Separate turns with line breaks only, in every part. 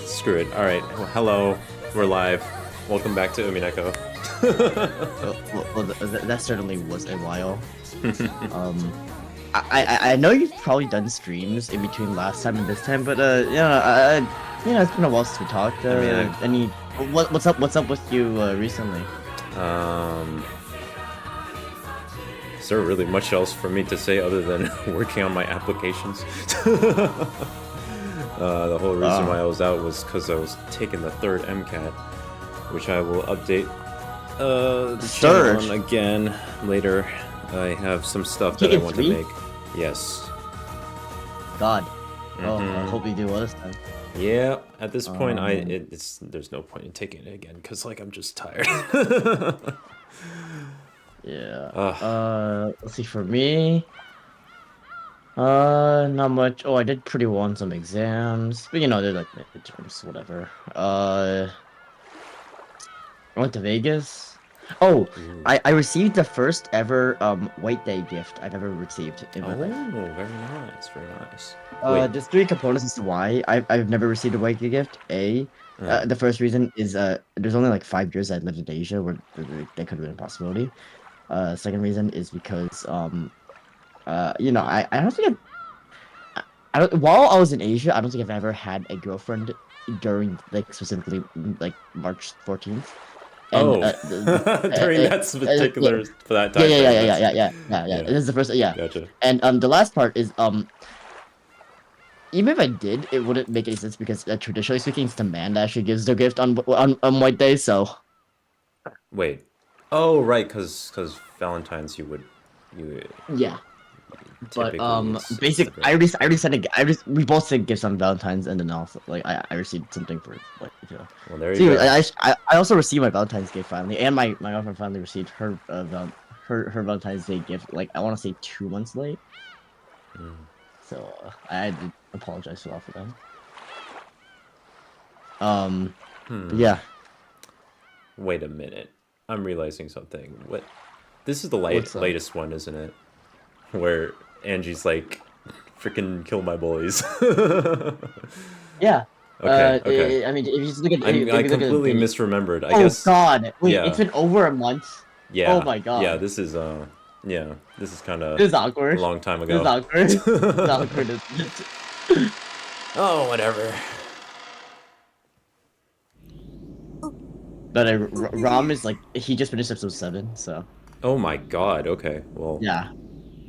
Screw it. Alright, hello. We're live. Welcome back to Umineko.
That certainly was a while. I know you've probably done streams in between last time and this time, but it's been a while since we talked. What's up with you recently?
Is there really much else for me to say other than working on my applications? The whole reason why I was out was because I was taking the third MCAT, which I will update the channel on again later. I have some stuff that I want to make. Yes.
God. Oh, I hope you do well this time.
Yeah, at this point, there's no point in taking it again because I'm just tired.
Yeah. Let's see, for me, not much. Oh, I did pretty well on some exams, but they're like midterms, whatever. I went to Vegas. Oh, I received the first ever White Day gift I've ever received in my life.
Oh, very nice, very nice.
There's three components as to why I've never received a White Day gift. The first reason is there's only like 5 years I lived in Asia where that could have been a possibility. Second reason is because I don't think while I was in Asia, I don't think I've ever had a girlfriend during specifically March 14th.
And, during that particular for that time.
Yeah. This is the first. Yeah.
Gotcha.
And the last part is even if I did, it wouldn't make any sense because traditionally speaking, it's the man that actually gives the gift on White Day. So.
Wait. Oh right, because Valentine's
Yeah. But basically, I already sent we both sent gifts on Valentine's, and then also I received something for
Well, there you go.
I also received my Valentine's gift finally, and my girlfriend finally received her her Valentine's Day gift. I want to say 2 months late. So I had to apologize for that. Yeah.
Wait a minute. I'm realizing something. What? This is the latest one, isn't it? Where Angie's like, freaking kill my boys.
Yeah.
Okay.
I mean, if you just look at,
I completely misremembered. I guess.
Oh God! Wait, it's been over a month.
Yeah.
Oh my God.
Yeah, this is kind of.
This is awkward.
A long time ago.
This is awkward. It's awkward, isn't it?
Oh, whatever.
But Ram is he just finished episode 7, so.
Oh my God. Okay. Well.
Yeah.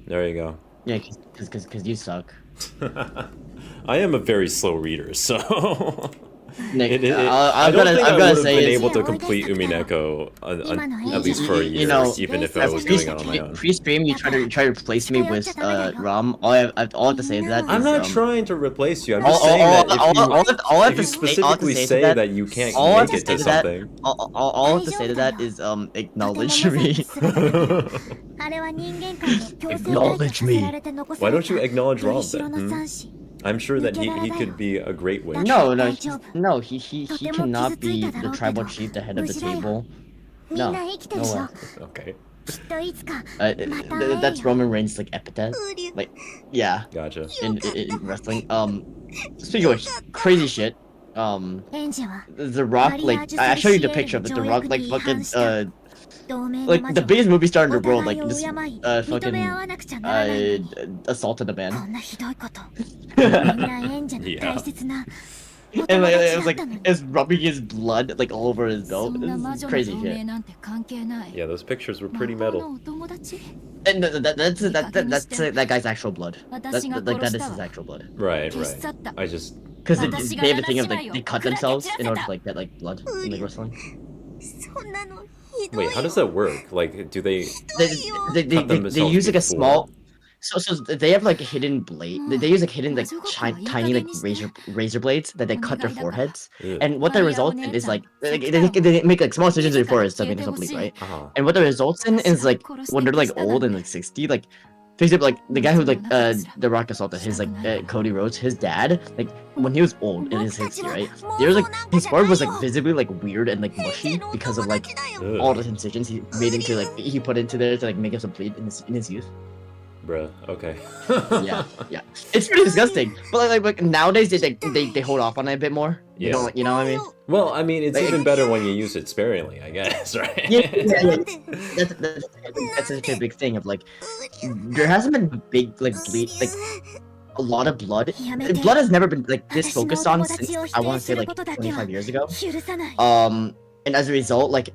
There you go.
Yeah, because you suck.
I am a very slow reader, so.
Nick,
I don't think I would have been able to complete Umineko at least for a year, even if I was doing it on my own.
Pre-stream, you try to replace me with Ram. All I have to say to that is,
I'm not trying to replace you. I'm just saying that if you specifically say that you can't make it to something.
All I have to say to that is acknowledge me. Acknowledge me.
Why don't you acknowledge Rob then? I'm sure that he could be a great witch.
No, he cannot be the tribal chief, the head of the table. No way.
Okay.
That's Roman Reigns' epithet. Yeah.
Gotcha.
In wrestling. Speaking of crazy shit, The Rock, I showed you the picture of The Rock, fucking, the biggest movie star in the world, just fucking assaulted a man.
Yeah.
And it's rubbing his blood all over his belt. It's crazy shit.
Yeah, those pictures were pretty metal.
And that guy's actual blood. That is his actual blood.
Right. I just
because they have a thing of they cut themselves in order to get blood in wrestling.
Wait, how does that work? Do they
use a small. So they have hidden blade. They use hidden tiny razor blades that they cut their foreheads.
Ew.
And what that results in is they make small incisions in their foreheads to make them bleed, right? And what that results in is when they're old and 60, for example, the guy who The Rock assaulted, his Cody Rhodes, his dad, when he was old in his 60s, right? There was his forehead was visibly weird and mushy because of all the incisions he made into he put into there to make him bleed in his youth.
Bruh. Okay.
Yeah, yeah. It's pretty disgusting. But like nowadays they hold off on it a bit more. You know what I mean?
Well, I mean, it's
Like,
even better when you use it sparingly, I guess, right?
Yeah. That's such a big thing of like there hasn't been big like bleed like a lot of blood. Blood has never been like this focused on since I want to say like 25 years ago. And as a result, like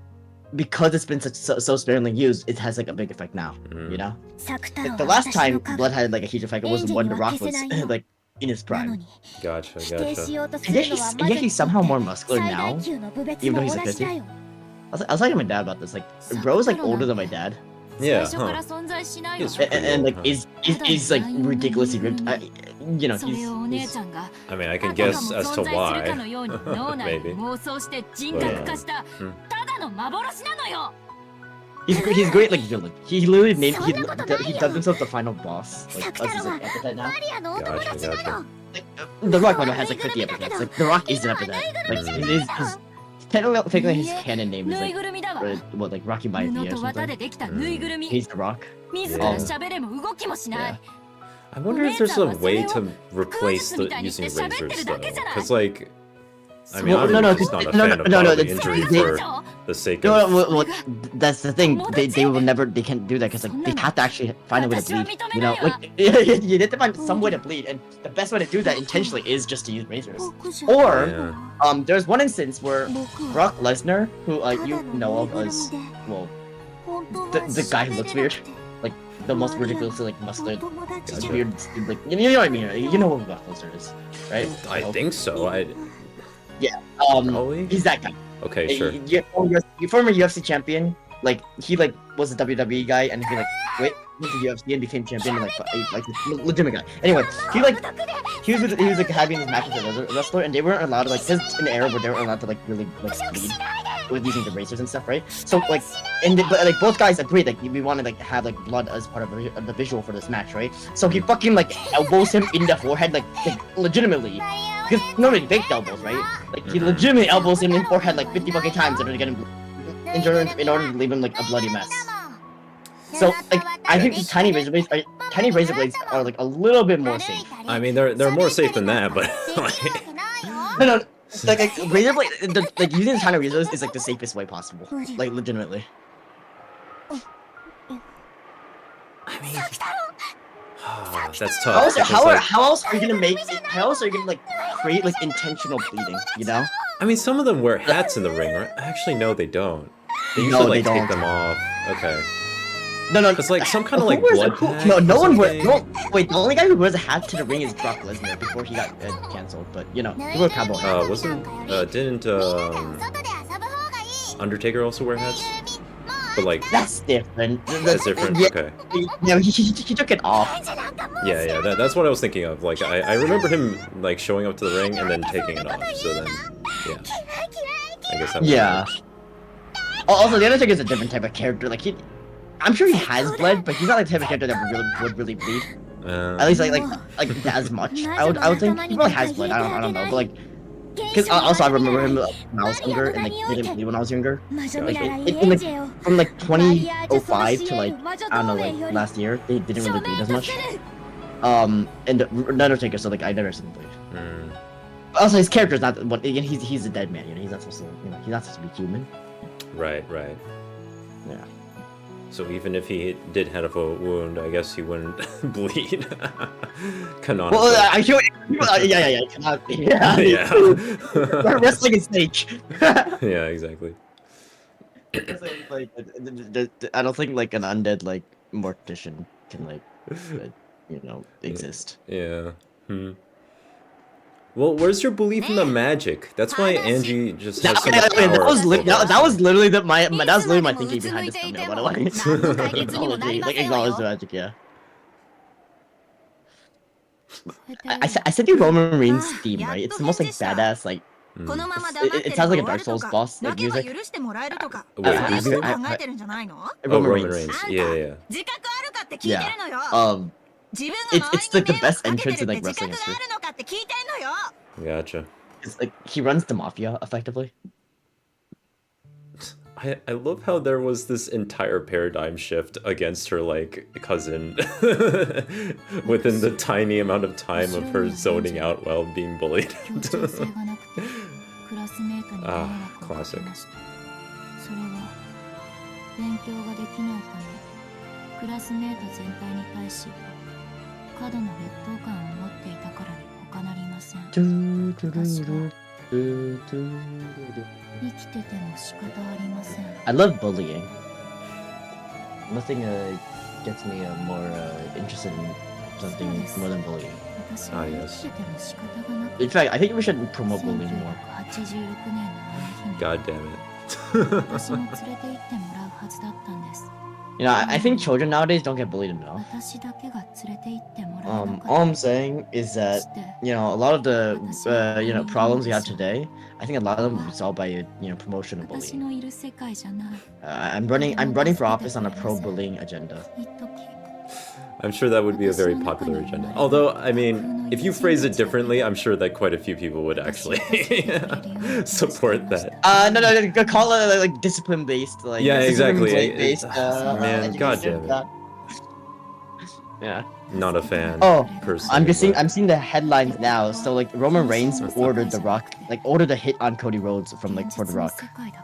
because it's been so sparingly used, it has like a big effect now. You know, like, the last time blood had like a huge effect was when The Rock was like in his prime.
Gotcha.
And yet he's somehow more muscular now, even though he's like 50. I was talking to my dad about this. Like, bro is like older than my dad.
Yeah.
And like is like ridiculously ripped. You know, he's
I mean, I can guess as to why. Maybe.
He's great like villain. He literally named he dubbed himself the final boss. Like that's his like, epithet now.
Gotcha.
Like, The Rock has like 50 epithets. Like The Rock is an epithet. Like his technically his canon name is like Rocky Maivia or something. He's The Rock. Yeah.
I wonder if there's a way to replace using razors though, because like, I mean, I'm just not a fan of bodily injury for the sake of.
Well, that's the thing. They can't do that because like they have to actually find a way to bleed. You know, like you need to find some way to bleed, and the best way to do that intentionally is just to use razors. Or there's one instance where Brock Lesnar, who you know of as the guy who looks weird, like the most ridiculously like muscular, weird, like you know what I mean? You know what Brock Lesnar is, right?
I think so.
Yeah.
Probably?
He's that guy.
Okay, sure.
You former UFC champion. Like he like was a WWE guy, and he like went to UFC and became champion. And, like legitimate guy. Anyway, he was like having these matches with a wrestler, and they weren't allowed to like this in the era where they weren't allowed to like really like bleed with using the razors and stuff, right? So like, but like both guys agreed like we want to like have like blood as part of the visual for this match, right? So he fucking like elbows him in the forehead like legitimately. Because normally big elbows, right? Like he legitimately elbows him in the forehead like 50 fucking times in order to get him in order to leave him like a bloody mess. So like I think the tiny razor blades are like a little bit more safe.
I mean they're more safe than that, but like
no. Like razor blade, like using tiny razors is like the safest way possible. Like legitimately.
I mean, that's tough.
How else are you gonna like create like intentional bleeding? You know?
I mean, some of them wear hats in the ring, right? Actually, no, they don't. They usually like take them off. Okay.
No.
It's like some kind of like blood pack.
No one wears. No, wait. The only guy who wears a hat to the ring is Brock Lesnar before he got canceled. But you know, he wore a cowboy.
Didn't Undertaker also wear hats? But like
that's different.
That's different.
Yeah,
okay.
Yeah, he took it off.
Yeah. That's what I was thinking of. Like I remember him like showing up to the ring and then taking it off. So then, yeah. I guess that.
Yeah. Also, the Undertaker is a different type of character. Like I'm sure he has bled, but he's not like the type of character that would really bleed. At least like as much. I would think he probably has bled. I don't know, but like. Because also I remember him when I was younger, and like they didn't bleed when I was younger. Like, from like 2005 to like I don't know, like last year, they didn't really bleed as much. And the Undertaker, so like I never seen him bleed. Also, his character's not what. Again, he's a dead man. You know, he's not supposed to. He's not supposed to be human.
Right.
Yeah.
So even if he did have a wound, I guess he wouldn't bleed. Canonically.
Well, yeah. Yeah. Wrestling is fake.
Yeah, exactly.
Like, I don't think like an undead like mortician can like, exist.
Yeah. Well, where's your belief in the magic? That's why Angie just has so much power.
That was literally my thinking behind this thumbnail, by the way. Like acknowledge the magic, yeah. I said the Roman Reigns theme, right? It's the most like badass, like it sounds like a Dark Souls boss like music.
Roman Reigns. Yeah.
It's like the best entrance in like wrestling history.
Gotcha.
It's like he runs the mafia effectively.
I love how there was this entire paradigm shift against her, like, cousin within the tiny amount of time of her zoning out while being bullied. Ah, classic.
I love bullying. Nothing gets me more interested in something more than bullying.
Ah, yes.
In fact, I think we should promote bullying more.
God damn it.
You know, I think children nowadays don't get bullied enough. All I'm saying is that, you know, a lot of the you know, problems we have today, I think a lot of them are resolved by, you know, promotion of bullying. I'm running for office on a pro-bullying agenda.
I'm sure that would be a very popular agenda. Although, I mean, if you phrase it differently, I'm sure that quite a few people would actually support that.
No, call it like discipline-based, like
yeah, exactly.
Based,
man, god damn it.
Yeah.
Not a fan.
Oh,
personally,
I'm seeing the headlines now. So like Roman Reigns ordered The Rock, like ordered a hit on Cody Rhodes from like for The Rock,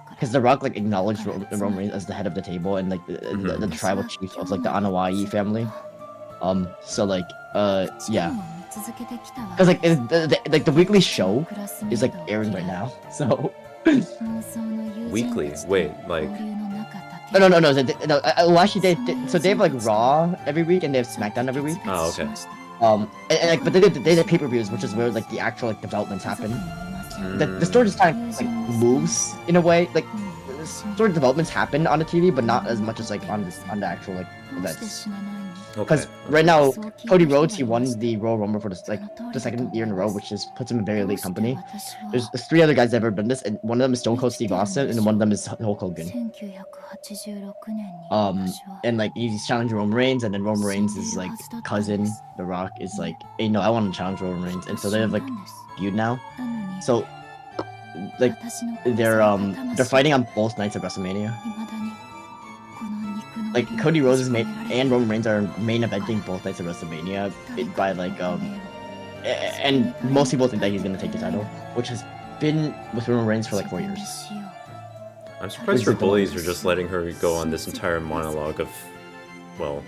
because The Rock like acknowledged Roman Reigns as the head of the table and like the tribal chief of like the Anawai family. So like yeah, because like the weekly show is like airing right now. So
weekly? Wait, like.
No. Well, actually, they have like Raw every week and they have SmackDown every week.
Oh, okay.
And like, but they have pay-per-views, which is where like the actual like developments happen. The story just kind of like moves in a way. Like the story developments happen on the TV, but not as much as like on the actual like events. Because right now, Cody Rhodes, he won the Royal Rumble for the second year in a row, which just puts him in a very elite company. There's 3 other guys that have ever done this, and one of them is Stone Cold Steve Austin, and one of them is Hulk Hogan. And like he's challenging Roman Reigns, and then Roman Reigns is like cousin. The Rock is like, hey, no, I want to challenge Roman Reigns, and so they have like feud now. So like they're fighting on both nights of WrestleMania. Like Cody Rhodes is and Roman Reigns are main eventing both nights of WrestleMania by like and most people think that he's gonna take the title, which has been with Roman Reigns for like 4 years.
I'm surprised her bullies are just letting her go on this entire monologue of, well,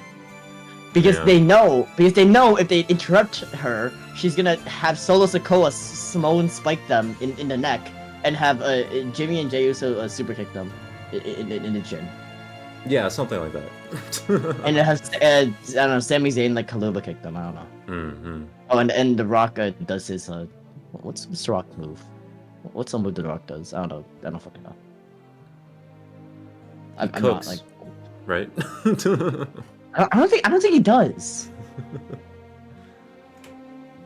because they know if they interrupt her, she's gonna have Solo Sikoa Samoan spike them in the neck and have Jimmy and Jey Uso super kick them in the chin.
Yeah, something like that.
And it has, I don't know, Sami Zayn like Kaluba kicked them. I don't know.
Mm-hmm.
Oh, and The Rock does his what's The Rock move? What's the move The Rock does? I don't fucking know. I'm not like,
right?
I don't think he does.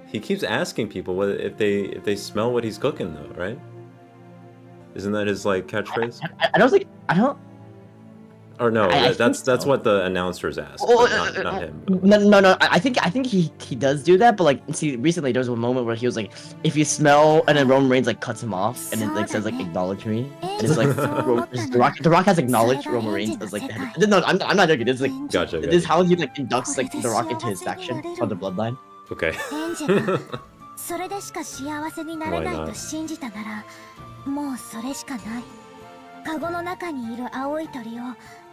He keeps asking people whether if they smell what he's cooking though, right? Isn't that his like catchphrase?
I don't.
Or no, that's what the announcers ask, not him.
No. I think he does do that, but like, see, recently there was a moment where he was like, if you smell, and then Roman Reigns like cuts him off, and it like says like acknowledge me, and it's like The Rock has acknowledged Roman Reigns as like the head. No, I'm not joking. This is like
gotcha.
This is how he like inducts like The Rock into his faction from the bloodline.
Okay.
Why not?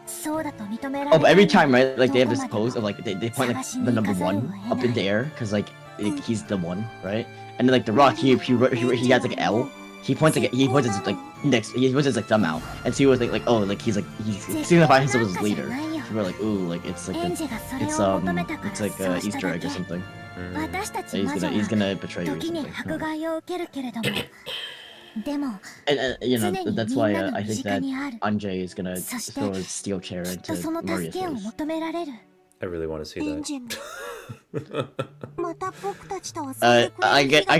Oh, but every time, right? Like they have this pose of like they point like the number 1 up in the air because like he's the one, right? And then like The Rock, he has like an L. He points his like index. He puts his like thumb out, and so he was like oh like he's signifying himself as leader. So we're like ooh like it's like it's like a Easter egg or something. He's gonna betray you or something. And you know that's why I think that Anjay is gonna throw a steel chair into Maria's face.
I really want to see that.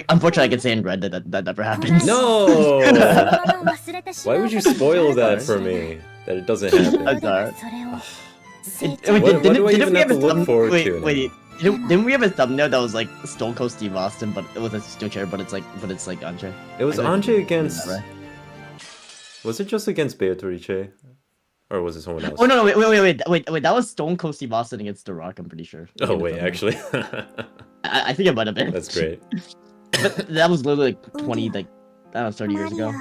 Unfortunately I can say in red that never happens.
No! Why would you spoil that for me? That it doesn't happen.
I'm sorry.
What do I even have to look forward to?
Wait. Didn't we have a thumbnail that was like Stone Cold Steve Austin, but it was a steel chair, but it's like Anjay.
It was Anjay against. Was it just against Beatrice? Or was it someone else?
Oh no, wait. That was Stone Cold Steve Austin against The Rock. I'm pretty sure.
Oh wait, actually.
I think it might have been.
That's great.
But that was literally like 20, like I don't know, 30 years ago.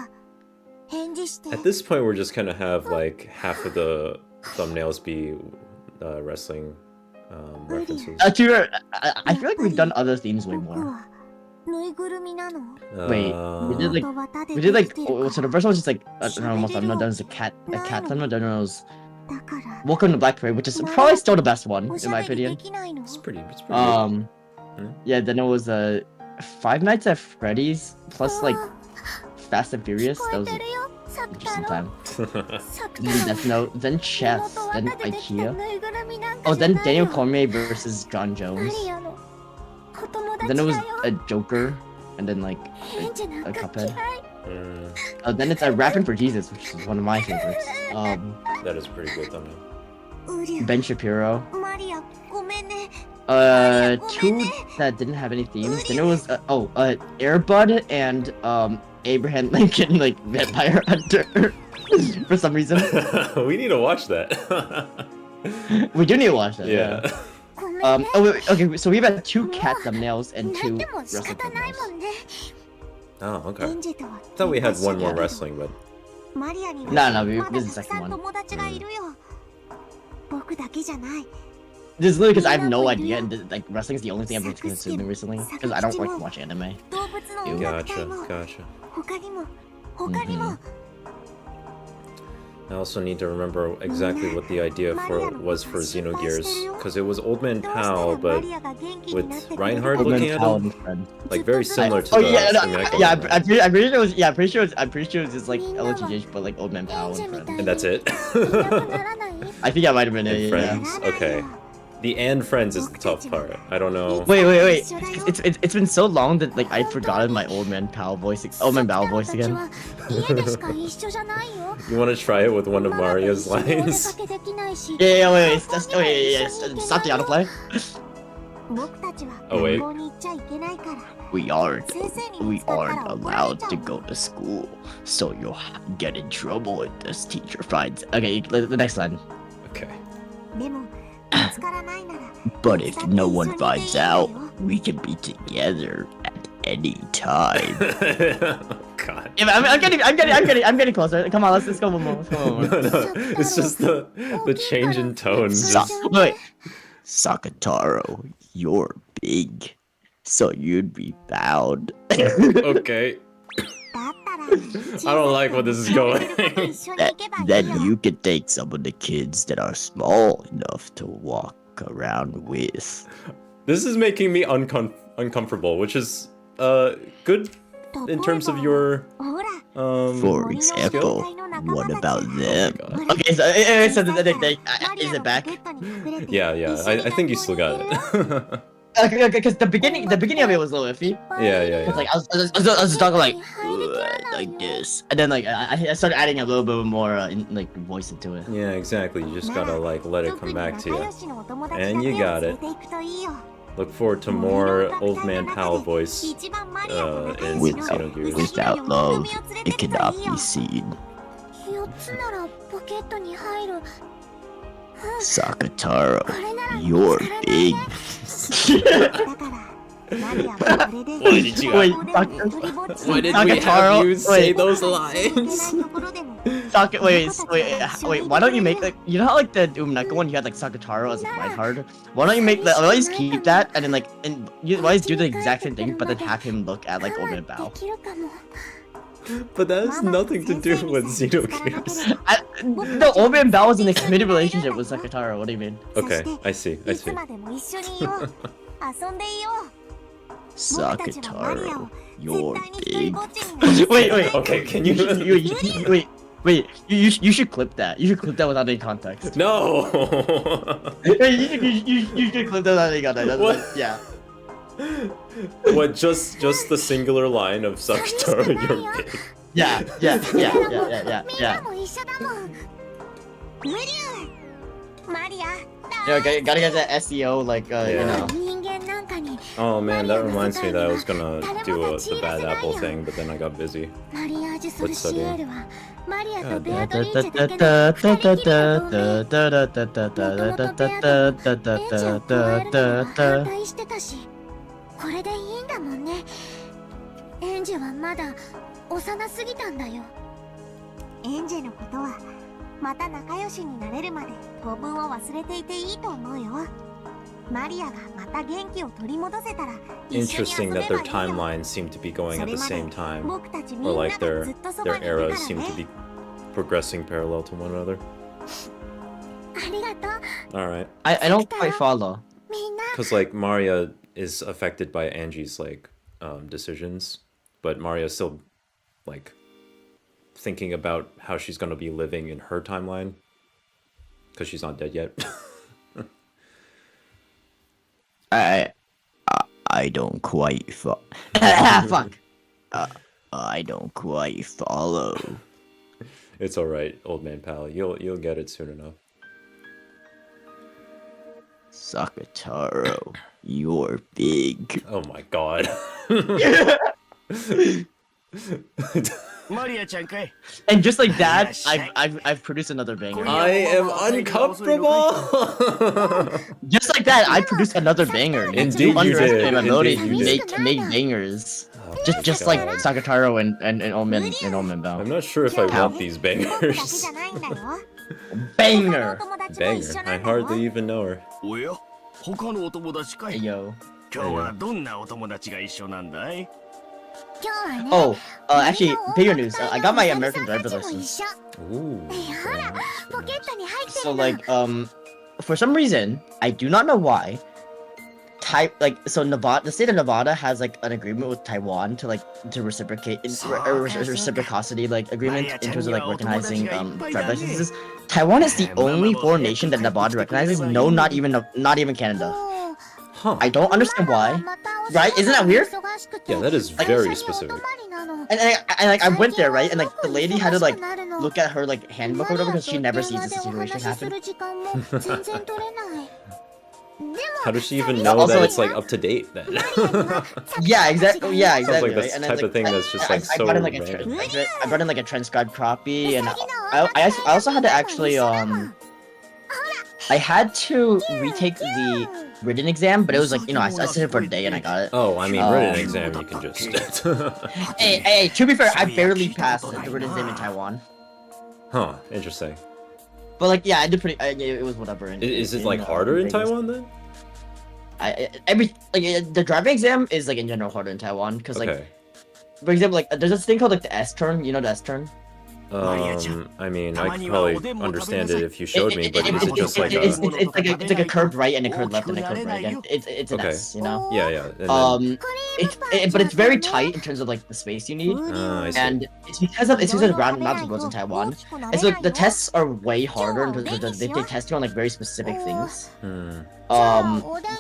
At this point, we're just gonna have like half of the thumbnails be wrestling references.
I feel like we've done other themes way more. Wait, we did like so the first one was just like I'm not done as a cat thumbnail. Then it was Welcome to Black Parade, which is probably still the best one in my opinion.
It's pretty good.
Yeah, then it was Five Nights at Freddy's plus like Fast and Furious. That was interesting time. Then Death Note, then Chess, then IKEA. Oh, then Daniel Cormier versus John Jones. Then it was a Joker, and then like a Cuphead. Then it's Rapping for Jesus, which is one of my favorites.
That is pretty good thumbnail.
Ben Shapiro. Two that didn't have any themes. Then it was Airbud and Abraham Lincoln like Vampire Hunter for some reason.
We need to watch that.
We do need to watch that.
Yeah.
Okay, so we've had 2 cat thumbnails and 2 wrestling thumbnails.
Oh, okay. I thought we had one more wrestling, but...
No, this is the second one. This is literally because I have no idea, and like wrestling is the only thing I've been consuming recently, because I don't like to watch anime. Ew.
Gotcha. I also need to remember exactly what the idea was for Xenogears, because it was Old Man Pal, but with Reinhardt looking at him, like very similar to
I'm pretty sure it was just like LGH, but like Old Man Pal and Friend.
And that's it?
I think that might have been it.
Friends? Yeah. Okay. The and friends is the tough part. I don't know.
Wait. It's been so long that like I'd forgotten my Old Man Pal voice again.
You want to try it with one of Mario's lines?
Wait. Stop the autoplay.
Oh wait.
We aren't allowed to go to school, so you'll get in trouble if this teacher finds. Okay, the next line.
Okay.
But if no one finds out, we can be together at any time.
God.
Yeah, I'm getting closer. Come on, let's go one more.
No, it's just the change in tone.
Wait, Sakataro, you're big, so you'd be bound.
Okay. I don't like where this is going.
Then you can take some of the kids that are small enough to walk around with.
This is making me uncomfortable, which is good in terms of your
For example, what about them?
Oh
okay, so is it back?
Yeah. I think you still got it.
Okay, because the beginning of it was a little iffy.
Yeah.
Cause like I was talking like this, and then like I started adding a little bit more voice into it.
Yeah, exactly. You just gotta like let it come back to you, and you got it. Look forward to more Old Man Pal voice in Xenogears.
Without love, it cannot be seen. Sakataro, you're big.
Why did we have you say those lines?
Wait, why don't you make like, you know how like the Umineko one you had like Sakataro as like Reinhardt? Why don't you make that, why don't you keep that and then like, and you always do the exact same thing but then have him look at like Old Man Bao?
But that has nothing to do with Xenogears.
The Old Man Bao was in a committed relationship with Sakataro, what do you mean?
Okay, I see.
Sakataro, you're big. Wait.
Okay, can you...
Wait, you should clip that. You should clip that without any context.
No!
you should clip that without any context.
What?
Yeah.
What, just the singular line of Sakataro, you're big?
Yeah. Yeah, gotta get that SEO, like, you know.
Oh man, that reminds me that I was gonna do the bad apple thing, but then I got busy with studying. God Interesting that their timelines seem to be going at the same time, or like their eras seem to be progressing parallel to one another. Alright.
I don't quite follow.
Because like Maria is affected by Angie's like decisions, but Maria's still like thinking about how she's gonna be living in her timeline because she's not dead yet.
I don't quite fuck. I don't quite follow.
It's all right, old man pal. You'll get it soon enough.
Sakataro, you're big.
Oh my god. And
just like that, I've produced another banger.
I am uncomfortable.
Just like that, I produced another banger.
Indeed, you did.
My ability to make bangers. Oh, just like Sakataro and Omen Bao.
I'm not sure if I want these bangers.
Banger.
Banger. I hardly even know her.
Hey, yo. Actually, bigger news. I got my American driver's license.
Ooh.
So like, for some reason, I do not know why. Nevada, the state of Nevada has like an agreement with Taiwan to reciprocate reciprocity agreement in terms of like recognizing driver's licenses. Taiwan is the only foreign nation that Nevada recognizes. No, not even Canada.
Huh.
I don't understand why. Right? Isn't that weird?
Yeah, that is very specific.
And I went there, right? And like the lady had to look at her handbook or whatever because she never sees this situation happen.
How does she even know that it's up to date then?
Yeah, exactly. Yeah, exactly.
Sounds like the type of thing that's just so
random. I brought in a transcribed copy, and I also had to actually I had to retake the written exam, but it was I studied for a day and I got it.
Oh, I mean, written exam you can just.
hey, to be fair, I barely passed the written exam in Taiwan.
Huh, interesting.
But yeah, I did pretty. It was whatever.
Is it harder in Taiwan then?
The driving exam is in general harder in Taiwan because for example, there's this thing called the S turn. You know the S turn?
I mean, I could probably understand it if you showed me, but is it just
it's like a curved right and a curved left and a curved right again. It's an S, you know?
Yeah.
But it's very tight in terms of the space you need, and it's because of ground mountain roads in Taiwan. And so the tests are way harder in terms of they test you on very specific things.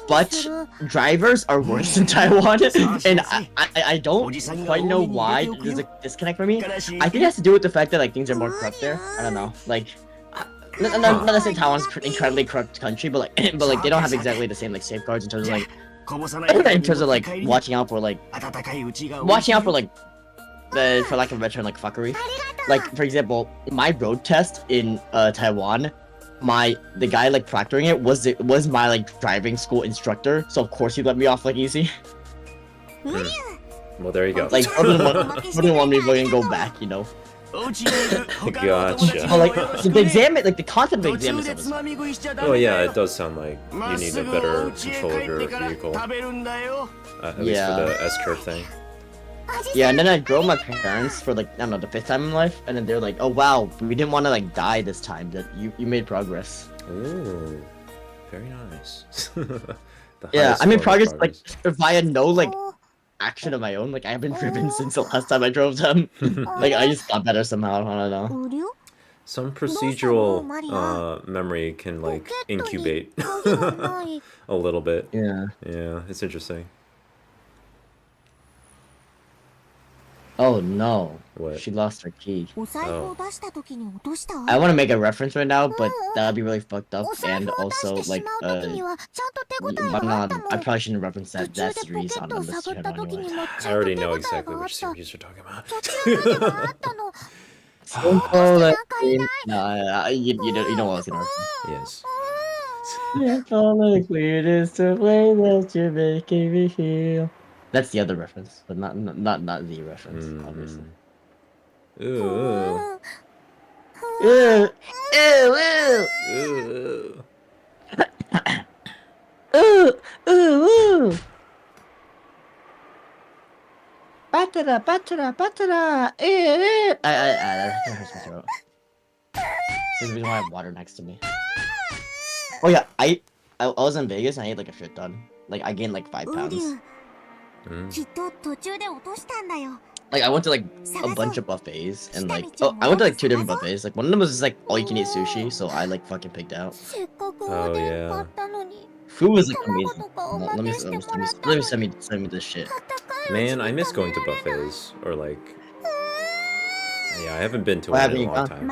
But drivers are worse in Taiwan, and I don't quite know why there's a disconnect for me. I think it has to do with the fact that things are more corrupt there. I don't know, not to say Taiwan's an incredibly corrupt country, but they don't have exactly the same safeguards in terms of watching out for for lack of a better term fuckery. For example, my road test in Taiwan, the guy proctoring it was my driving school instructor, so of course he let me off easy.
Well, there you go.
Wouldn't want me to go back, you know.
Gotcha.
The exam, the content of the exam is
oh yeah, it does sound like you need a better control of your vehicle. At least for the S-curve thing.
Yeah, and then I drove my parents for I don't know, the 5th time in life, and then they're like, "Oh wow, we didn't want to die this time. That you made progress."
Ooh, very nice.
Yeah, I made progress via no action of my own. I haven't driven since the last time I drove them. I just got better somehow. I don't know.
Some procedural memory can incubate a little bit.
Yeah.
Yeah, it's interesting.
Oh no.
What?
She lost her key.
Oh.
I want to make a reference right now, but that would be really fucked up. And also, like, I probably shouldn't reference that series on this channel anyway.
I already know exactly which series you're talking about.
No, you know what I was gonna reference.
Yes.
That's the other reference, but not the reference, obviously.
Ooh.
Ew. Ooh, ooh. Batara. That hurts my throat. There's a reason why I have water next to me. Oh yeah, I was in Vegas and I ate like a shit ton. Like I gained like 5 pounds. Like I went to like a bunch of buffets and like I went to like 2 different buffets. Like one of them was just like all you can eat sushi, so I like fucking picked out.
Oh yeah.
Food was like amazing. Let me send me this shit.
Man, I miss going to buffets or like. Yeah, I haven't been to one in a long time.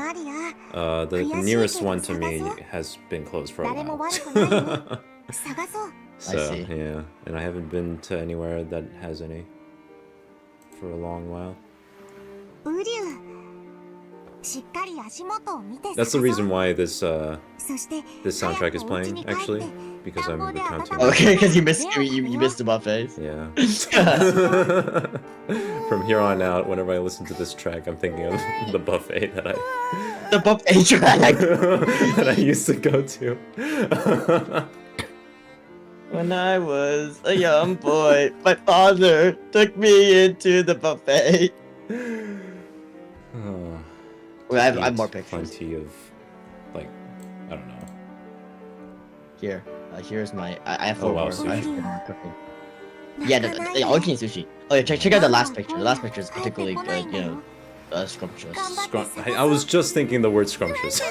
The nearest one to me has been closed for a while. So yeah, and I haven't been to anywhere that has any for a long while. That's the reason why this soundtrack is playing, actually, because I'm recounting.
Okay, because you missed the buffets.
Yeah. From here on out, whenever I listen to this track, I'm thinking of the buffet that
the buffet track
that I used to go to.
When I was a young boy, my father took me into the buffet. Well, I have more pictures.
Plenty of, like, I don't know.
Here's my. I have 4
wow,
more.
sushi.
I have 4 more cooking. Yeah, all you can eat sushi. Oh yeah, check out the last picture. The last picture is particularly good, you know, scrumptious.
I was just thinking the word scrumptious.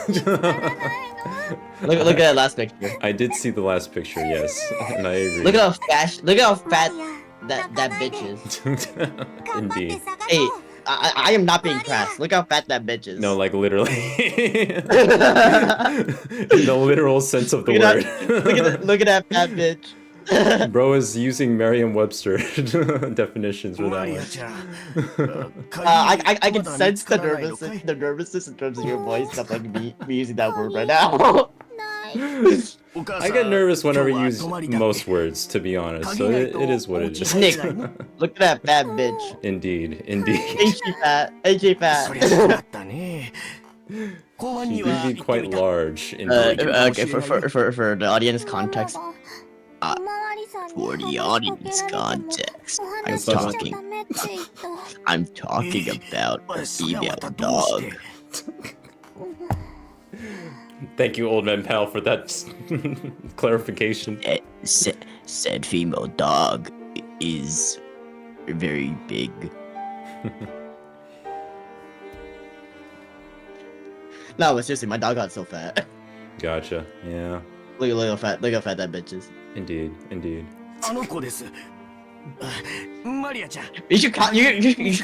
look at that last picture.
I did see the last picture, yes, and I agree.
Look how fat that bitch is.
Indeed.
Hey, I am not being crass. Look how fat that bitch is.
No, like literally. In the literal sense of the word.
Look at that fat bitch.
Bro is using Merriam-Webster definitions for that one.
I can sense the nervousness in terms of your voice. Stuff like me using that word right now.
I get nervous whenever you use most words, to be honest. So it is what it is.
Nick, look at that fat bitch.
Indeed.
Ain't she fat? She
do be quite large.
Okay, for the audience context. For the audience context, I'm talking about a female dog.
Thank you, old man pal, for that clarification.
Said female dog is very big. No, but seriously, my dog got so fat.
Gotcha. Yeah.
Look how fat that bitch is.
Indeed.
You should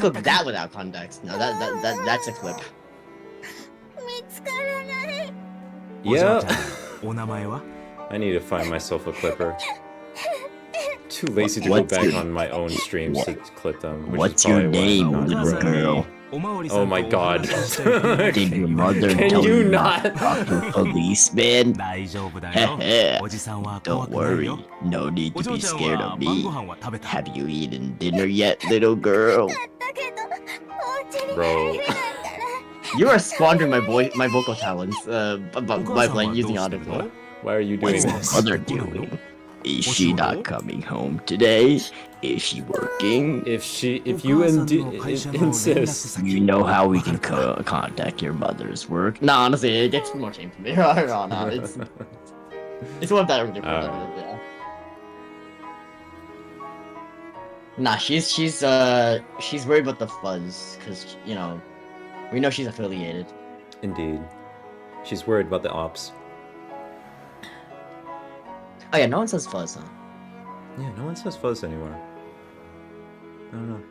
clip that without context. No, that's a clip.
Yeah. I need to find myself a clipper. Too lazy to go back on my own streams to clip them.
What's your name, little girl?
Oh my god.
Did your mother
Can you not?
Talk to policeman? Don't worry, no need to be scared of me. Have you eaten dinner yet, little girl?
Bro.
You are squandering my vocal talents by playing using autotune.
Why are you doing this?
What's my mother doing? Is she not coming home today? Is she working?
If you insist.
You know how we can contact your mother's work? No, honestly, it gets more shame for me. No, it's one better. Yeah. Nah, she's worried about the fuzz, cause you know, we know she's affiliated.
Indeed, she's worried about the ops.
Oh yeah, no one says fuzz, huh?
Yeah, no one says fuzz anymore. I don't know.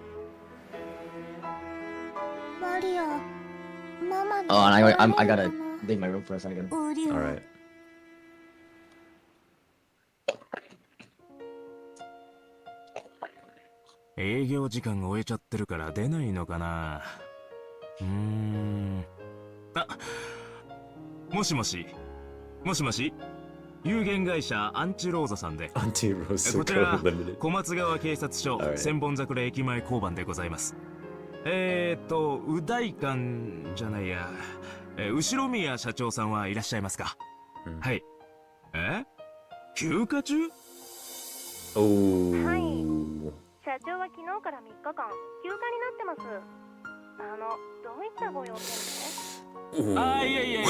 Oh, and I gotta leave my room for a second.
Alright. Anti-Rosa Limited.
小松川警察署千本桜駅前交番でございます。う大館じゃないや、後宮社長さんはいらっしゃいますか？はい。休暇中？
おー。
はい。社長は昨日から3日間休暇になってます。どういったご用件で？
いやいやい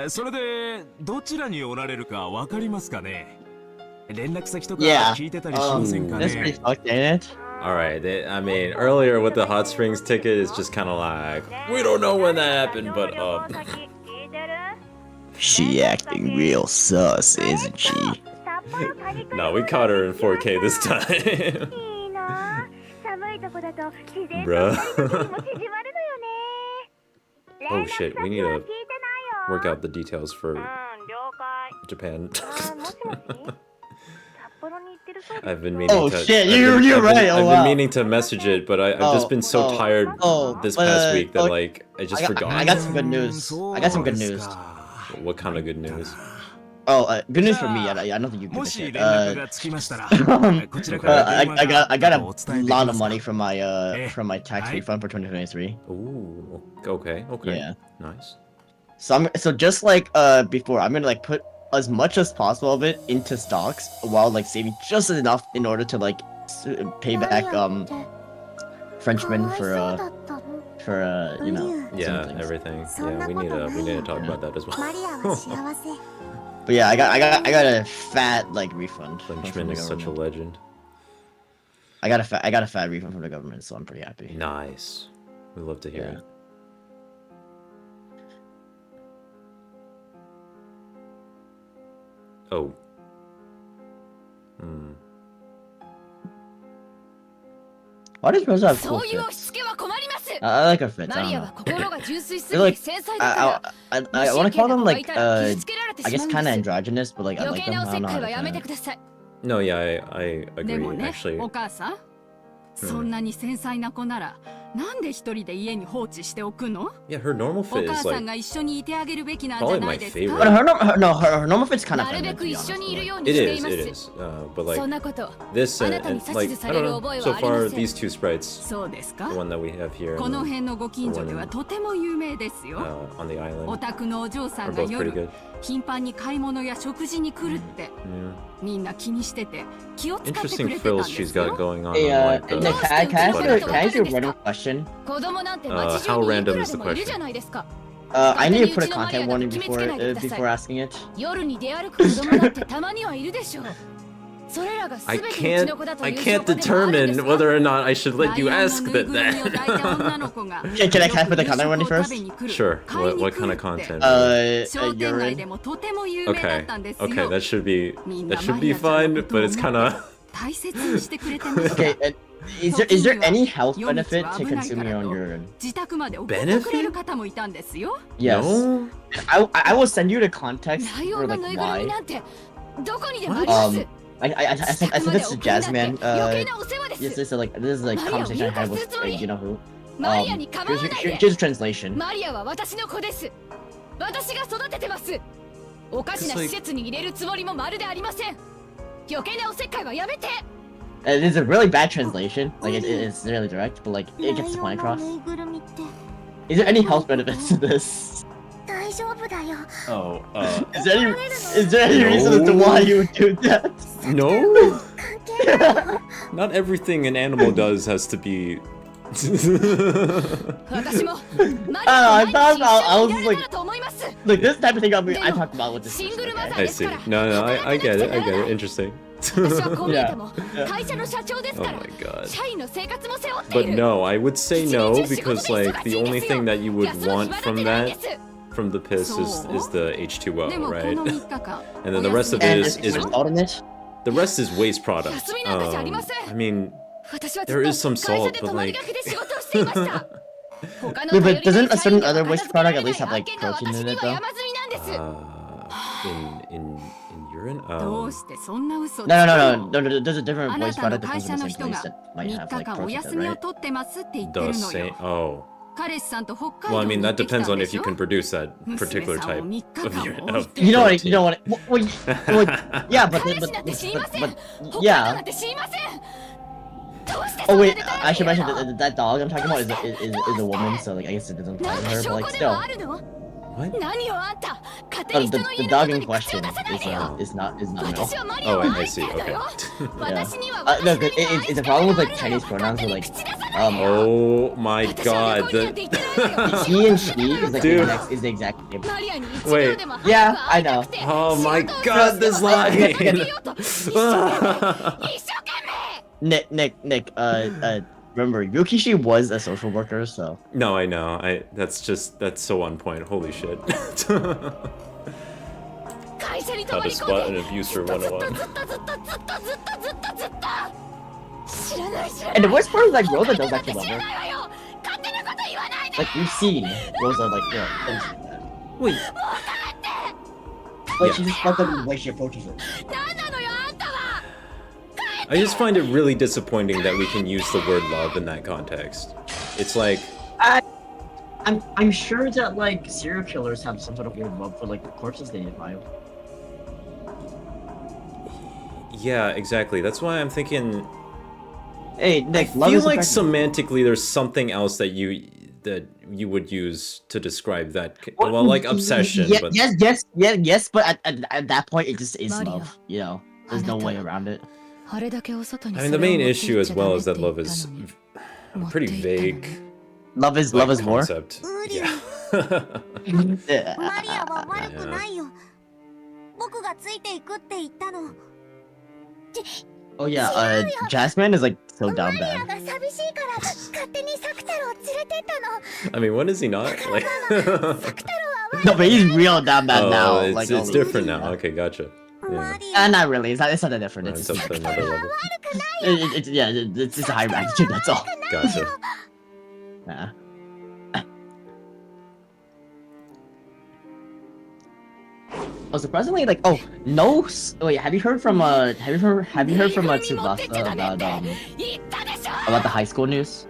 や。それでどちらにおられるかわかりますかね？連絡先とか聞いてたりしませんかね？
That's pretty fucked, ain't it?
Alright, I mean, earlier with the Hot Springs ticket, it's just kind of like, we don't know when that happened, but,
She acting real sus, isn't she?
No, we caught her in 4K this time. Bruh. Oh shit, we need to work out the details for Japan. I've been meaning to.
Shit, you're right.
I've been meaning to message it, but I've just been so tired this past week that like I just forgot.
I got some good news.
What kind of good news?
Oh, good news for me. I don't think you can. I got a lot of money from my tax refund for 2023.
Ooh, okay.
Yeah.
Nice.
So just like before, I'm gonna like put as much as possible of it into stocks while like saving just enough in order to like pay back Frenchmen for you know.
Yeah, everything. Yeah, we need to talk about that as well.
But yeah, I got a fat like refund.
Frenchman is such a legend.
I got a fat refund from the government, so I'm pretty happy.
Nice. We love to hear it. Oh.
Why does Rosa have cool fits? I like her fits. I want to call them like I guess kind of androgynous, but like I like them. I don't know how to kind of...
No, yeah, I agree. Actually.
そんなに繊細な子ならなんで一人で家に放置しておくの？
Yeah, her normal fit is
お母さ
like
んが一緒にいてあげるべきなんじゃ
probably
な
my
いです
favorite.
か？
But her normal fit's kind of
なるべ
feminine,
く
to be
一緒にいる
honest.
ように
It
してい
is,
ま
it
す。
is. But
そん
like
なこと
this
あ
and,
なたに
and like
指図さ
I
れる
don't
覚え
know.
は
So
ありま
far,
せん。
these two sprites,
そうですか？
the one that we have here
この
and
辺のご近所ではとても有名ですよ。
on the
お
island
宅のお嬢さ
are
んが
both pretty
夜
good.
頻繁に買い物や食事に来るって
Yeah.
みんな気にしてて気を使ってく
Interesting
れてたん
frills
で
she's
す
got
よ。
going on.
Hey,
Like the,
Nick, can I ask you a random question?
子供なんて街中
how
にい
random
くら
is
で
the
もいる
question?
じゃないですか。
I need to put a content warning before asking it.
夜に出歩く子供だってたまにはいるでしょう。それらが
I
全てうちの子だ
can't
という
can't
証拠でもあるんです
determine
か？
whether or not I should let you
ライオンの
ask
ぬい
that
ぐるみを抱いた女の子
then.
が
Can I put the content warning first?
Sure. What kind of content?
商店街で
Urine.
もとても有名だ
Okay.
ったんですよ。
Okay, that should be
みんな
that
マ
should
リ
be
アちゃんの
fine,
ことを
but
思
it's
って
kind of
大切にしてくれてました。
Okay, is there any health benefit to consuming your own urine?
自宅まで送ってくれる方もいたんですよ。
Yes.
no.
I will send you the context
ライオ
for
ンの
like
ぬいぐるみ
why.
なんてどこにでもあります。
I sent this to Jasmine.
余計なお世話
Yes,
です。
this is like conversation I had with you know who.
マリアに構わないで。
Here's a translation.
マリアは私の子です。私が育ててます。おかしな施設に入れるつもりもまるでありません。余計なおせっかいはやめて。
It is a really bad translation. Like it's really direct, but like it gets the point across. Is there any health benefits to this?
Oh,
Is there any reason as to why you would do that?
no. Not everything an animal does has to be.
私も
I was like this type of thing I talked about with this.
シングルマザー
I
です
see.
から
No, I get it. Interesting.
私はこう見えても会社の社長です
Oh
から
my god.
社員の生活も背負ってい
But
る
no, I would say no because like the only thing that you would want from that from the piss is the
で
H2O,
もこ
right?
の3日間
And then the rest of it
And
is
it's salt in it.
the rest is waste product.
休みなんかじゃありません
I mean,
私はず
there
っ
is some
と会社
salt,
で
but
泊まり
like
がけで仕事をしていました
Wait, but doesn't a certain other waste product at least have like protein in it though?
In urine?
No. There's a different waste product that comes in the same place that might have like protein in it, right?
The same. Oh. Well, I mean that depends on if you can produce that particular type of urine.
You know what? You know what? Yeah, but yeah. Oh wait, I should mention that dog I'm talking about is a woman, so like I guess it doesn't apply to her, but like still.
What?
The dog in question is not male.
Oh, I see. Okay.
Yeah. No, it's a problem with like Chinese pronouns where like
oh my god.
He and she is like the exact same.
Wait.
Yeah, I know.
Oh my god, this line.
Nick, remember, Yukishi was a social worker, so...
No, I know. That's so on point. Holy shit. How to spot an abuser 101.
And the worst part is like Rosa does actually love her. Like we've seen Rosa like
Wait.
But she just fucked up in the way she approaches it.
I just find it really disappointing that we can use the word love in that context. It's like...
I'm sure that like serial killers have some sort of weird love for like the corpses they defile.
Yeah, exactly. That's why I'm thinking...
Hey, Nick,
I feel like semantically there's something else that you would use to describe that. Well, like obsession,
yeah,
but...
Yes, but at that point it just is love, you know? There's no way around it.
I mean, the main issue as well is that love is pretty vague.
Love is more?
Concept. Yeah.
Oh yeah, Jasmine is like so down bad.
I mean, when is he not? Like...
No, but he's real down bad now.
It's different now. Okay, gotcha. Yeah.
Not really. It's not that different. It's
up to another level.
It's just a higher magnitude. That's all.
Gotcha.
Yeah. Oh, surprisingly, like, no. Wait, have you heard from Tsubasa about the high school news?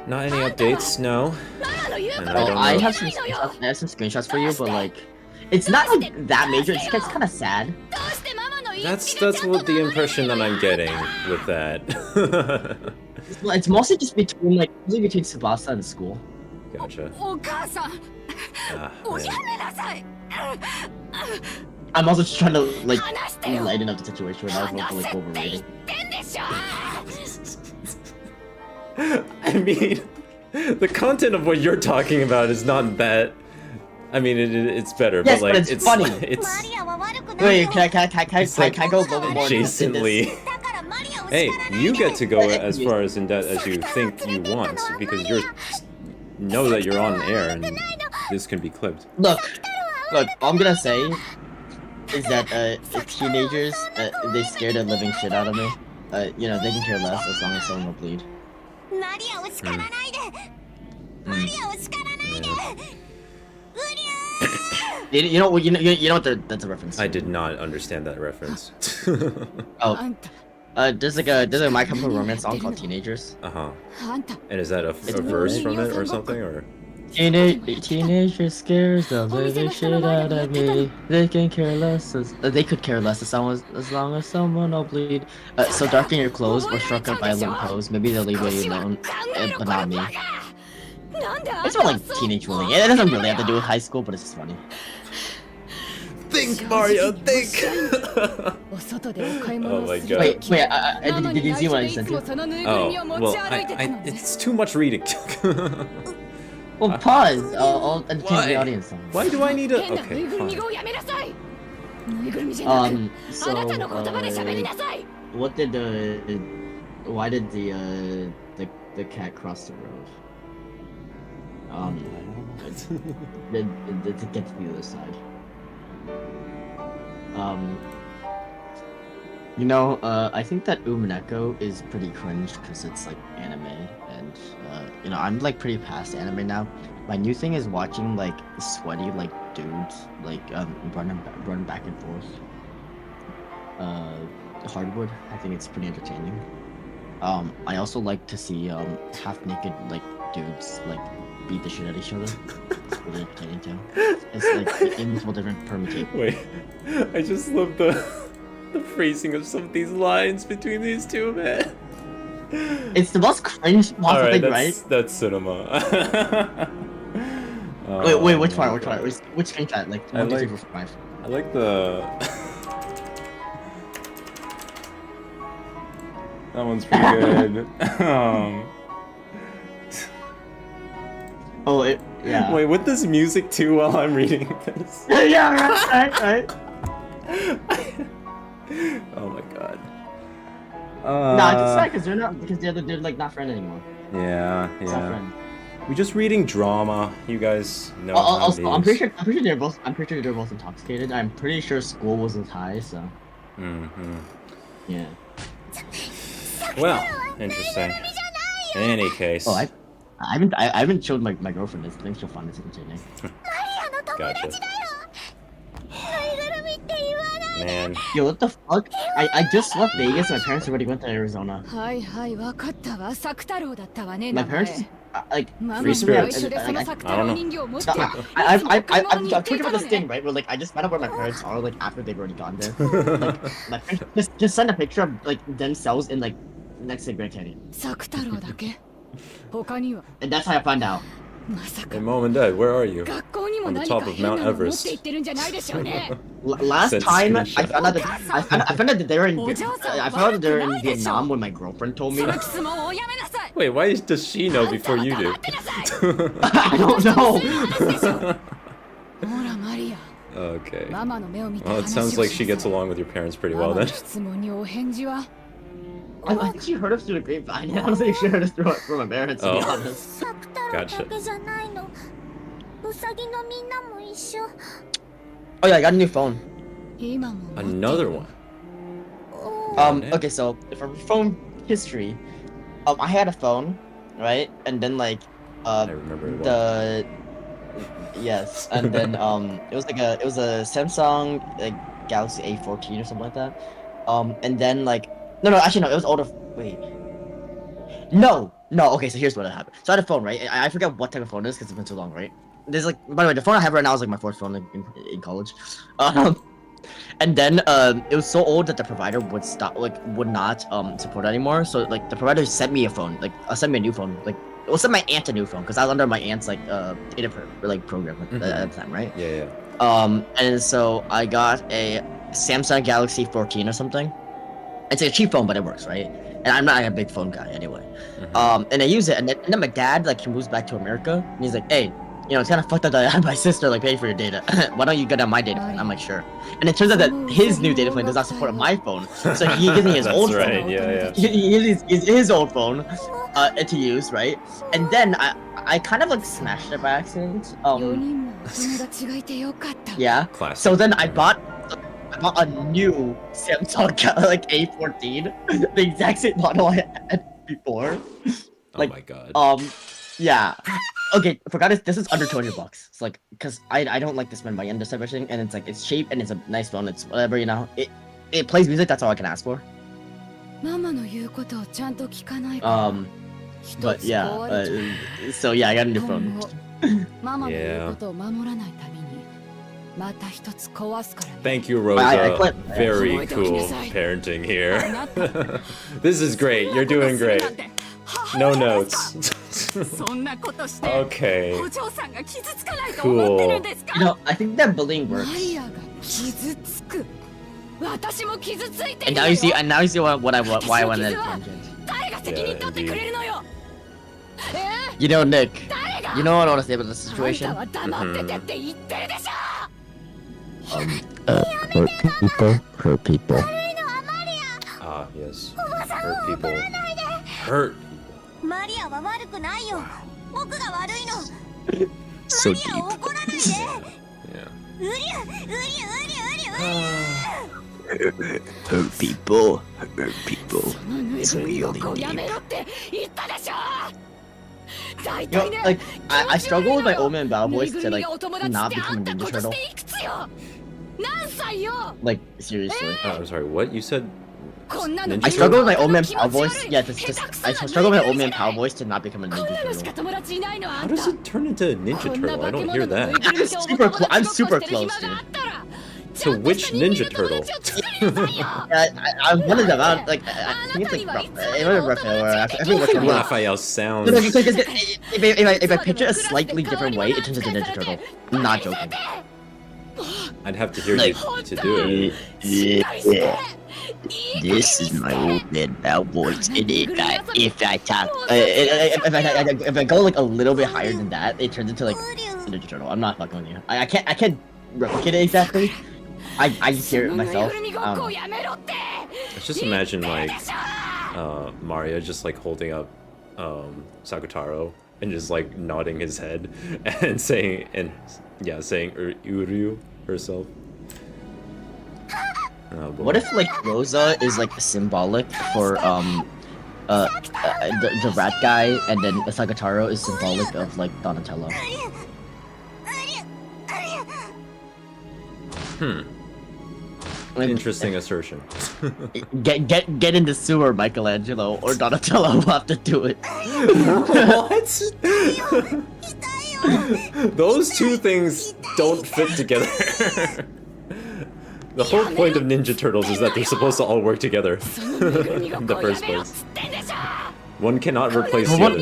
Not any updates, no. And
I have some screenshots for you, but like, it's not like that major. It's kind of sad.
That's what the impression that I'm getting with that.
It's mostly just between Tsubasa and school.
Gotcha.
I'm also just trying to like lighten up the situation without like overrating.
I mean, the content of what you're talking about is not that. I mean, it's better,
yes,
but like
it's funny. Wait, can I go a little bit more
adjacently? Hey, you get to go as far as in depth as you think you want because you know that you're on air and this can be clipped.
Look, all I'm gonna say is that teenagers they scare the living shit out of me. You know, they can care less as long as someone will bleed. You know what that's a reference.
I did not understand that reference.
Oh, there's a My Chemical Romance song called Teenagers.
And is that a verse from it or something or?
Teenagers scares the living shit out of me. They can care less they could care less as long as someone will bleed. So darken your clothes or struck up by a little pose. Maybe they'll leave you alone, but not me. It's not like teenage bullying. It doesn't really have to do with high school, but it's just funny.
Think, Mario, think! Oh my god.
Wait, did you see what I sent you?
Oh, well, it's too much reading.
Well, pause. I'll entertain the audience.
Why do I need a... Okay, fine.
Why did the cat cross the road? To get to the other side. You know, I think that Umineko is pretty cringe because it's like anime and You know, I'm like pretty past anime now. My new thing is watching like sweaty like dudes like running back and forth. Hardwood. I think it's pretty entertaining. I also like to see half naked like dudes like beat the shit out of each other. It's really entertaining too. It's like in multiple different permutations.
Wait, I just love the phrasing of some of these lines between these two, man.
It's the most cringe possible thing, right?
That's cinema.
Wait, which part? Which screenshot? Like 1, 2, 3, 4, 5.
I like the. That one's pretty good.
Yeah.
Wait, with this music too while I'm reading this.
Yeah, right.
Oh my god.
Nah, it's sad because they're like not friends anymore.
Yeah.
It's not friends.
We're just reading drama. You guys know.
Also, I'm pretty sure they're both intoxicated. I'm pretty sure school wasn't high, so. Yeah.
Well, interesting. In any case.
Oh, I haven't showed my girlfriend this. I think she'll find this entertaining.
Gotcha. Man.
Yo, what the fuck? I just left Vegas. My parents already went to Arizona. My parents, like,
Free spirits.
I
don't know.
I've told you about this thing, right? Where like I just found out where my parents are like after they've already gone there. Like my parents just send a picture of like themselves in like next to Grand Canyon. And that's how I found out.
Hey, Mom and Dad, where are you? On the top of Mount Everest.
Last time I found out that they were in Vietnam when my girlfriend told me.
Wait, why does she know before you do?
I don't know.
Okay. Well, it sounds like she gets along with your parents pretty well then.
I think she heard us through the grapevine. I don't think she heard us through my parents, to be honest.
Gotcha.
Oh yeah, I got a new phone.
Another one.
Okay, so for phone history, I had a phone, right? And then like,
I remember it
yes, and then it was a Samsung like Galaxy A14 or something like that. And then like, no, actually no, it was older. Wait. No. Okay, so here's what happened. So I had a phone, right? I forget what type of phone it is because it's been too long, right? There's like, by the way, the phone I have right now is like my fourth phone in college. And then it was so old that the provider would not support it anymore. So like the provider sent me a phone, sent me a new phone, sent my aunt a new phone because I was under my aunt's data program at the time, right?
Yeah.
And so I got a Samsung Galaxy 14 or something. It's a cheap phone, but it works, right? And I'm not a big phone guy anyway. And I use it, and then my dad he moves back to America, and he's like, hey, you know, it's kind of fucked up that I had my sister pay for your data. Why don't you get on my data plan? I'm like, sure. And it turns out that his new data plan does not support my phone, so he gives me his old phone.
Yeah.
He gives his old phone to use, right? And then I kind of smashed it by accident. Yeah.
Classic.
So then I bought a new Samsung A14, the exact same model I had before.
Oh my god.
Yeah. Okay, forgot this is under $200. It's because I don't like to spend money on this type of thing, and it's cheap and it's a nice phone. It's whatever, you know. It plays music. That's all I can ask for. But yeah. So yeah, I got a new phone.
Yeah. Thank you, Rosa.
I
Very cool parenting here. This is great. You're doing great. No notes. Okay. Cool.
You know, I think that bullying works. And now you see why I went on a tangent.
Yeah, indeed.
You know, Nick. You know what I want to say about this situation? Hurt people.
Ah, yes. Hurt people. Hurt people.
So deep.
Yeah.
Hurt people. It's really deep. You know, like I struggle with my old man battle voice to like not become a Ninja Turtle. Like seriously.
Oh, I'm sorry. What you said? Ninja
I struggle with my old man
Turtle?
pal voice. Yeah, I struggle with my old man pal voice to not become a Ninja Turtle.
How does it turn into a Ninja Turtle? I don't hear that.
I'm super close, dude.
To which Ninja Turtle?
I'm one of them. I think it's like Raphael or every which one.
Raphael sounds.
No, because if I picture a slightly different way, it turns into Ninja Turtle. I'm not joking.
I'd have to hear you to do it.
Yeah. This is my old man pal voice, and if I talk, if I go like a little bit higher than that, it turns into like a Ninja Turtle. I'm not fucking with you. I can't replicate it exactly. I just hear it myself.
Let's just imagine like Mario just like holding up Sakutaro and just like nodding his head and saying Uryu herself. Oh,
what if like Rosa is like symbolic for the rat guy, and then Sakutaro is symbolic of like Donatello?
Interesting assertion.
Get in the sewer, Michelangelo, or Donatello will have to do it.
What? Those two things don't fit together. The whole point of Ninja Turtles is that they're supposed to all work together in the first place. One cannot replace the other.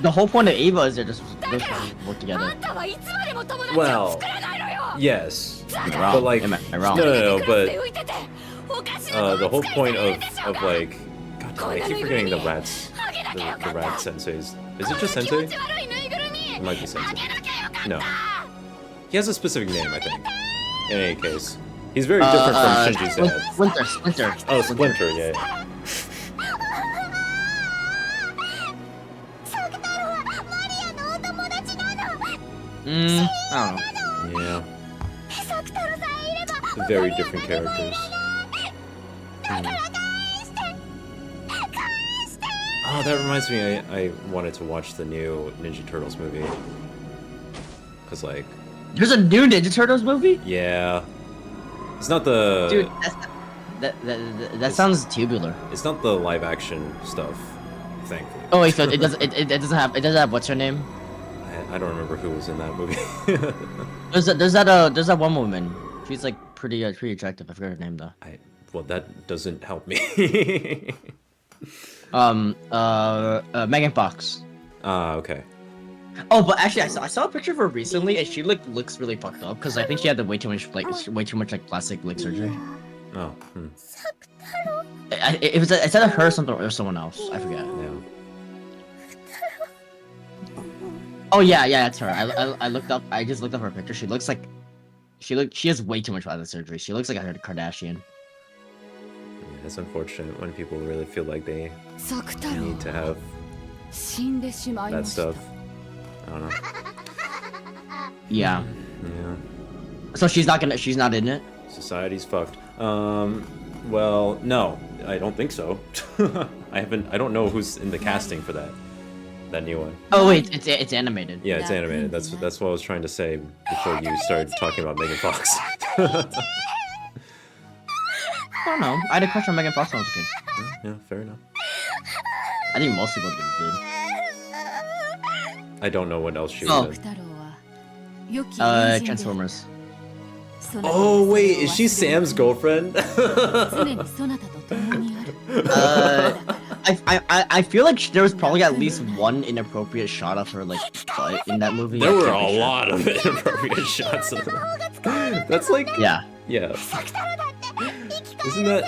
The whole point of Eva is they're just work together.
Well, yes,
but
like
am I wrong?
No, but the whole point of like, God damn, I keep forgetting the rats, the rat senseis. Is it just sensei? It might be sensei. No, he has a specific name, I think. In any case. He's very different from Shinji's dad.
Splinter.
Oh, Splinter, yeah.
I don't know.
Yeah. Very different characters. Oh, that reminds me, I wanted to watch the new Ninja Turtles movie. Cause like...
There's a new Ninja Turtles movie?
Yeah. It's not the...
Dude, that sounds tubular.
It's not the live action stuff, thankfully.
Oh wait, so it doesn't have what's her name?
I don't remember who was in that movie.
There's that one woman. She's like pretty attractive. I forgot her name though.
Well, that doesn't help me.
Megan Fox.
Okay.
Oh, but actually, I saw a picture of her recently, and she looks really fucked up because I think she had way too much plastic like surgery.
Oh.
It was either her or someone else. I forget.
Yeah.
Oh yeah, that's her. I looked up. I just looked up her picture. She looks like she has way too much plastic surgery. She looks like a Kardashian.
Yeah, it's unfortunate when people really feel like they need to have that stuff. I don't know.
Yeah.
Yeah.
So she's not in it?
Society's fucked. Well, no, I don't think so. I don't know who's in the casting for that new one.
Oh wait, it's animated.
Yeah, it's animated. That's what I was trying to say before you started talking about Megan Fox.
I don't know. I had a crush on Megan Fox when I was a kid.
Yeah, fair enough.
I think most people did.
I don't know what else she was in.
Transformers.
Oh wait, is she Sam's girlfriend?
I feel like there was probably at least one inappropriate shot of her like butt in that movie.
There were a lot of inappropriate shots of her. That's like yeah. Isn't that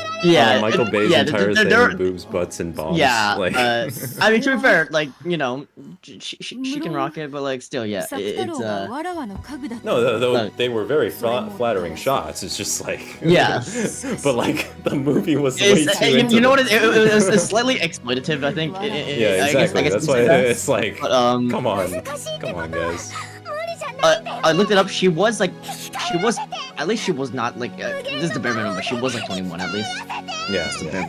Michael Bay's entire thing? Boobs, butts, and bombs.
Yeah.
Like,
I mean, to be fair, like you know, she can rock it, but like still, yeah, it's
No, they were very flattering shots. It's just like
yeah,
but like the movie was way too.
You know what? It was slightly exploitative, I think.
Yeah, exactly. That's why it's like,
but,
come on, guys.
I looked it up. She was at least she was not like this is the bare minimum, but she was like 21 at least.
Yeah.
That's the bare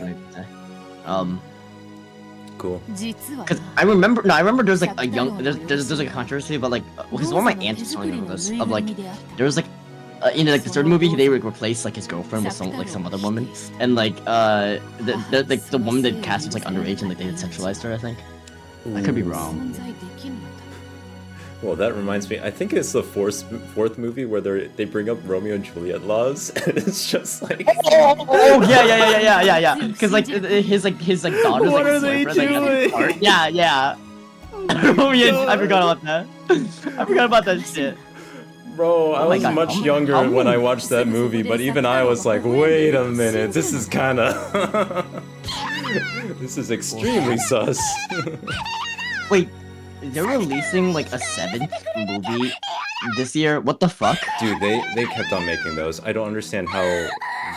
minimum.
cool.
Because I remember there's like a young there's like a controversy about like because one of my aunts was telling me about this of like there was like in like the third movie they would replace like his girlfriend with some other woman and like the woman they cast was like underage and like they had sexualized her. I think I could be wrong.
Well, that reminds me. I think it's the fourth movie where they bring up Romeo and Juliet laws, and it's just like
yeah. Because like his daughter's
what
like
are they doing?
Yeah. I forgot about that. I forgot about that shit.
Bro, I was much younger when I watched that movie, but even I was like, wait a minute, this is kind of this is extremely sus.
Wait. They're releasing like a 7th movie this year. What the fuck?
Dude, they kept on making those. I don't understand how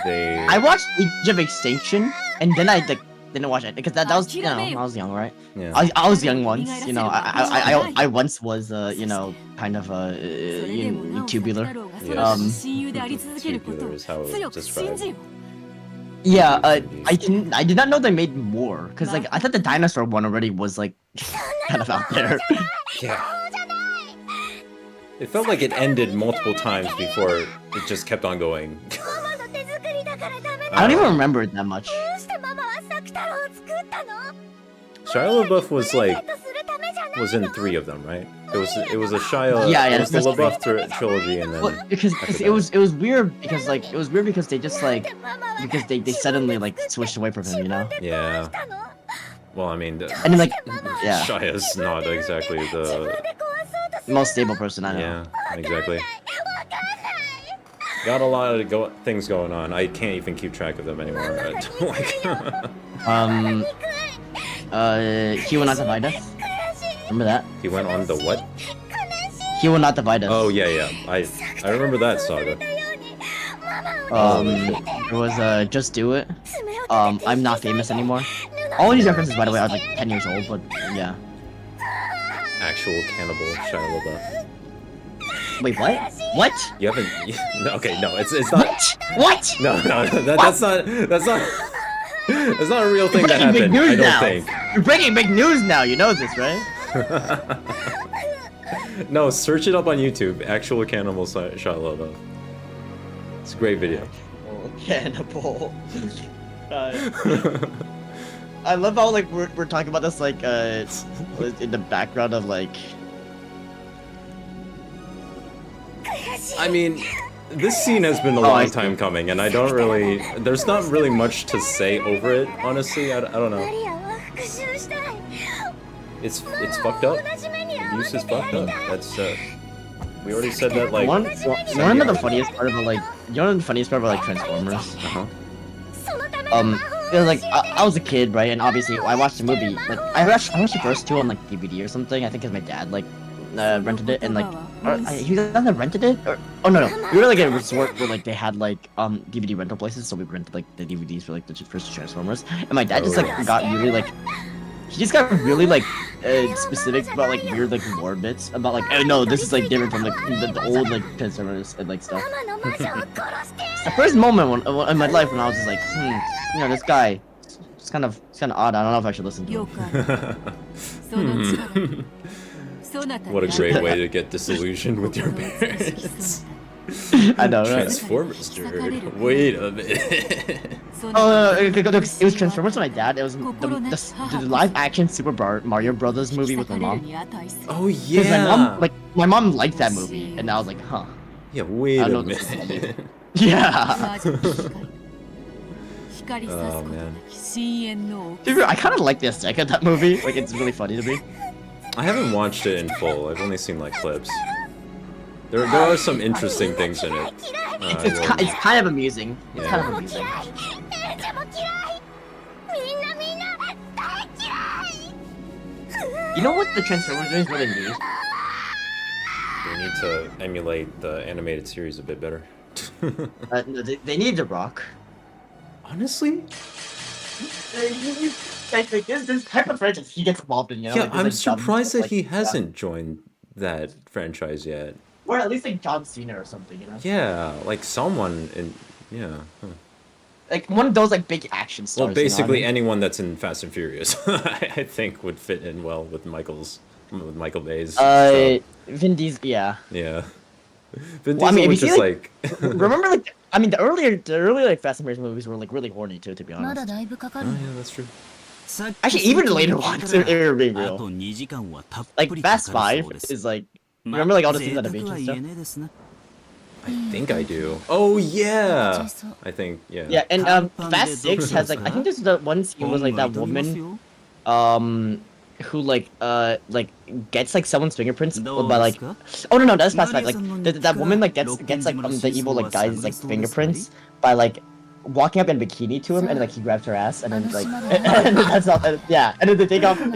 they.
I watched Age of Extinction, and then I like didn't watch it because that was I was young, right?
Yeah.
I was young once. I once was kind of tubular.
Yes. Tubular is how it was described.
Yeah, I did not know they made more because like I thought the dinosaur one already was like kind of out there.
Yeah. It felt like it ended multiple times before it just kept on going.
I don't even remember it that much.
Shia LaBeouf was in 3 of them, right? It was a Shia.
Yeah,
it was the LaBeouf trilogy, and then
because it was weird because they just like because they suddenly like switched away from him, you know?
Yeah. Well, I mean,
and then like
Shia's not exactly the
most stable person I know.
Yeah, exactly. Got a lot of things going on. I can't even keep track of them anymore.
He Will Not Divide Us. Remember that?
He went on the what?
He Will Not Divide Us.
Oh yeah. I remember that saga.
There was Just Do It. I'm Not Famous Anymore. All of these references, by the way, I was like 10 years old, but yeah.
Actual cannibal Shia LaBeouf.
Wait, what? What?
You haven't? Okay, no, it's not.
What?
No, that's not a real thing that happened. I don't think.
You're breaking big news now. You know this, right?
No, search it up on YouTube. Actual cannibal Shia LaBeouf. It's a great video.
Cannibal. I love how like we're talking about this like in the background of like.
I mean, this scene has been a long time coming, and I don't really. There's not really much to say over it, honestly. I don't know. It's fucked up. Abuse is fucked up. That's we already said that like.
One of the funniest part about like Transformers. It was like I was a kid, right? And obviously I watched the movie. Like I watched the first 2 on like DVD or something. I think because my dad like rented it and like he either rented it or no we were like at a resort where like they had like DVD rental places, so we rented like the DVDs for like the first Transformers. And my dad just like got really like really like specific about like weird like lore bits about like oh no this is like different from like the old like Transformers and like stuff. The first moment in my life when I was just like this guy it's kind of odd. I don't know if I should listen to him.
What a great way to get disillusioned with your parents.
I know, right?
Transformers, dude. Wait a minute.
It was Transformers with my dad. It was the live-action Super Mario Brothers movie with my mom.
Oh yeah.
My mom liked that movie, and I was like, huh.
Yeah, wait a minute.
Yeah.
Oh man.
Dude, I kind of like the aesthetic of that movie. Like, it's really funny to me.
I haven't watched it in full. I've only seen like clips. There are some interesting things in it.
It's kind of amusing.
Yeah.
It's kind of amusing. You know what the Transformers movies really need?
They need to emulate the animated series a bit better.
No, they need The Rock.
Honestly?
This type of franchise he gets involved in, you know?
Yeah,
like,
I'm
like
surprised that he hasn't joined that franchise yet.
Or at least like John Cena or something, you know?
Yeah, like someone in... Yeah. Huh.
like one of those like big action stars.
Well, basically
you know
anyone that's in Fast and Furious, I think would fit in well with Michael Bay's.
Vin Diesel, yeah.
Yeah. Vin
Well, I
Diesel
mean,
was just like.
remember, like, I mean, the earlier like Fast and Furious movies were like really horny too, to be honest.
Oh yeah, that's true.
Actually, even the later ones are being real. Like Fast 5 is like, remember like all the scenes on the beach and stuff.
I think I do. Oh yeah. I think yeah.
Yeah, and Fast 6 has like, I think there's the one scene was like that woman, who like gets like someone's fingerprints by like, oh no that's Fast 5. Like that woman like gets like the evil like guy's like fingerprints by like walking up in bikini to him, and like he grabs her ass, and then like and that's all. Yeah, and then they take off her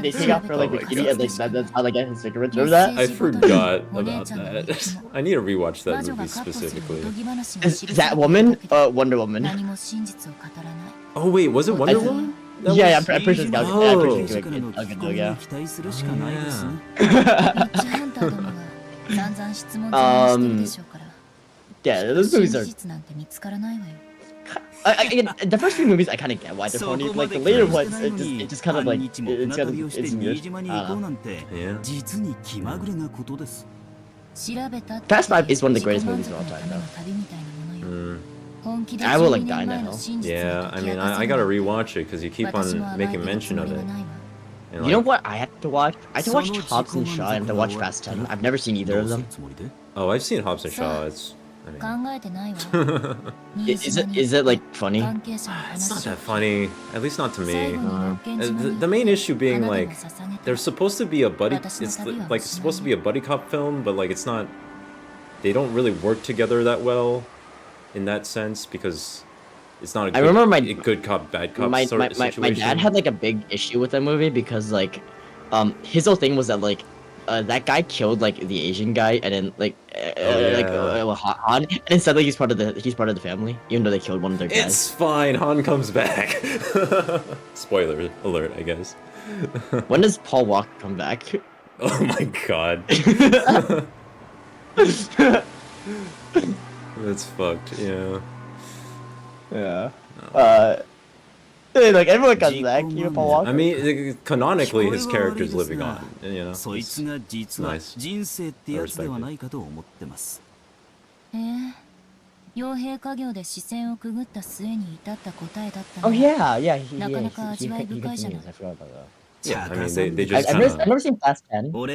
like bikini, and like that's how they get his fingerprints. Remember that?
I forgot about that. I need to rewatch that movie specifically.
Is that woman? Wonder Woman.
Oh wait, was it Wonder Woman?
Yeah, I'm pretty sure it's Gal Gadot, yeah, those movies are. The first few movies I kind of get why they're funny. Like the later ones, it just kind of like it's weird.
Yeah.
Fast 5 is one of the greatest movies of all time, though. I will like die now.
Yeah, I mean, I gotta rewatch it because you keep on making mention of it. And,
you know what I have to watch? I have to watch Hobbs and Shaw. I have to watch Fast 10. I've never seen either of them.
Oh, I've seen Hobbs and Shaw. It's. I mean,
is it like funny?
It's not that funny, at least not to me. The main issue being like, there's supposed to be a buddy. It's like supposed to be a buddy cop film, but like it's not. They don't really work together that well, in that sense, because it's not a good cop bad cop sort of situation.
My dad had like a big issue with that movie because like, his whole thing was that like. That guy killed like the Asian guy, and then like Han, and then suddenly he's part of the family, even though they killed one of their guys.
It's fine. Han comes back. Spoiler alert, I guess.
When does Paul Walker come back?
Oh my god. That's fucked. Yeah.
Yeah. Like everyone comes back, you know, Paul Walker.
I mean, canonically, his character's living on. You know, it's nice. I respect it.
Oh yeah, he continues. I forgot about that.
Yeah, I mean, they just
I've never seen Fast 10, but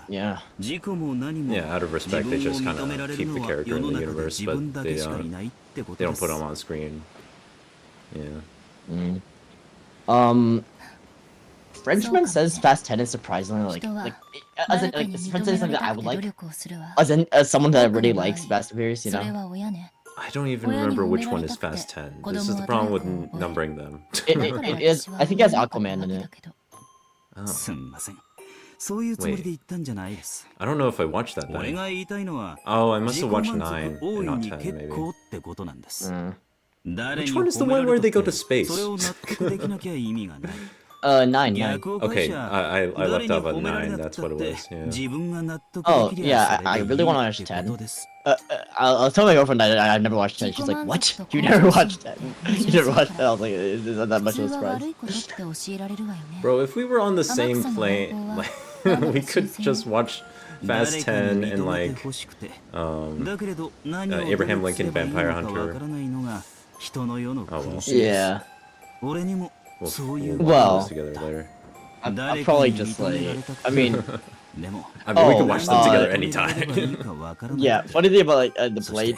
yeah.
Yeah, out of respect, they just kind of keep the character in the universe, but they don't put him on screen. Yeah.
Frenchman says Fast 10 is surprisingly as in like something that I would like, as someone that really likes Fast and Furious, you know.
I don't even remember which one is Fast 10. This is the problem with numbering them.
It is. I think it has Aquaman in it.
Wait. I don't know if I watched that then. Oh, I must have watched 9 and not 10, maybe. Which one is the one where they go to space?
9.
Okay, I left off at 9, that's what it was, yeah.
Oh, yeah, I really want to watch 10. I'll tell my girlfriend that I've never watched 10. She's like, what? You never watched 10? You never watched 10? I was like, is that that much of a surprise?
Bro, if we were on the same plane, like, we could just watch Fast 10 and like, Abraham Lincoln Vampire Hunter. Oh well.
Yeah.
We'll put together later.
I'll probably just like, I mean,
we can watch them together anytime.
Yeah, funny thing about like the plane,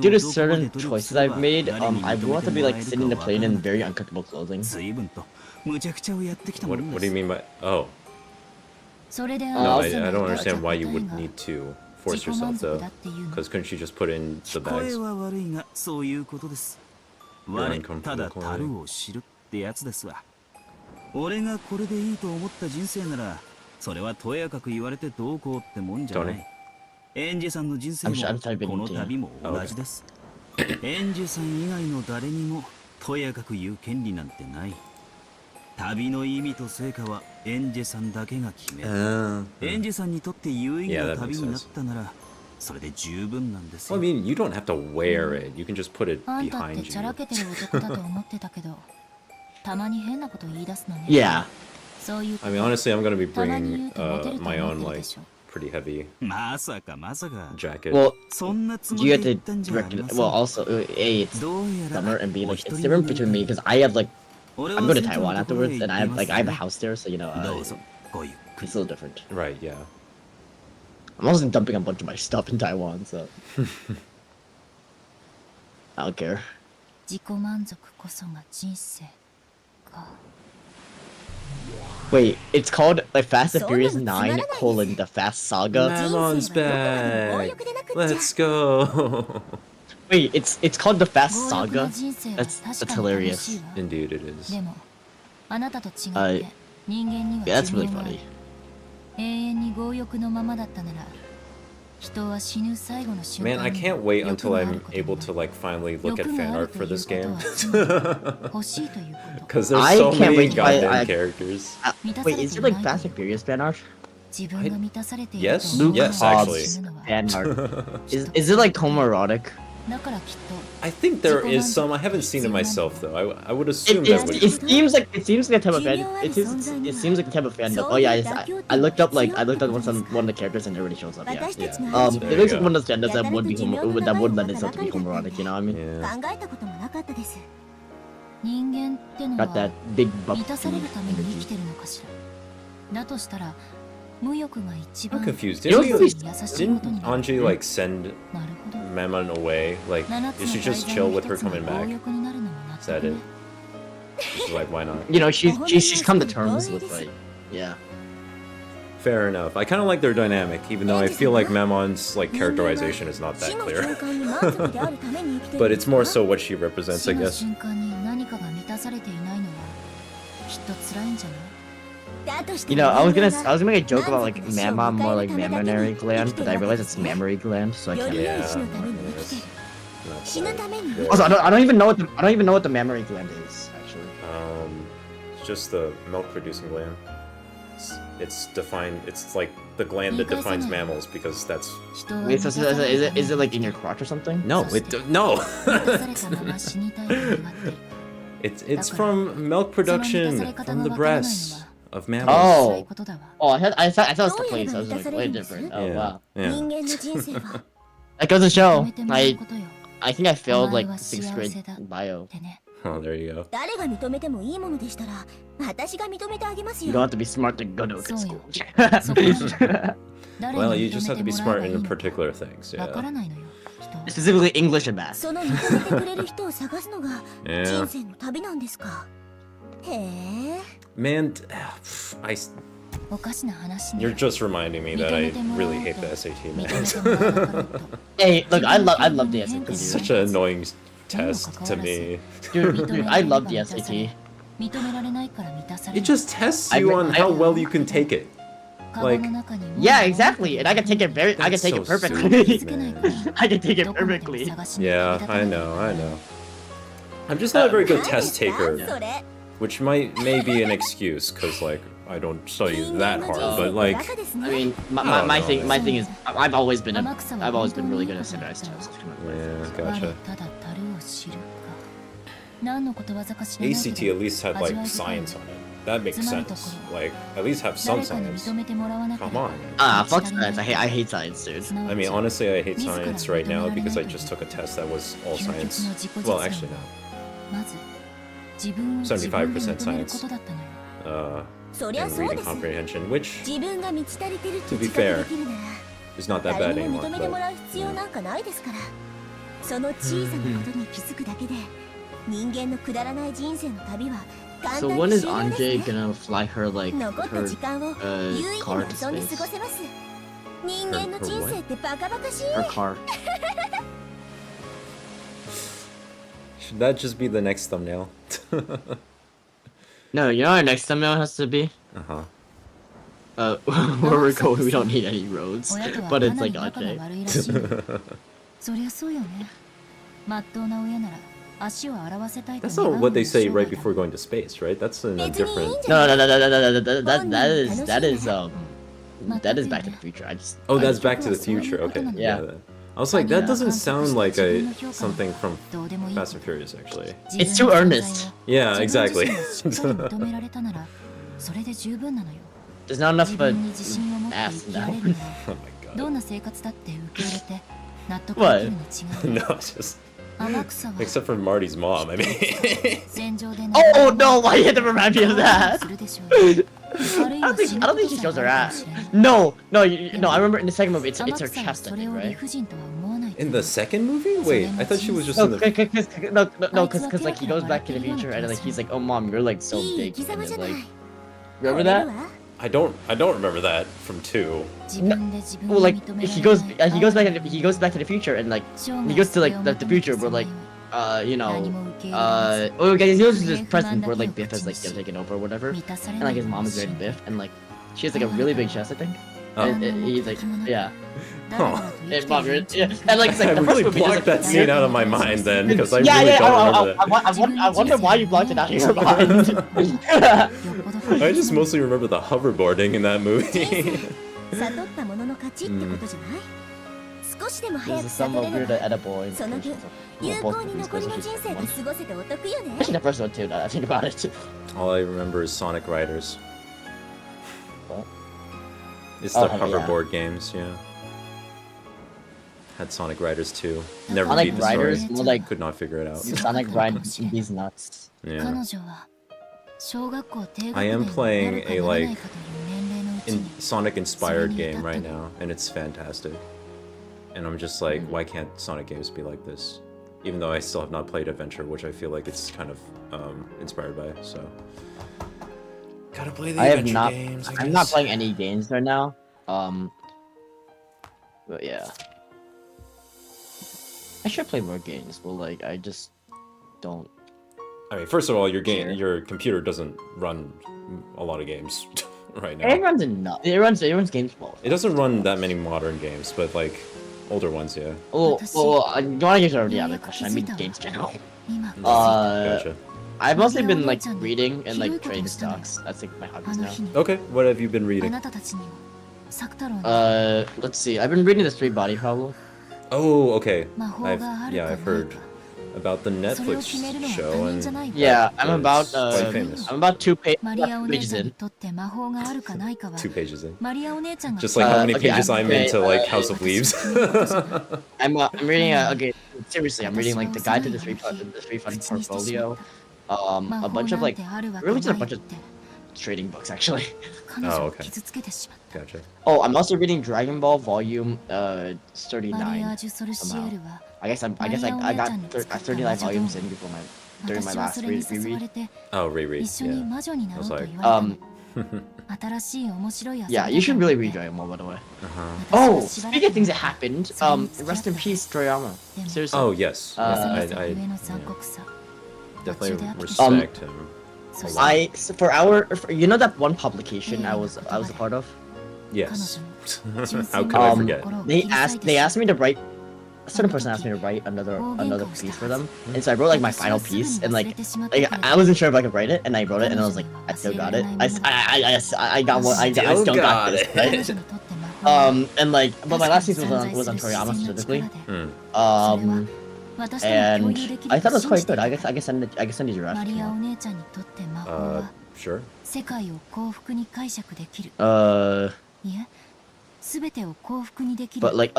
due to certain choices I've made, I will have to be like sitting in the plane in very uncomfortable clothing.
What do you mean by no? I don't understand why you would need to force yourself though, because couldn't you just put in the bags? You're uncomfortable clothing.
俺がこれでいいと思った人生ならそれはとやかく言われてどうこうってもんじゃない。エンジェさんの人生もこの旅も同じです。エンジェさん以外の誰にもとやかく言う権利なんてない。旅の意味と成果はエンジェさんだけが決める。エンジェさんにとって有意義な旅になったならそれで十分なんです
Well,
よ。
I mean, you don't have to wear it. You can just put it
あんたって
behind
チャラ
you.
けてる男だと思ってたけどたまに変なこと言い出すのね
Yeah.
そういうこ
I
と
mean, honestly, I'm gonna be
たまに言
bringing
うとモテると
my
思っ
own
てる
like
でしょ
pretty heavy
まさかまさか。
jacket.
Well,
そんなつも
you
り
have
で
to
言ったんじゃあ
direct
り
it.
ません。
Well, also, A, it's
どうやら
summer, and B,
お
like
一
it's
人
different
の
between me because I have like
俺
I'm
は
going to
船長
Taiwan
のところへ
afterwards,
行
and
って
I
い
have
ます
like I have a
ね。
house there, so you know
どうぞごゆっくり
it's a little different.
Right, yeah.
I'm also dumping a bunch of my stuff in Taiwan, so I don't care.
自己満足こそが人生か
Wait, it's called like Fast and Furious 9 colon the Fast Saga.
Mamon's back. Let's go.
Wait, it's called the Fast
強欲な
Saga.
人生は
That's
確かに楽しい
hilarious.
わ
Indeed, it is.
でもあなたと違って、
I-
人間に
Yeah,
は
that's
寿
really
命がある
funny.
永遠に強欲のままだったなら人は死ぬ最後の瞬間
Man, I
に
can't wait
欲
until
がある
I'm
ことに
able
な
to
る
like finally look at
欲が
fan
ある
art
と
for
いう
this
こと
game.
はつまり欲しいということ
Because there's
I
so
can't
many
wait to buy-
goddamn
I-
characters.
Wait, is there like Fast and Furious fan art?
自分が満たされている
Yes,
と思う
yes,
から
actually.
死ぬのは
Fan art. Is it like homoerotic?
だからきっと
I think there is some. I haven't seen it myself though. I would assume
It,
that
it,
would.
it seems like a type of fan. It seems like a type of fan. Oh yeah, I looked up one of the characters and it already shows up. Yeah.
Yeah.
It
There
looks
you
like
go.
one of those genders that would lend itself to be homoerotic. You know what I mean?
Yeah.
考えたこともなかったです。
人間っての
Got
は
that big buff
満たされるために生き
energy.
てるのかしらだとしたら無欲が一
I'm
番
confused.
You know,
Didn't,
you-
優しいこと
didn't
になる
Anji like send
なるほど
Mammon away? Like,
7つ
you
の
should
大
just
罪
chill
の
with her
一つが
coming
強
back.
欲になるのも納
Is that
得
it?
ね
She's like, why not?
You know, she's come to terms with like, yeah.
Fair enough. I kind of like their dynamic, even though I feel like Mammon's like characterization is not that
死の
clear.
瞬間に満足であるために生きてる
But
んで
it's
す
more
か
so what she represents,
死
I
の
guess.
瞬間に何かが満たされていないのはきっと辛いんじゃない
You know, I was gonna make a joke about like mammon, more like mammary gland, but I realized it's mammary gland, so I can't.
Yeah.
死のために生きてる
Not
死ぬ
quite.
ために
Yeah.
Also, I don't even know what the mammary gland is actually.
It's just the milk producing gland. It's defined. It's like the gland that defines mammals because that's
人は
Wait,
満
so
たされるために
is it like in your crotch or something?
no. No.
満たされたまま死にたいと願ってる
It's from milk production from the breasts of mammals.
辛い
Oh,
ことだわ
oh, I thought it was the place. I was like, wait, different. Oh
Yeah.
wow,
Yeah.
人間の人生は
that goes to
認
show.
めてもらうことよ
I think I failed like
お前は
sixth grade
幸せだ。
bio.
ってね
Oh, there you go.
誰が認めてもいいものでしたら私が認めてあげます
You
よ
don't have to be smart to go to a good
そうよ
school.
そこなの誰
Well,
に
you
認
just
め
have
て
to be
もらえ
smart
ばいい
in
のか
particular things.
わか
Yeah.
らないのよ人
Specifically English and math.
その認めてくれる人を探すのが
Yeah.
人生の旅なんですかへえ
Man, I.
おかしな話ね
You're just reminding me that I really hate the SAT,
認
man.
めてもらえなかろうと
Hey, look, I love the SAT,
It's
dude.
such an annoying test to me.
Dude, I love the SAT.
認められないから満たされ
It
る
just tests you on how well you can take it.
カゴの中に
Yeah, exactly. And I can take it
That's so
perfectly.
stupid, man.
I can take it
どこまでも
perfectly.
探しに
Yeah,
飛び立た
I
ない
know, I know. I'm just not a very good
何
test
ですか
taker,
それ
which may be an excuse, because like I don't study
人間
that
の人
hard,
生
but
って
like
バカです
I
ね
mean, my thing is, I've always been really good at standardized tests.
yeah,
我
gotcha.
ただ樽を知るか何のことわざか知らないけ
ACT
ど
at least had like science on it. That makes sense. Like at least have some
誰かに
science.
認めてもらわなけれ
Come
ば
on.
Ah, fuck science. I hate science, dude.
すなわち
I mean, honestly, I hate
自ら
science right now
認められない
because
と
I
いう
just took a test that was all
究極の
science.
自己実
Well,
現
actually,
はまず自分を自分で認めることだったのよ
no.
そりゃ
And
そう
reading
です
comprehension, which
自分が満ち足りてるって
To be
自覚
fair,
できるなら
is not that
誰
bad
にも
anymore.
認めても
But
らう必要なんかないですからその小さなことに気づくだけで人間のくだらない人生の旅は簡
So
単
when
に
is
終了です
Anjay
ね
gonna fly her like
残った
her
時間を有意義
car
に
to
遊んで過ご
space?
せます人間の人生ってバカバカしい
Her car.
should that just be the next thumbnail?
No, you know what our next thumbnail has to be?
Uh-huh.
Where we're going, we don't need any roads,
親とは
but
か
it's
なり
like
仲が
Anjay.
悪いらしいのそりゃそうよねまっとうな親なら足を洗わせたいと
That's not what they say right before going to space, right? That's in a
別にいいん
different.
じゃない
No, that is that is Back to the Future. I just.
Oh, that's Back to the Future. Okay.
Yeah.
I was like, that doesn't sound like something from Fast and Furious, actually.
It's too earnest.
Yeah, exactly.
There's not enough of an ass now.
Oh my god. What? No, it's just... Except for Marty's mom, I mean.
Oh no, why you had to remind me of that? I don't think she shows her ass. No, I remember in the second movie, it's her chest, I think, right?
In the second movie? Wait, I thought she was just
no,
in the...
because like he goes back to the future and like he's like, oh mom, you're like so big. And then, like, remember that?
I don't remember that from 2.
No, well, like he goes back to the future and like he goes to like the future where like he goes to this present where like Biff has like taken over or whatever, and like his mom is married to Biff and like she has like a really big chest, I think. And he's like, yeah.
Huh.
And mom, yeah. And like, it's like
I
the
really
first movie,
blocked
like,
that scene out of my mind then, because I really don't remember that.
I wonder why you blocked it out of your mind.
I just mostly remember the hoverboarding in that movie.
This is some weird edible. Actually, the first one too, now that I think about it.
All I remember is Sonic Riders.
What?
It's the hoverboard games, yeah. Had Sonic Riders 2. Never
Sonic
beat the
Riders,
story.
more like
Could not figure it out.
Sonic Riders, these nuts.
Yeah. I am playing a like Sonic inspired game right now, and it's fantastic. And I'm just like, why can't Sonic games be like this? Even though I still have not played Adventure, which I feel like it's kind of inspired by. So gotta play the Adventure games.
I'm not playing any games right now. But yeah. I should play more games, but like I just don't.
I mean, first of all, your computer doesn't run a lot of games right now.
It runs enough. It runs games well.
It doesn't run that many modern games, but like older ones, yeah.
Oh, you want to get already out of the question? I mean, games general.
Gotcha.
I've mostly been like reading and like trading stocks. That's like my hobbies now.
Okay, what have you been reading?
Let's see. I've been reading The Three Body Problem.
Oh, okay. I've heard about the Netflix show, and
yeah, I'm about
quite famous.
I'm about 2 pages in.
2 pages in. Just like how many pages I'm into like House of Leaves.
I'm reading okay, seriously, I'm reading like the guide to the three fund portfolio. A bunch of like really just a bunch of trading books actually.
Oh, okay. Gotcha.
Oh, I'm also reading Dragon Ball Volume 39 somehow. I guess I got 39 volumes in before during my last reread.
Oh, reread. Yeah. I was like,
yeah, you should really read Dragon Ball, by the way. Oh, speaking of things that happened, rest in peace, Toriyama. Seriously.
Oh yes. I definitely respect him.
You know that one publication I was a part of?
Yes. How could I forget?
They asked me to write. A certain person asked me to write another piece for them, and so I wrote like my final piece, and like I wasn't sure if I could write it, and I wrote it, and I was like, I still got it. I got one. I still got this, right? And like, but my last piece was on Toriyama specifically. And I thought it was quite good. I guess send you a draft.
Sure.
But like,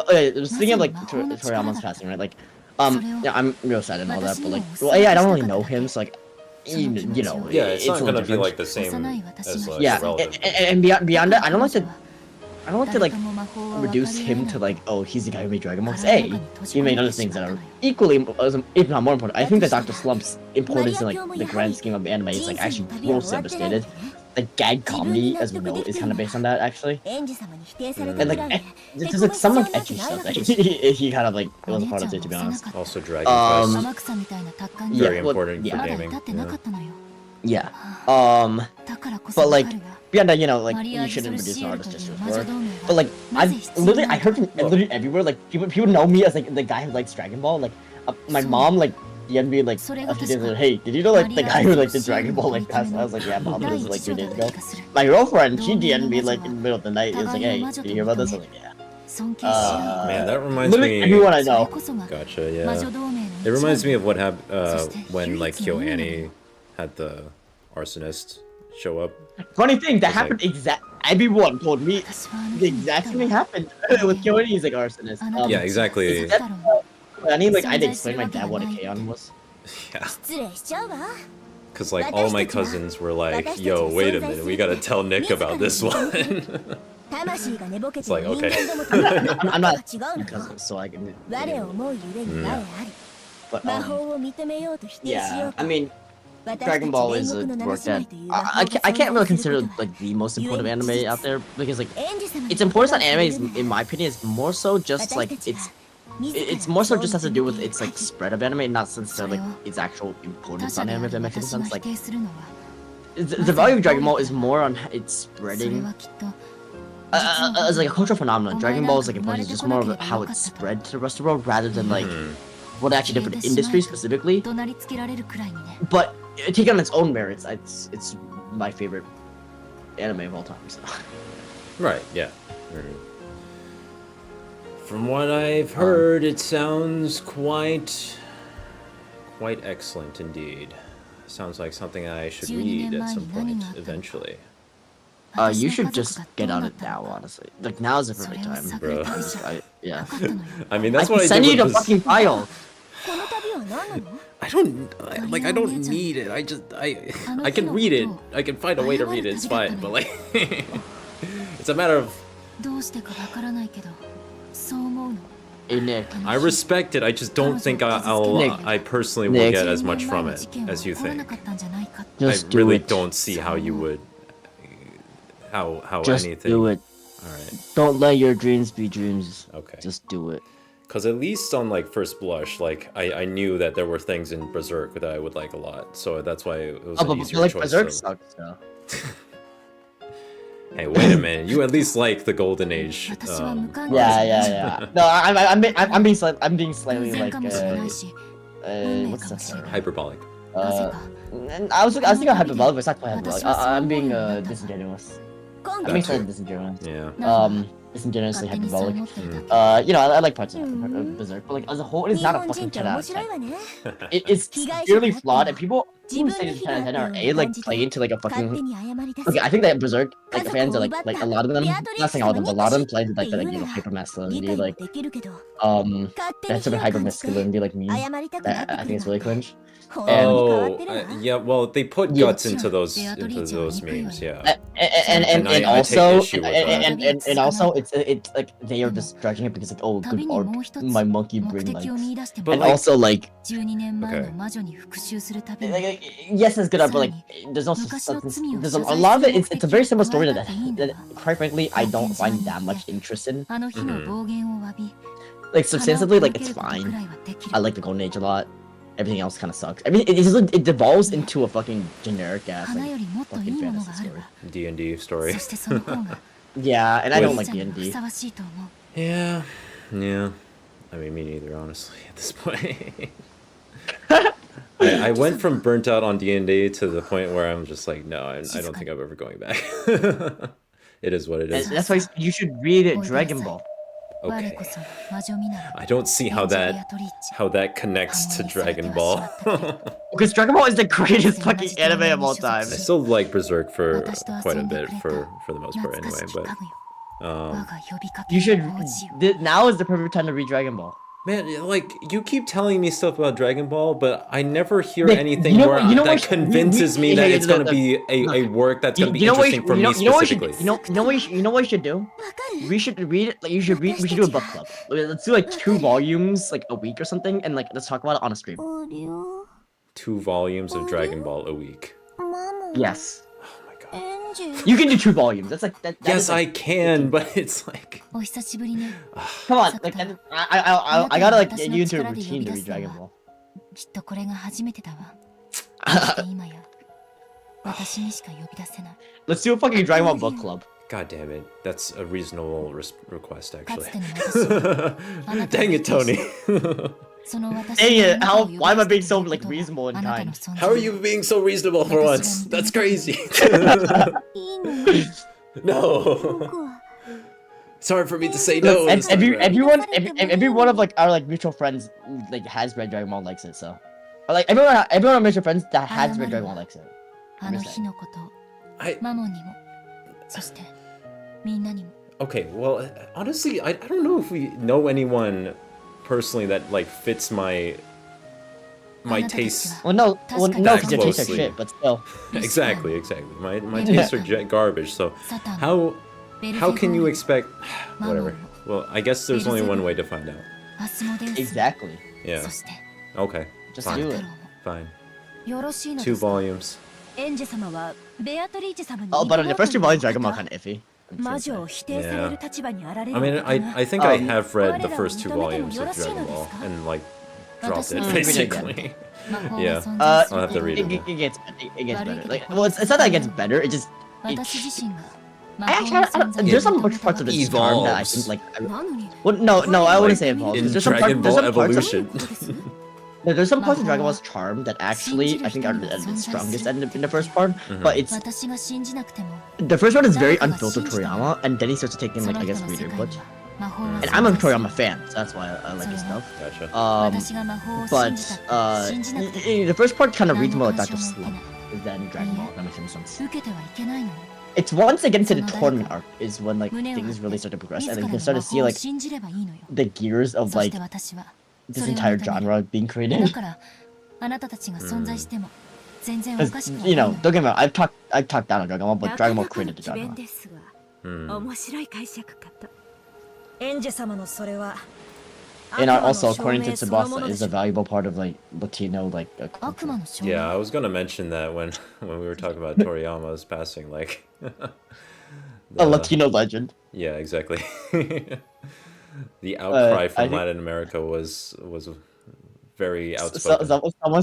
speaking of like Toriyama's passing, right? Like, yeah, I'm real sad and all that, but like, well, yeah, I don't really know him, so like, you know,
yeah, it's not gonna be like the same as like
yeah,
relevant.
and beyond that, I don't like to like reduce him to like, oh, he's the guy who made Dragon Ball. He made other things that are equally, if not more important. I think that Dr. Slump's importance in like the grand scheme of anime is like actually grossly understated. Like gag comedy, as we know, is kind of based on that actually. And like, there's like some like etchy stuff that he kind of like was a part of it, to be honest.
Also, Dragon Quest, very important for gaming.
Yeah. But like beyond that, you know, like you shouldn't reduce an artist just for it. But like I heard from literally everywhere. Like people know me as like the guy who likes Dragon Ball. Like my mom like DNB like a few days later, hey, did you know like the guy who like did Dragon Ball like passed? I was like, yeah, Mom, this is like 2 days ago. My girlfriend, she DN'd me like in the middle of the night. It was like, hey, did you hear about this? I was like, yeah.
Man, that reminds me.
Everyone I know.
Gotcha. Yeah. It reminds me of what happened when like KyoAni had the arsonist show up.
Funny thing, that happened everyone told me the exact same thing happened with KyoAni. He's like arsonist.
Yeah, exactly.
I need like I did explain my dad what a K-on was.
Yeah. Because like all my cousins were like, yo, wait a minute, we gotta tell Nick about this one. It's like, okay.
I'm not cousin, so I can. But yeah, I mean, Dragon Ball is a work that I can't really consider like the most important anime out there because like it's important that anime is, in my opinion, is more so just like it's more so just has to do with its like spread of anime, not necessarily like its actual importance on anime. If that makes any sense, like the value of Dragon Ball is more on its spreading. As like a cultural phenomenon, Dragon Ball is like important, just more of how it spread to the rest of the world rather than like what it actually did for the industry specifically. But take on its own merits, it's my favorite anime of all time. So.
Right. Yeah. From what I've heard, it sounds quite excellent indeed. Sounds like something I should read at some point eventually.
You should just get on it now, honestly. Like now's the perfect time,
bro.
Yeah.
I mean, that's what I did.
Send you the fucking file.
I don't need it. I can read it. I can find a way to read it. It's fine. But like, it's a matter of.
Hey Nick.
I respect it. I just don't think I personally will get as much from it as you think. I really don't see how you would. How
just
anything.
Do it.
All right.
Don't let your dreams be dreams.
Okay.
Just do it.
Because at least on like first blush, like I knew that there were things in Berserk that I would like a lot, so that's why it was an easier
like
choice.
Berserk sucks, so.
Hey, wait a minute! You at least like the Golden Age.
Yeah. No, I'm being slightly like what's that term?
Hyperbolic.
I was thinking of hyperbolic, but it's not quite hyperbolic. I'm being disingenuous. I'm being slightly disingenuous.
Yeah.
Disingenuously hyperbolic. You know, I like parts of Berserk, but like as a whole, it is not a fucking 10 out of 10. It is severely flawed, and people who say it's 10 out of 10 are like play into like a fucking. Okay, I think that Berserk, like the fans are like a lot of them, not saying all of them, but a lot of them play into like the hyper masculinity, like that sort of hyper masculinity like me. I think it's really cringe.
Yeah. Well, they put guts into those memes. Yeah.
And also it's like they are just judging it because like, oh, good art, my monkey brain likes. And also like yes, it's good art, but like there's also substance. There's a lot of it. It's a very similar story that quite frankly I don't find that much interest in. Like substantively, like it's fine. I like the Golden Age a lot. Everything else kind of sucks. I mean, it devolves into a fucking generic ass like fucking fantasy story.
D&D story.
Yeah, and I don't like D&D.
Yeah. I mean, me neither, honestly, at this point. I went from burnt out on D&D to the point where I'm just like, no, I don't think I'm ever going back. It is what it is.
That's why you should read it, Dragon Ball.
Okay. I don't see how that connects to Dragon Ball.
Because Dragon Ball is the greatest fucking anime of all time.
I still like Berserk for quite a bit for the most part anyway, but
you should. Now is the perfect time to read Dragon Ball.
Man, like you keep telling me stuff about Dragon Ball, but I never hear anything that convinces me that it's gonna be a work that's gonna be interesting for me specifically.
You know what you should do? We should read it. Like we should do a book club. Let's do like 2 volumes like a week or something, and like let's talk about it on a stream.
2 volumes of Dragon Ball a week.
Yes. You can do 2 volumes. That's like that.
Yes, I can, but it's like.
Come on, like I gotta like get you into a routine to read Dragon Ball. Let's do a fucking Dragon Ball book club.
God damn it, that's a reasonable request actually. Dang it, Tony.
Hey, why am I being so like reasonable and kind?
How are you being so reasonable for once? That's crazy. No. It's hard for me to say no.
Look, every one of like our like mutual friends like has read Dragon Ball and likes it. So, or, like everyone of our mutual friends that has read Dragon Ball likes it.
Okay, well, honestly, I don't know if we know anyone personally that like fits my tastes.
Well, no, because your tastes are
closely.
shit, but still.
Exactly. My tastes are garbage. So how can you expect whatever? Well, I guess there's only one way to find out.
Exactly.
Yeah. Okay.
Just
fine.
do it.
Fine. 2 volumes.
Oh, but the first 2 volumes Dragon Ball kind of iffy.
Yeah. I mean, I think I have read the first 2 volumes of Dragon Ball and like dropped it basically. Yeah. I'll have to read it.
It gets better. Like, well, it's not that it gets better. It just. There's some parts of the charm that I think like. Well, no, I wouldn't say evolves.
In
There's
Dragon Ball Evolution.
There's some parts of Dragon Ball's charm that actually I think are the strongest in the first part, but it's the first one is very unfiltered Toriyama, and then he starts to take in like I guess reader input. And I'm a Toriyama fan, so that's why I like his stuff.
Gotcha.
But the first part kind of reads more like Dr. Slump than Dragon Ball. That makes any sense. It's once they get into the tournament arc is when like things really start to progress, and then you can start to see like the gears of like this entire genre being created. You know, don't get me wrong, I've talked down on Dragon Ball, but Dragon Ball created the genre. And also, according to Tsubasa, is a valuable part of like Latino like.
Yeah, I was gonna mention that when we were talking about Toriyama's passing, like.
A Latino legend.
Yeah, exactly. The outcry from Latin America was very outspoken.
Someone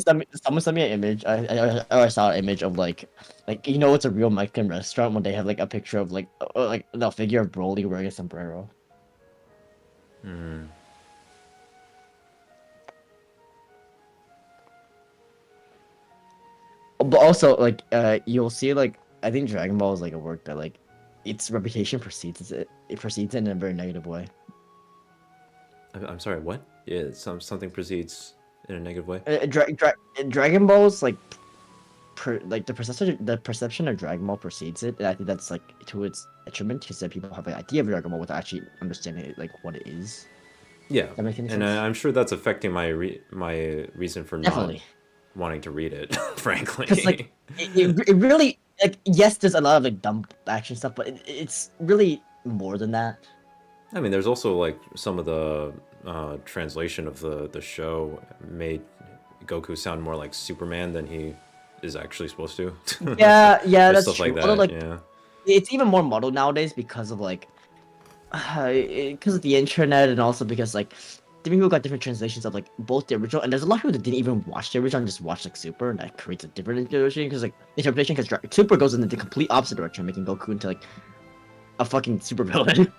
sent me an image. I saw an image of like you know it's a real Mexican restaurant when they have like a picture of like the figure of Broly wearing a sombrero. But also like you'll see like I think Dragon Ball is like a work that like its reputation precedes it in a very negative way.
I'm sorry, what? Yeah, something proceeds in a negative way.
Dragon Ball's like, the perception of Dragon Ball precedes it, and I think that's like to its detriment because that people have an idea of Dragon Ball without actually understanding it, like what it is.
Yeah, and I'm sure that's affecting my reason for
Definitely.
not wanting to read it, frankly.
Because like it really like yes, there's a lot of like dumb action stuff, but it's really more than that.
I mean, there's also like some of the translation of the show made Goku sound more like Superman than he is actually supposed to.
Yeah, that's
stuff
true.
like that.
Although, like,
yeah,
it's even more muddled nowadays because of like, because of the internet and also because like, different people got different translations of like both the original, and there's a lot of people that didn't even watch the original and just watch like Super, and that creates a different interpretation because Super goes in the complete opposite direction, making Goku into like a fucking super villain.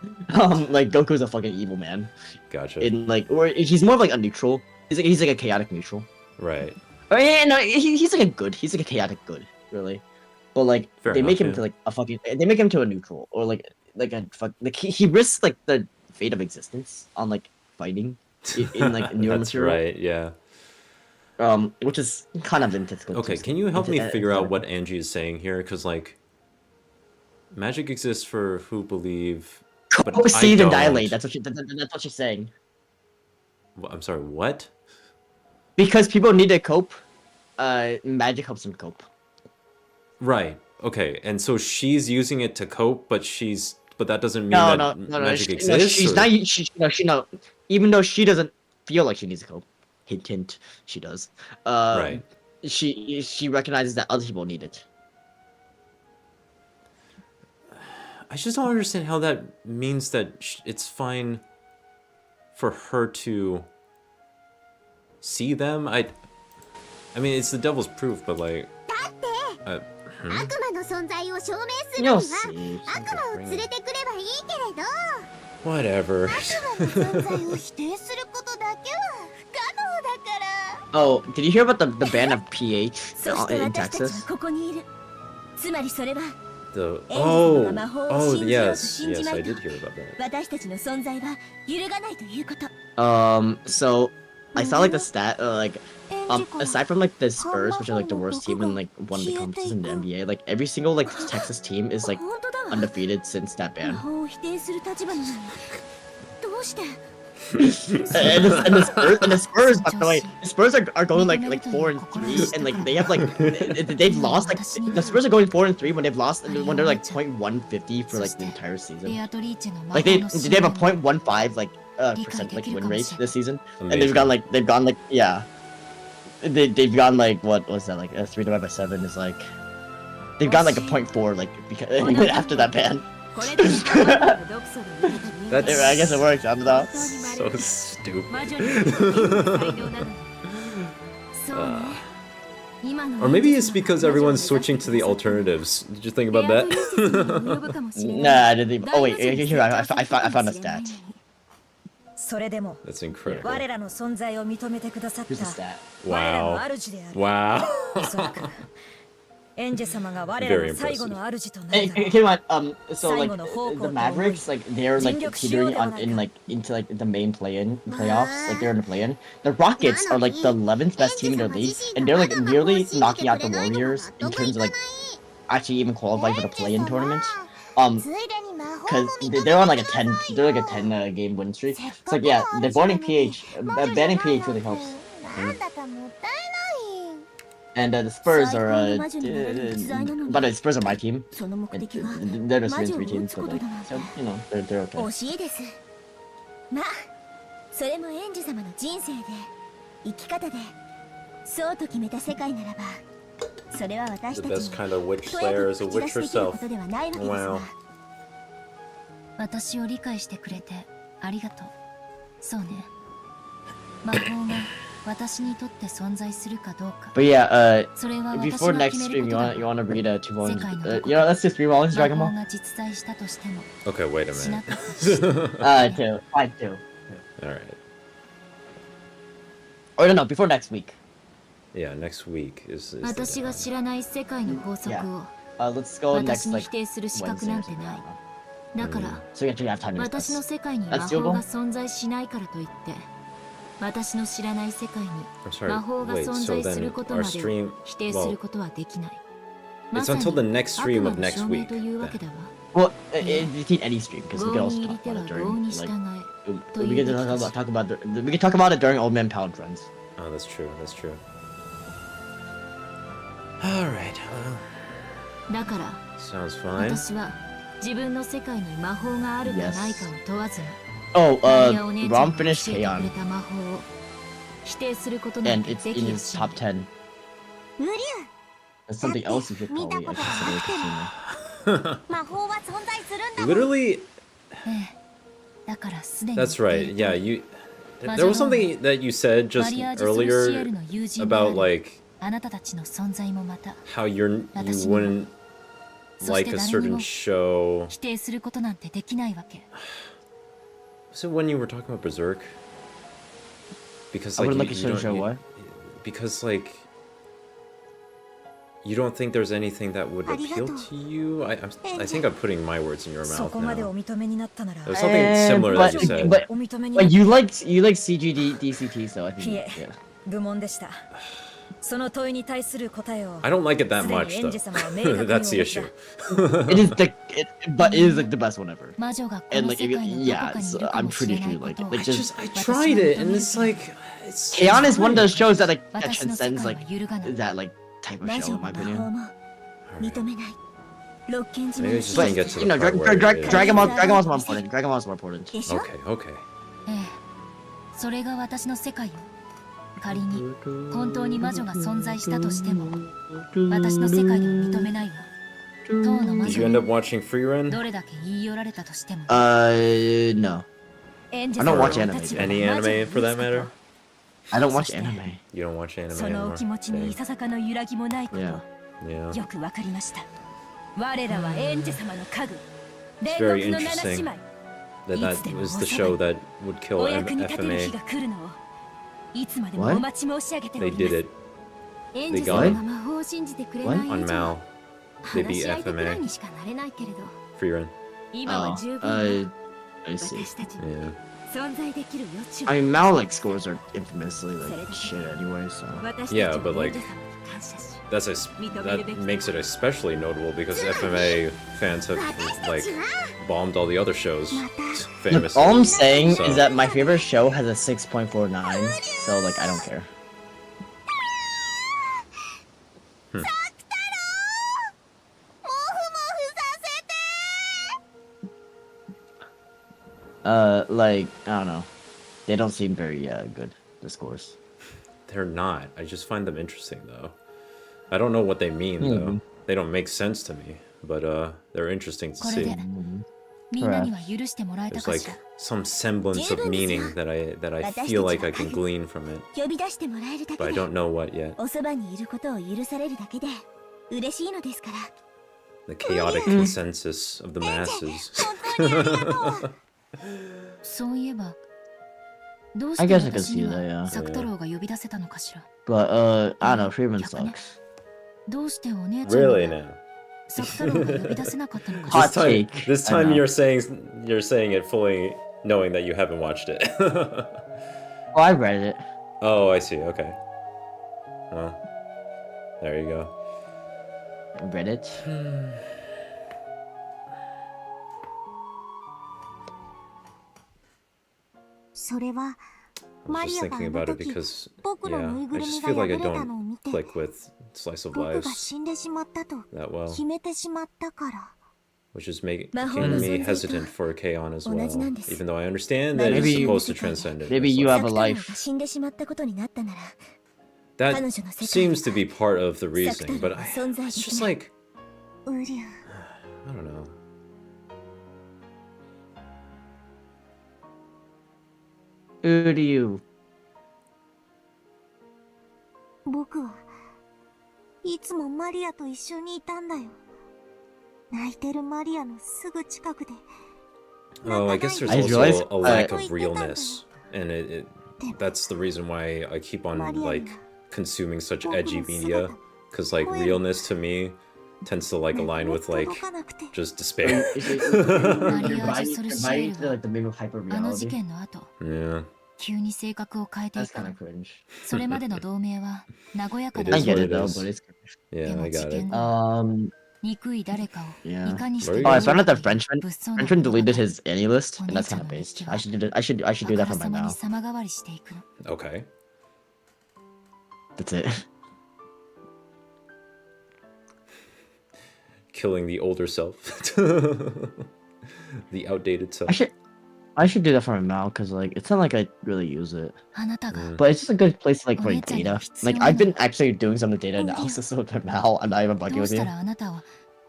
Like Goku's a fucking evil man.
Gotcha.
In like, or he's more of like a neutral. He's like a chaotic neutral.
Right.
Oh yeah, no, he's like a good. He's like a chaotic good, really. But like
Fair
they
enough,
make him
yeah.
to like a fucking. They make him to a neutral or like a fuck. Like he risks like the fate of existence on like fighting in like newer
That's
material.
right. Yeah.
Which is kind of antithetical.
Okay, can you help me figure out what Angie is saying here? Because like, magic exists for who believe. But
Perceive
I
and
don't.
dilate. That's what she's saying.
I'm sorry. What?
Because people need to cope. Magic helps them cope.
Right. Okay. And so she's using it to cope, but that doesn't mean that magic exists.
She's not. Even though she doesn't feel like she needs to cope. Hint, hint. She does.
Right.
She recognizes that other people need it.
I just don't understand how that means that it's fine for her to see them. I mean, it's the devil's proof, but like.
You'll see.
Whatever.
Oh, did you hear about the ban of PH in Texas?
Yes, I did hear about
that. So I saw like the stat, aside from like the Spurs, which are like the worst team in like one of the conferences in the NBA, like every single like Texas team is like undefeated since that ban. and the Spurs, by the way, the Spurs are going like 4-3, and like they have like they've lost like the Spurs are going 4-3 when they're like .150 for like the entire season. Like they have a .15 like percent like win rate this season. Amazing. And they've gone like they've gone like what was that, like 3 divided by 7 is like they've gone like a .4 like because after that ban. I guess it works. I don't know.
So stupid. Or maybe it's because everyone's switching to the alternatives. Did you think about that?
Nah, I didn't think. Oh wait, here I found a stat.
That's incredible.
Here's a stat.
Wow. Very impressive.
Hey, so like the Mavericks, like they're like teetering into like the main play-in playoffs, like they're in the play-in. The Rockets are like the 11th best team in their league, and they're like nearly knocking out the Warriors in terms of like actually even qualifying for the play-in tournament. Because they're on like a 10 game win streak. It's like yeah, they're banning PH really helps. And the Spurs are, by the way, the Spurs are my team. They're the 3-3 team, so like, so, you know, they're okay.
The best kind of witch slayer is a witch herself. Wow.
私を理解してくれてありがとう。そうね。魔法が私にとって存在するかどうか。
But yeah, before next stream, you wanna read 2 volumes? Let's do 3 volumes, Dragon Ball.
Okay, wait a minute.
2.
Alright.
Or no, before next week.
Yeah, next week is
私が知らない世界の法則を
let's go next
私に
like
否定する資格なんてない。だから、
so you actually have time to
私の世界に魔法が存在しないからといって、私の知らない世界に魔法が存在することまで否定することはできない。
It's until the next stream of next week.
Well, you need any stream because we can also talk about it during we can talk about it during Old Man Pound runs.
Oh, that's true. Alright, sounds fine.
私は自分の世界に魔法があるかないかを問わずに
Rom finished K-On! And it's in his top 10. That's something else you should probably consider.
Literally, that's right. Yeah, there was something that you said just earlier about like how you wouldn't like a certain show. Was it when you were talking about Berserk? Because like, because like you don't think there's anything that would appeal to you? I think I'm putting my words in your mouth now. There was something similar that you said.
But you like CGD DCT, so I think yeah.
I don't like it that much though. That's the issue.
It is like the best one ever. And like so I'm pretty sure like just
I tried it and it's like
K-On! Is one of those shows that like that transcends like that like type of show in my opinion.
Maybe I just didn't get to the part where
Dragon Ball's more important. Dragon Ball's more important.
Okay.
それが私の世界よ。仮に本当に魔女が存在したとしても、私の世界を認めないわ。当の魔
Did
女
you end up watching Free Run?
どれだけ言い寄られたとしても。
No. I don't watch anime.
Any anime for that matter?
I don't watch anime.
You don't watch anime
そのお気持ちにいささかの揺らぎもないこと、
Yeah.
よくわかりました。我らはエンジェ様の家具、
It's
煉
very
獄の七姉
interesting
妹。
that was the show that would kill
お役に立てる日
FMA.
が来るのを
They did it. They got it. On Mal. They beat FMA. Freerun.
I see.
Yeah.
I mean, Mal like scores are infamously like shit anyway, so.
Yeah, but like that makes it especially notable because FMA fans have like bombed all the other shows famously.
Look, all I'm saying is that my favorite show has a 6.49, so like I don't care. Like, I don't know. They don't seem very good, the scores.
They're not. I just find them interesting, though. I don't know what they mean, though. They don't make sense to me, but they're interesting to see. There's like some semblance of meaning that I feel like I can glean from it, but I don't know what yet. The chaotic consensus of the masses.
I guess I could see that, yeah. But I don't know, Freeman sucks.
Really now?
Hot take.
This time you're saying it fully knowing that you haven't watched it.
Oh, I read it.
Oh, I see. Okay. Well, there you go.
I read it.
I was just thinking about it because, yeah, I just feel like I don't click with Slice of Lives that well. Which is making me hesitant for K-On as well, even though I understand that it's supposed to transcend it.
Maybe you have a life.
That seems to be part of the reasoning, but it's just like... I don't know.
Uryu.
僕はいつもマリアと一緒にいたんだよ。泣いてるマリアのすぐ近くで。
Oh, I guess there's also a lack of realness, and that's the reason why I keep on like consuming such edgy media, because like realness to me tends to like align with like just despair.
Like the big hyper reality.
Yeah.
That's kind of cringe.
I
get it though, but it's cringe.
Yeah, I got it.
Yeah. Oh, I found out that Frenchman deleted his Annie list, and that's kind of based. I should do that for my now.
Okay.
That's it.
Killing the older self. The outdated self.
I should do that for my Mal, because like it's not like I really use it. But it's just a good place to like write data. Like I've been actually doing some of the data analysis with my Mal, and I even bugging with you.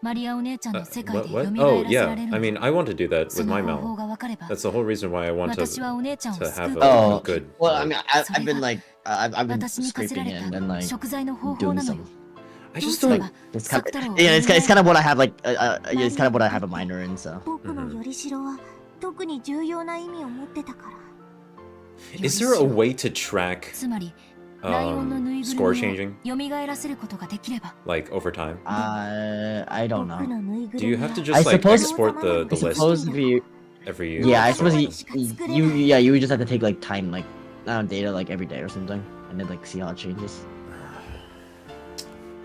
What? Oh yeah, I mean I want to do that with my Mal. That's the whole reason why I want to have a good...
Well, I mean I've been like I've been scraping it and then like doing some...
I just don't...
It's kind of, yeah, it's kind of what I have like it's kind of what I have a minor in, so...
Is there a way to track score changing? Like over time?
I don't know.
Do you have to just like export the list every year?
Yeah, I suppose you would just have to take like time, like data like every day or something, and then like see how it changes.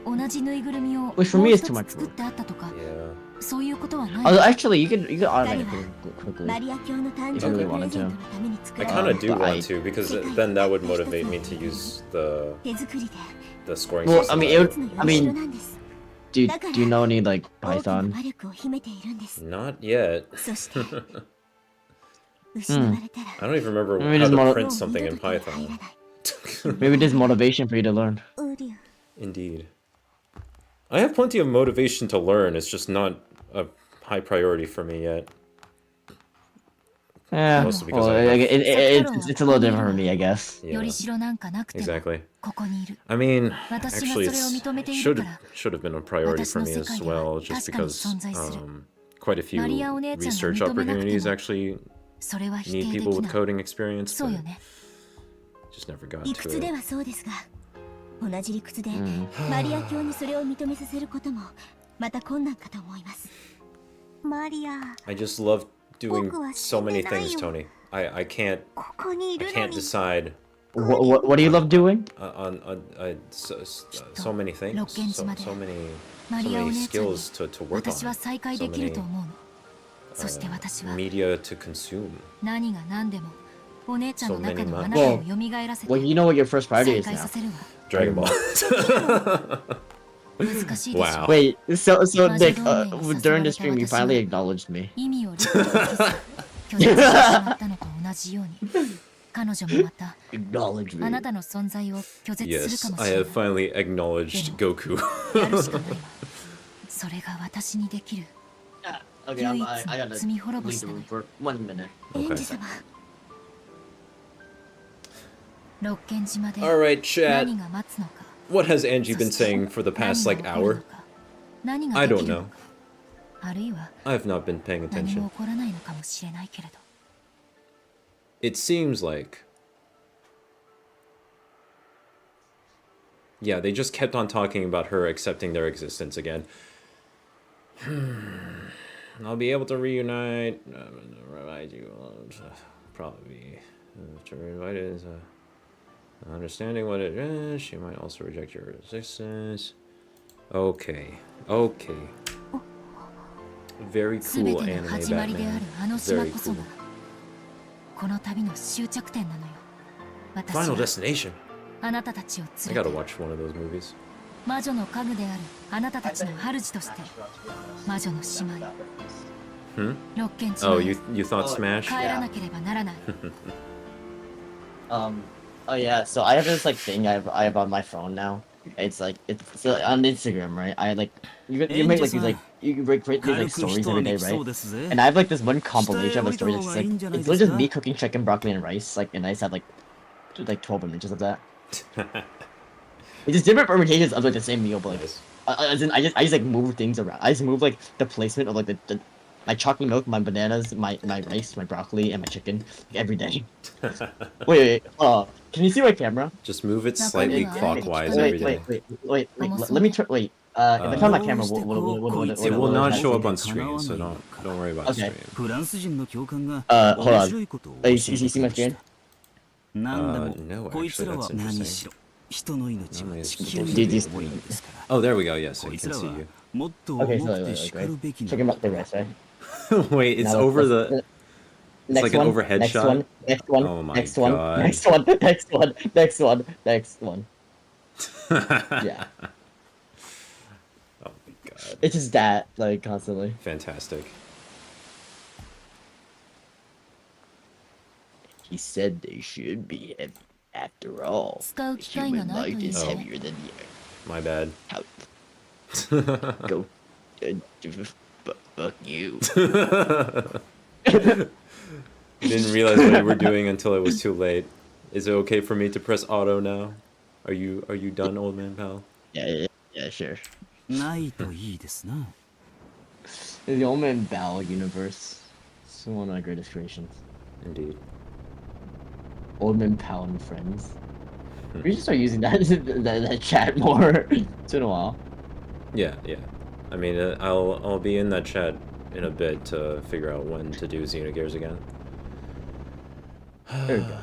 Which for me is too much work.
Yeah.
Although actually, you could automate it quickly if you really wanted to.
I kind of do want to, because then that would motivate me to use the scoring
well,
system.
Do you know any like Python?
Not yet. I don't even remember
Maybe
how to print something in Python.
Maybe there's motivation for you to learn.
Indeed. I have plenty of motivation to learn, it's just not a high priority for me yet.
Yeah,
mostly because
it's a little different for me, I guess.
Yeah. Exactly. I mean, actually, it should have been a priority for me as well, just because quite a few research opportunities actually need people with coding experience. But Just never got
理屈
to
で
it.
はそうですが、同じ理屈でマリア教にそれを認めさせることもまた困難かと思います。マリア。
I just love doing so many things, Tony. I can't
ここにいるのに。
decide
What do you love doing?
on so many things. So many skills to work
私は
on.
再会
So
できると
many
思うの。そして私は
media to consume.
何が何でもお姉ちゃんの中の
So many
あなたを蘇らせて
Well, you know what your first priority
再
is
会
now.
させるわ。
Dragon Ball.
難しいでしょ。
Wow.
Wait, so Nick, during the stream, you finally acknowledged me.
意味を理解できず拒絶してしまったのと同じように、彼女もまた
Acknowledge
あ
me.
なたの存在を拒絶する
Yes,
かも
I
しれ
have
ない。
finally acknowledged Goku.
やるしかないわ。それが私にできる。
Okay, I gotta leave the room for 1 minute.
エンジ様。
六軒島で
Alright, chat.
何が待つのか。
What has Angie been saying for the past like hour?
何が
I
で
don't
きる
know.
のか。あるいは
I have not been paying
何も
attention.
起こらないのかもしれないけれど。
It seems like, yeah, they just kept on talking about her accepting their existence again. I'll be able to reunite. Remind you, probably to invite is understanding what it is. She might also reject your resistance. Okay. Very
すべ
cool
ての
anime
始まりであ
Batman.
るあの島
Very
こそ
cool.
がこの旅の終着点なのよ。私
Final
は
destination.
あなたたちを
I
連れ
gotta
て
watch one of those movies.
魔女の家具であるあなたたちの主として魔女の姉妹
Hmm?
六軒島
Oh,
へ
you thought Smash?
帰らなければならない。
Oh yeah, so I have this like thing I have on my phone now. It's like it's on Instagram, right? I like you make like these like you create these like stories every day, right? And I have like this one compilation of a story that's just, like it's literally just me cooking chicken, broccoli, and rice. Like, and I just have like 12 images of that. It's just different permutations of like the same meal, but like as in I just like move things around. I just move like the placement of like the my chocolate milk, my bananas, my rice, my broccoli, and my chicken like, every day. Wait. Can you see my camera?
Just move it slightly clockwise every day.
Wait. Let me turn. Wait. If I turn my camera, what
It will not show up on screen, so don't worry about
Okay.
stream.
Hold on. You see my screen?
No, actually, that's interesting.
Oh,
there we go. Yes, I can see you.
Okay, so wait. Chicken broccoli rice, right?
Wait, it's
Now,
over the. It's
next
like an
one,
overhead
next
shot.
One, next one.
Oh my
next
God.
one. Next one. Next one. Next one. Next one. Yeah.
Oh my god.
It's just that, like, constantly.
Fantastic.
He said they should be heavy. After all,
使う
the
機会が
human
ないと
light
いい
is
ね。
heavier than the
My bad.
earth. Go. Fuck you.
Didn't realize what you were doing until it was too late. Is it okay for me to press auto now? Are you done, old man pal?
Yeah, sure.
ないといいですな。
The Old Man Bao universe. It's one of my greatest creations.
Indeed.
Old Man Pal and Friends. We should start using that chat more. It's been a while.
Yeah. I mean, I'll be in that chat in a bit to figure out when to do Xenogears again.
There we go.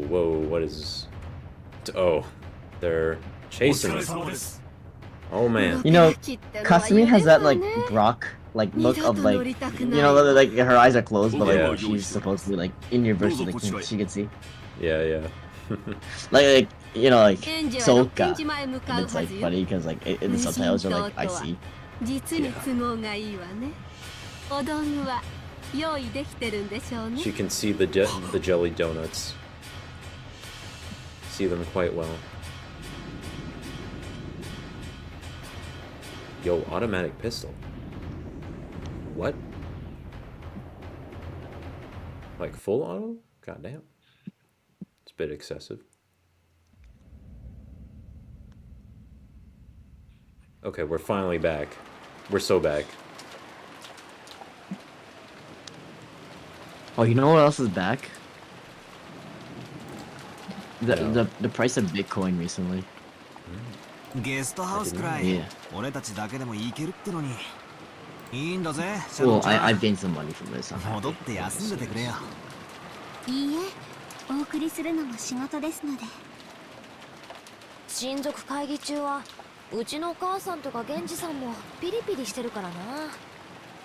Whoa, what is... Oh, they're chasing us. Oh man.
You know, Kasumi has that like Brock like look of like, you know, like her eyes are closed, but like
Yeah.
she's supposed to be like in your version, like she can see.
Yeah.
Like you know, like Soka. And it's like funny because like in the subtitles are like I see.
実に都合がいいわね。お道具は用意できてるんでしょうね。
She can see the jelly donuts. See them quite well. Yo, automatic pistol. What? Like full auto? Goddamn. It's a bit excessive. Okay, we're finally back. We're so back.
Oh, you know what else is back? The price of Bitcoin recently.
ゲストハウスくらい
Yeah.
俺たちだけでも行けるってのにいいんだぜシャ
Well,
ノンちゃん
I've gained some money from this.
戻って休んでてくれよ
いいえ、お送りするのも仕事ですので。
親族会議中はうちのお母さんとか源氏さんもピリピリしてるからな。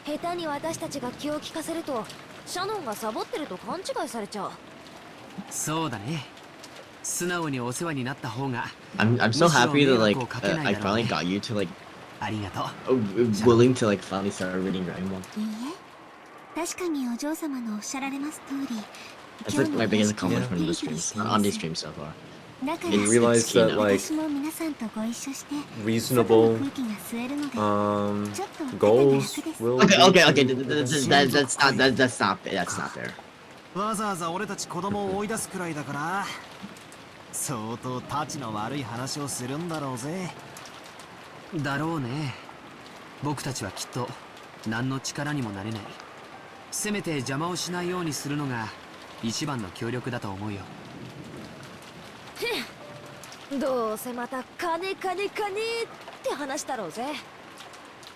下手に私たちが気を利かせるとシャノンがサボってると勘違いされちゃう。
そうだね。素直にお世話になった方が。
I'm so happy that like I finally got you to like
ありがとう。
willing to like finally start reading Dragon Ball.
いいえ、確かにお嬢様のおっしゃられます通り。
That's like my biggest accomplishment from the streams, on these streams so far.
You realize that like reasonable goals will
okay, that's not fair.
わざわざ俺たち子供を追い出すくらいだから相当タチの悪い話をするんだろうぜ。
だろうね。僕たちはきっと何の力にもなれない。せめて邪魔をしないようにするのが一番の協力だと思うよ。
どうせまた金って話だろうぜ。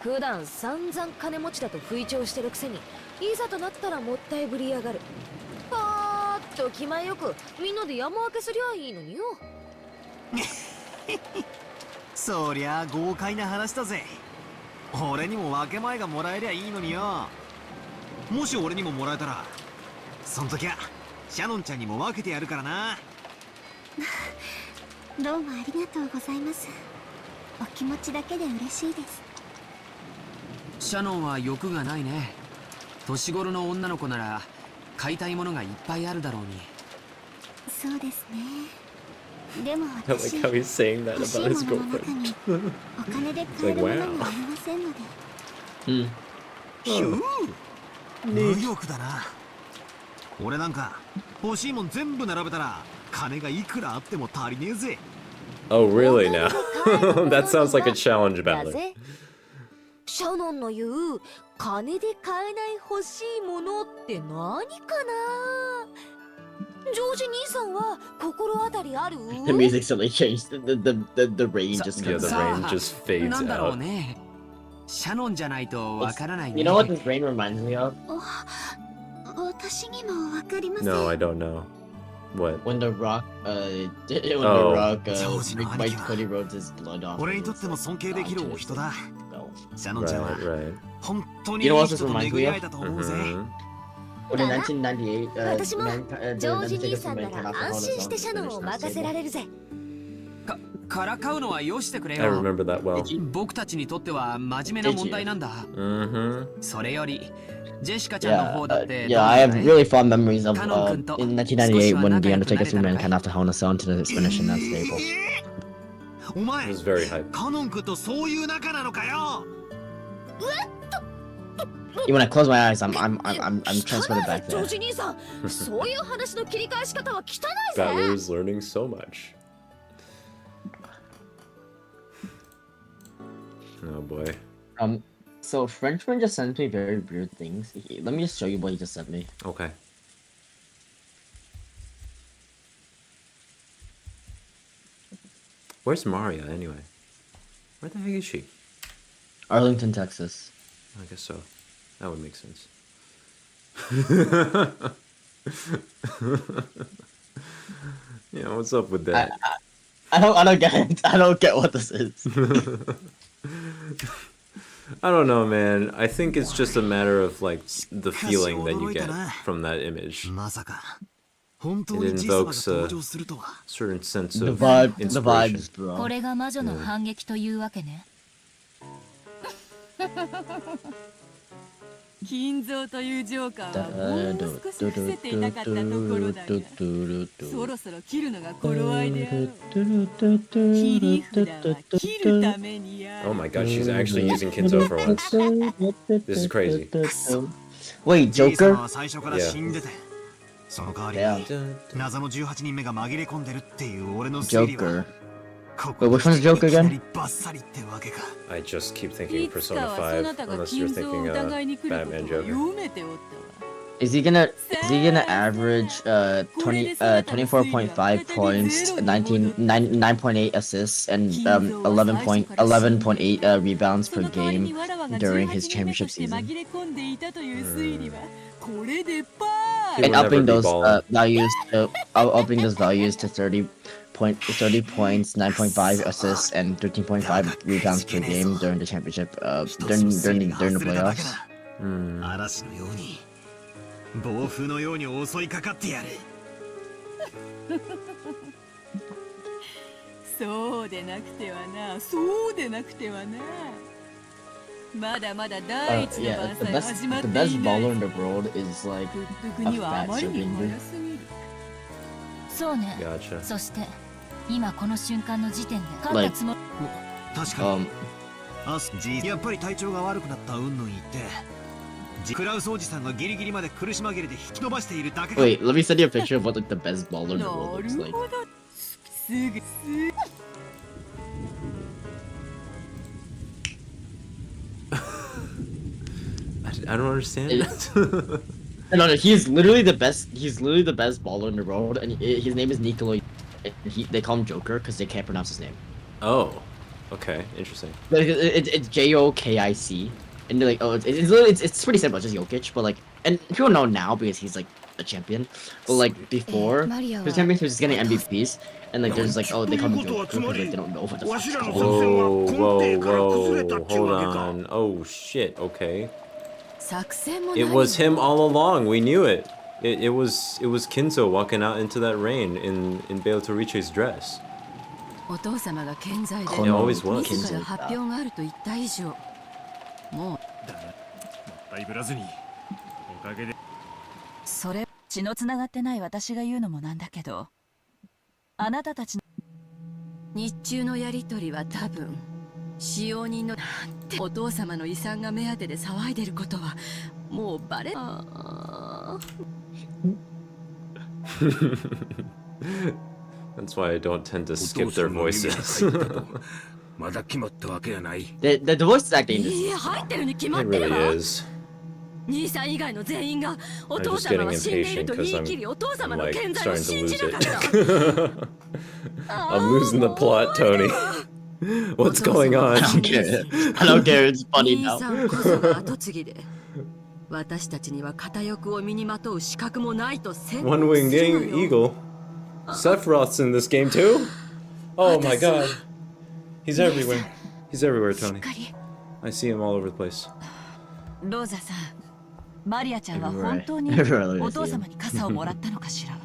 普段散々金持ちだと吹聴してるくせにいざとなったらもったいぶりやがる。パーッと気前よくみんなで山分けすりゃいいのによ。
そりゃ豪快な話だぜ。俺にも分け前がもらえりゃいいのによ。もし俺にももらえたらそん時はシャノンちゃんにも分けてやるからな。
どうもありがとうございます。お気持ちだけで嬉しいです。
シャノンは欲がないね。年頃の女の子なら買いたいものがいっぱいあるだろうに。
そうですね。でも
I like how he's saying that about his girlfriend.
お金で買えるものがありませんので。
ひゅー、無欲だな。俺なんか欲しいもん全部並べたら金がいくらあっても足りねえぜ。
Oh really now? That sounds like a challenge battle.
シャノンの言う金で買えない欲しいものって何かな。ジョージ兄さんは心当たりある？
The music suddenly changed. The rain just
yeah, the rain just fades
なんだろう
out.
ね。シャノンじゃないとわからないね。
You know what this rain reminds me of?
私にもわかりません。
No, I don't know. What?
When the Rock, wiped Cody Rhodes' blood off.
俺にとっても尊敬できるお人だ。シャノンちゃんは
Right.
本当にいい人と巡り会えたと思うぜ。
When in 1998,
私も
the
ジョージ
Undertaker
兄さんな
came
ら
out to
安
hold
心
his
して
own
シャノン
finish
を
that
任せら
stable.
れるぜ。
からかうのはよしてくれ
I
よ。
remember that well.
僕たちにとっては真面目な問題なんだ。それよりジェシカちゃんの
Yeah,
方だって。
yeah, I have really fond memories of in 1998 when the Undertaker Superman came out to hold his own to finish in that stable.
お前
It was very hype.
カノン君とそういう仲なのかよ。
When I close my eyes, I'm transported back
ジョー
there.
ジ兄さん、そういう話の切り返し方は汚いぜ。
Battler's learning so much. Oh boy.
So Frenchman just sends me very weird things. Let me just show you what he just sent me.
Okay. Where's Maria anyway? Where the heck is she?
Arlington, Texas.
I guess so. That would make sense. Yeah, what's up with that?
I don't get it. I don't get what this is.
I don't know, man. I think it's just a matter of like the feeling that you get from that image. It invokes a certain sense
The
of
vibes,
inspiration.
bro.
これが魔女の反撃というわけね。
金蔵というジョーカーはほんの少し伏せていなかったところだが、そろそろ切るのが頃合いであろう。切り札は切るためにある。
Oh my god, she's actually using Kinzo for once. This is crazy.
Wait, Joker?
最初から死んでて、その代わり
Yeah.
謎の18人目が紛れ込んでるっていう俺の推理は
Joker. Wait, which one's Joker again?
バッサリってわけか。
I just keep thinking
いつか
Persona
はそなた
5,
が
unless
金
you're
蔵を
thinking
疑いに来ること
Batman
を
Joker.
読めておったわ。
Is he gonna average 24.5 points, 9.8 assists, and 11.8 rebounds per game during his championship season? And upping those values to 30 points, 9.5 assists, and 13.5 rebounds per game during the championship during the playoffs.
暴風のように襲いかかってやる。
そうでなくてはな、そうでなくてはな。まだまだ第一の晩餐始まっていない。
The best baller in the world is like a fat Serbian.
そうね。そして今この瞬間の時点で勝ったつもり。
確かに。やっぱり体調が悪くなった云々言って。 クラウスおじさんがギリギリまで苦し紛れで引き伸ばしているだけ。
Wait, let me send you a picture of what like the best baller in the world looks like.
I don't understand that.
No, he's literally the best. He's literally the best baller in the world, and his name is Nikolai. They call him Joker because they can't pronounce his name.
Oh, okay, interesting.
It's Jokic. And they're like, oh, it's pretty simple, it's just Jokic, but like, and people know now because he's like a champion, but like before, his champions was just getting MVPs, and like there's like, oh, they call him Joker because like, they don't know what the fuck's going on.
Whoa, hold on. Oh shit, okay. It was him all along, we knew it. It was Kinzo walking out into that rain in Beatrice's dress. It always was.
もうだいぶらずにおかげでそれ血のつながってない私が言うのもなんだけどあなたたちの日中のやりとりは多分使用人のなんてお父様の遺産が目当てで騒いでることはもうバレ
That's why I don't tend to skip their voices.
The voice acting
it really is. I'm just getting impatient because I'm like starting to lose it. I'm losing the plot, Tony. What's going on?
I don't care, it's funny now.
One-winged eagle. Sephiroth's in this game too? Oh my god. He's everywhere. He's everywhere, Tony. I see him all over the place.
ローザさん、マリアちゃんは本当にお父様に傘をもらったのかしら。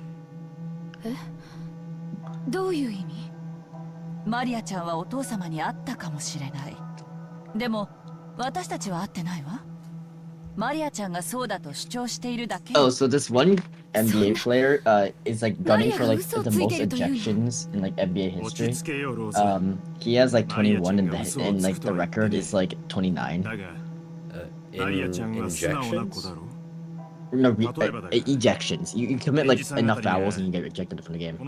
え？どういう意味？マリアちゃんはお父様に会ったかもしれない。でも私たちは会ってないわ。マリアちゃんがそうだと主張しているだけ。
Oh, so this one NBA player is like gunning for like the most ejections in like NBA history. He has like 21 and like the record is like 29.
Injections?
No, ejections. You commit like enough fouls and you get ejected from the game.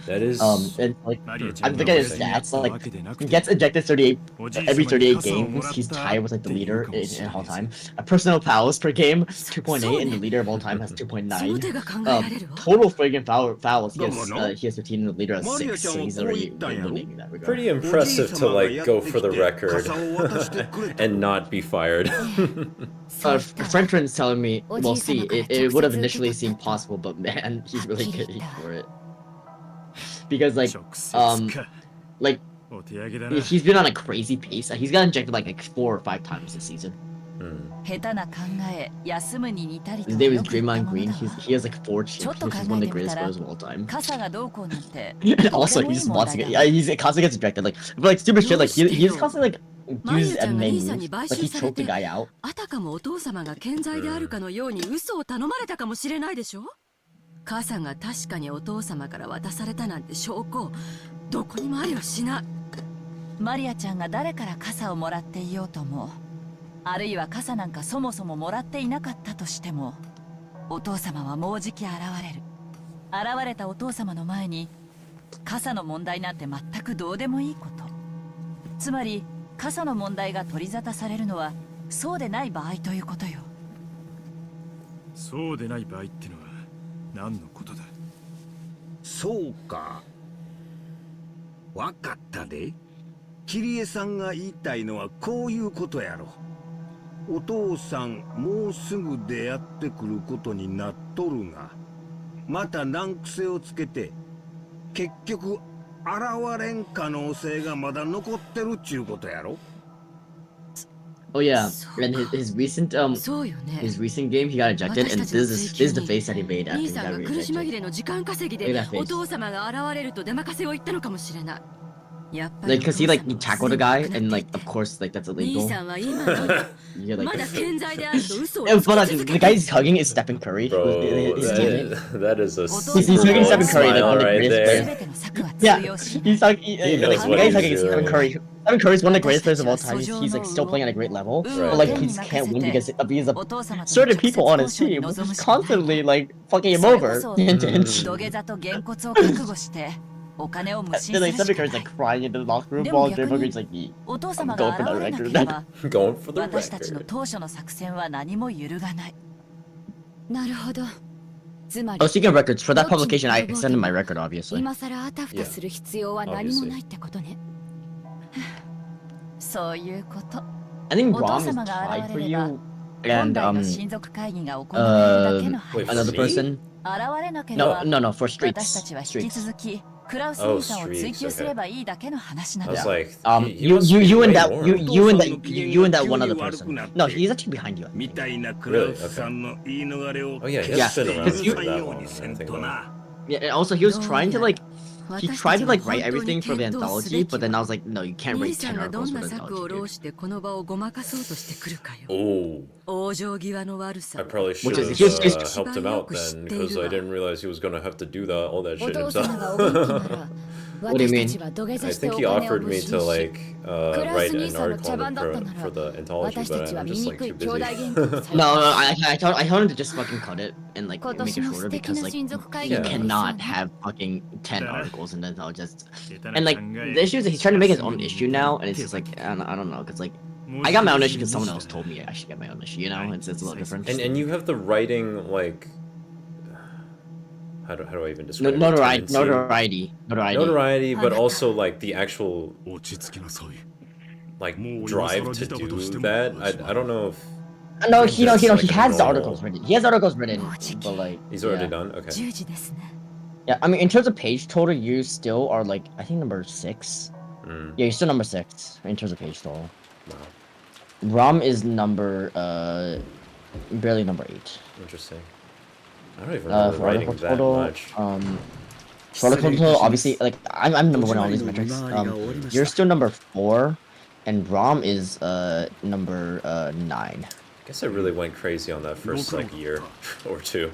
That is.
And like, I'm looking at his stats. Like, he gets ejected 38 every 38 games. He's tied with like the leader in all time. Personal fouls per game 2.8, and the leader of all time has 2.9. Total friggin' fouls. He has 15, and the leader has 6. So he's already winning in that regard.
Pretty impressive to like go for the record and not be fired.
Frenchman's telling me, well, see, it would have initially seemed possible, but man, he's really good for it. Because like he's been on a crazy pace. He's got injected like 4 or 5 times this season. His name is Draymond Green. He has like 4 championships. He's one of the greatest players of all time. And also, he's just watching it. Yeah, he's constantly gets ejected. Like, but like stupid shit. Like he's constantly like uses MMA moves. Like he choked the guy out.
あたかもお父様が健在であるかのように嘘を頼まれたかもしれないでしょ。傘が確かにお父様から渡されたなんて証拠どこにもありはしない。マリアちゃんが誰から傘をもらっていようとも、あるいは傘なんかそもそももらっていなかったとしても、お父様はもうじき現れる。現れたお父様の前に傘の問題なんて全くどうでもいいこと。つまり
過疎の問題が取り沙汰されるのはそうでない場合ということよ。
そうでない場合ってのは何のことだ。
そうか。わかったで。桐江さんが言いたいのはこういうことやろ。お父さんもうすぐ出会ってくることになっとるが、また難癖をつけて結局現れん可能性がまだ残ってるっちゅうことやろ。
Oh yeah, and his recent game he got ejected, and this is the face that he made after he got rejected.
苦し紛れの時間稼ぎでお父様が現れると出任せを言ったのかもしれない。
Like, cause he tackled a guy, and like, of course, like that's illegal.
Yeah,
like, but the guy he's hugging is Stephen Curry.
Bro, that is a
he's hugging Stephen Curry, like one of the greatest players. Yeah, he's hugging. The guy's hugging Stephen Curry. Stephen Curry is one of the greatest players of all time. He's like still playing at a great level, but like he just can't win because of certain people on his team just constantly like fucking him over. And like Stephen Curry's like crying into the locker room while Draymond Green's like, I'm going for the record.
Going for the record.
私たちの当初の作戦は何も揺るがない。
なるほど。
Oh, speaking of records, for that publication, I extended my record, obviously.
今さらあたふたする必要は何もないってことね。
そういうこと。
I think Rom is tied for you, and another person. No, for streaks.
クラウス兄さんを追求すればいいだけの話なんだ。
you and that one other person. No, he's actually behind you.
Really? Okay. Oh yeah, he's been around for that long. I think about it.
Yeah, and also he was trying to like. He tried to like write everything for the anthology, but then I was like, no, you can't write 10 articles for the anthology.
Oh. I probably should have helped him out then, because I didn't realize he was gonna have to do all that shit himself.
What do you mean?
I think he offered me to like write an article for the anthology, but I'm just like too busy.
No, I told him to just fucking cut it and like make it shorter because like you cannot have fucking 10 articles and then I'll just and like the issue is that he's trying to make his own issue now, and it's just like I don't know, because like I got my own issue because someone else told me I should get my own issue, you know? It's a little different.
And you have the writing like. How do I even describe
notoriety,
but also like the actual like drive to do that. I don't know if
no, he has the articles written. He has articles written, but like
he's already done. Okay.
Yeah, I mean in terms of page total, you still are like I think number 6. Yeah, you're still number 6 in terms of page total.
Wow.
Rom is number barely number 8.
Interesting. I don't even remember writing that much.
For article total, obviously, like I'm number 1 on all these metrics. You're still number 4, and Rom is number 9.
I guess I really went crazy on that first like year or 2.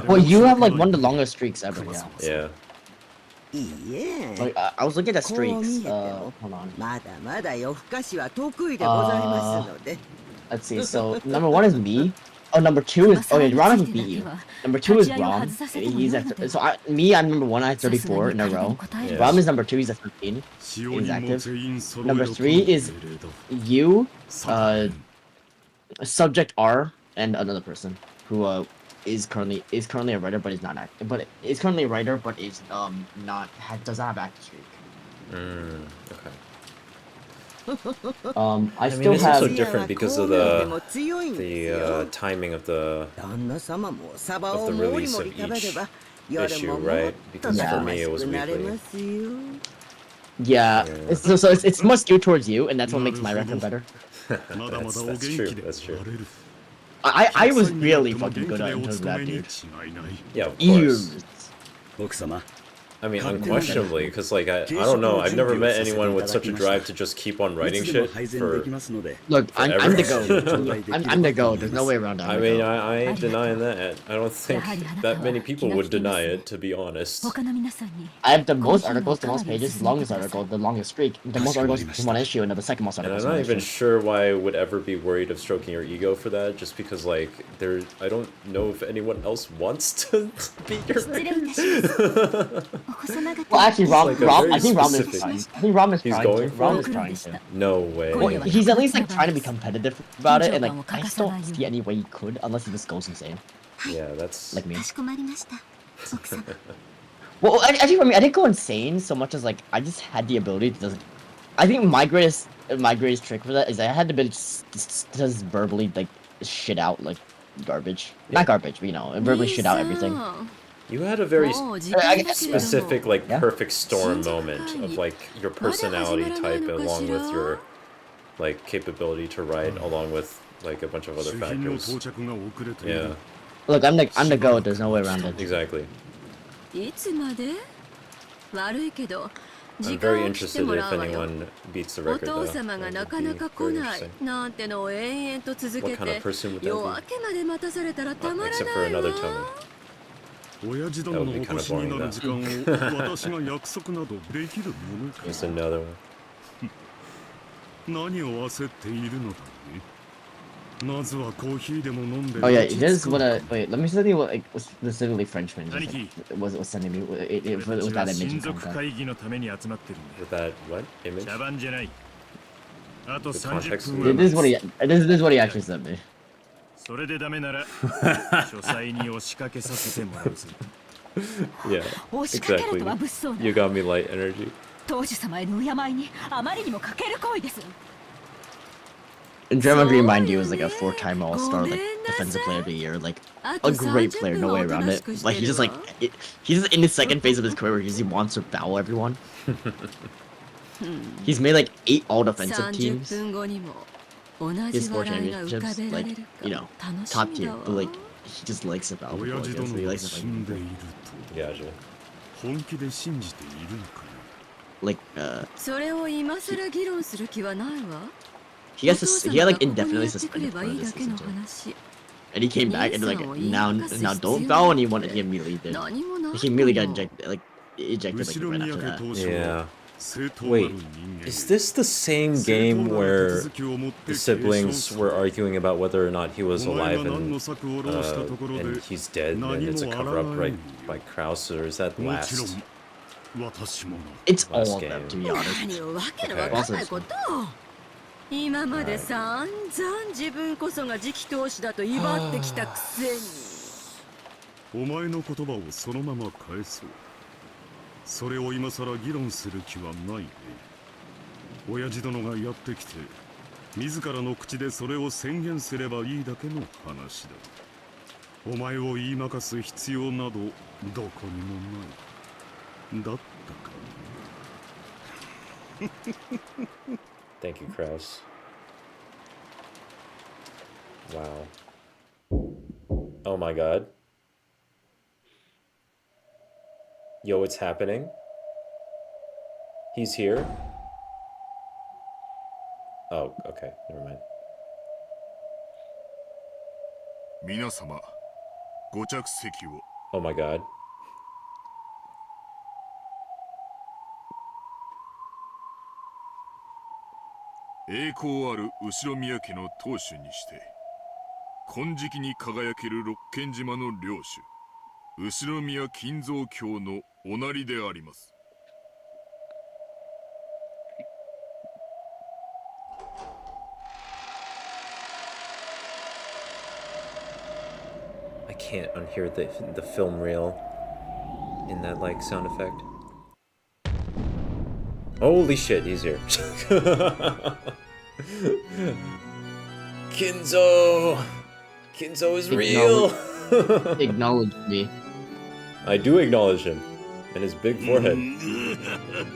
Well, you have like one of the longest streaks ever.
Yeah.
Like I was looking at streaks. Hold on. Let's see. So number 1 is me. Oh, number 2 is Ron hasn't beat you. Number 2 is Rom. He's at I'm number 1. I have 34 in a row.
Yeah.
Rom is number 2. He's at 13. He's active. Number 3 is you, subject R, and another person who is currently a writer but is not active. But is currently a writer but is does not have active streak.
Okay.
I still
it's
have
also different because of the timing of the release of each issue, right? Because for me it was weekly.
Yeah. So it's more skewed towards you, and that's what makes my record better.
That's true.
I was really fucking good at terms of that, dude.
Yeah, of course. I mean, unquestionably, because like I don't know, I've never met anyone with such a drive to just keep on writing shit for.
Look, I'm the GOAT. I'm the GOAT. There's no way around that.
I mean, I ain't denying that. I don't think that many people would deny it, to be honest.
I have the most articles, the most pages, the longest article, the longest streak, the most articles in one issue, and the second most articles.
And I'm not even sure why I would ever be worried of stroking your ego for that, just because like I don't know if anyone else wants to beat your records.
Well, actually,
Like
I think Ram is
specific-
trying. I think Ram is
He's
trying
going
to.
for
Ram
it?
is trying to.
No way.
Well, he's at least like trying to be competitive about it, and like I just don't see any way he could unless he just goes insane.
Yeah, that's
Like me.
かしこまりました奥様
Well, actually, for me, I didn't go insane so much as like I just had the ability to just. I think my greatest trick for that is I had the ability to just verbally like shit out like garbage, not garbage, but you know, verbally shit out everything.
You had a very specific, like,
Yeah.
perfect storm moment of, like, your personality type along with your, like, capability to write, along with, like, a bunch of other factors. Yeah,
Look, I'm the goat. There's no way around it.
exactly.
いつまで悪いけど
I'm very interested if anyone beats the
お
record,
父
though.
様が
That
な
would
か
be
なか
very
来ない
interesting.
なんてのを延々と続
What
け
kind of
て
person would
夜
that
明けまで待たされたらた
be?
まら
Except
な
for
いわ
another Tony.
親父殿のお越しになる時間を私が約束などできるものか
Just another one.
何を焦っているのだねまずはコーヒーでも飲んで
Oh yeah, here's what wait. Let me tell you what like specifically Frenchman was sending me with that image.
親族会議のために集まってるんだ
With that, what? Image?
茶番じゃないあと
The
30
context
分
This is what he actually sent me.
それでダメなら書斎に押しかけさせてもらうぞ
Yeah,
押しかける
exactly.
とは物騒な
You got me light energy.
当主様への敬いにあまりにも欠ける行為です
And Draymond Green, mind you, is like a 4-time All-Star, like defensive player of the year, like a great player, no way around it. Like he's just like he's just in his second phase of his career where he wants to foul everyone. He's made like 8 all-defensive teams.
30分後にも同
He
じ
has 4
笑いが浮か
championships,
べら
like
れる
you
か
know,
楽し
top
み
tier.
だ
But
わ
like he just likes to foul people.
親
I
父
guess
殿
he
が
likes to
死
fight
んでい
people.
る
Gotcha.
と本気で信じているのか
Like
それを今さら議論する気はないわ
he had like indefinitely suspended for this season too. And he came back and like now don't foul, and he immediately did. He immediately got ejected like right after that.
Yeah. Wait, is this the same game where the siblings were arguing about whether or not he was alive and he's dead and it's a cover-up right by Krause, or is that last?
It's all
Last
of them,
game.
to be honest.
何をわけのわかんないこと今まで散々自分こそが次期当主だと威張ってきたくせに
お前の言葉をそのまま返そうそれを今さら議論する気はないね親父殿がやってきて自らの口でそれを宣言すればいいだけの話だお前を言いまかす必要などどこにもないだったか
Thank you, Krause. Wow. Oh my god. Yo, it's happening? He's here? Oh, okay. Never mind.
皆様ご着席を
Oh my god.
栄光ある後宮家の当主にして金色に輝ける六軒島の領主後宮金蔵卿のおなりであります
I can't unhear the film reel in that like sound effect. Holy shit, he's here. Kinzo! Kinzo is real!
Acknowledge me.
I do acknowledge him. And his big forehead.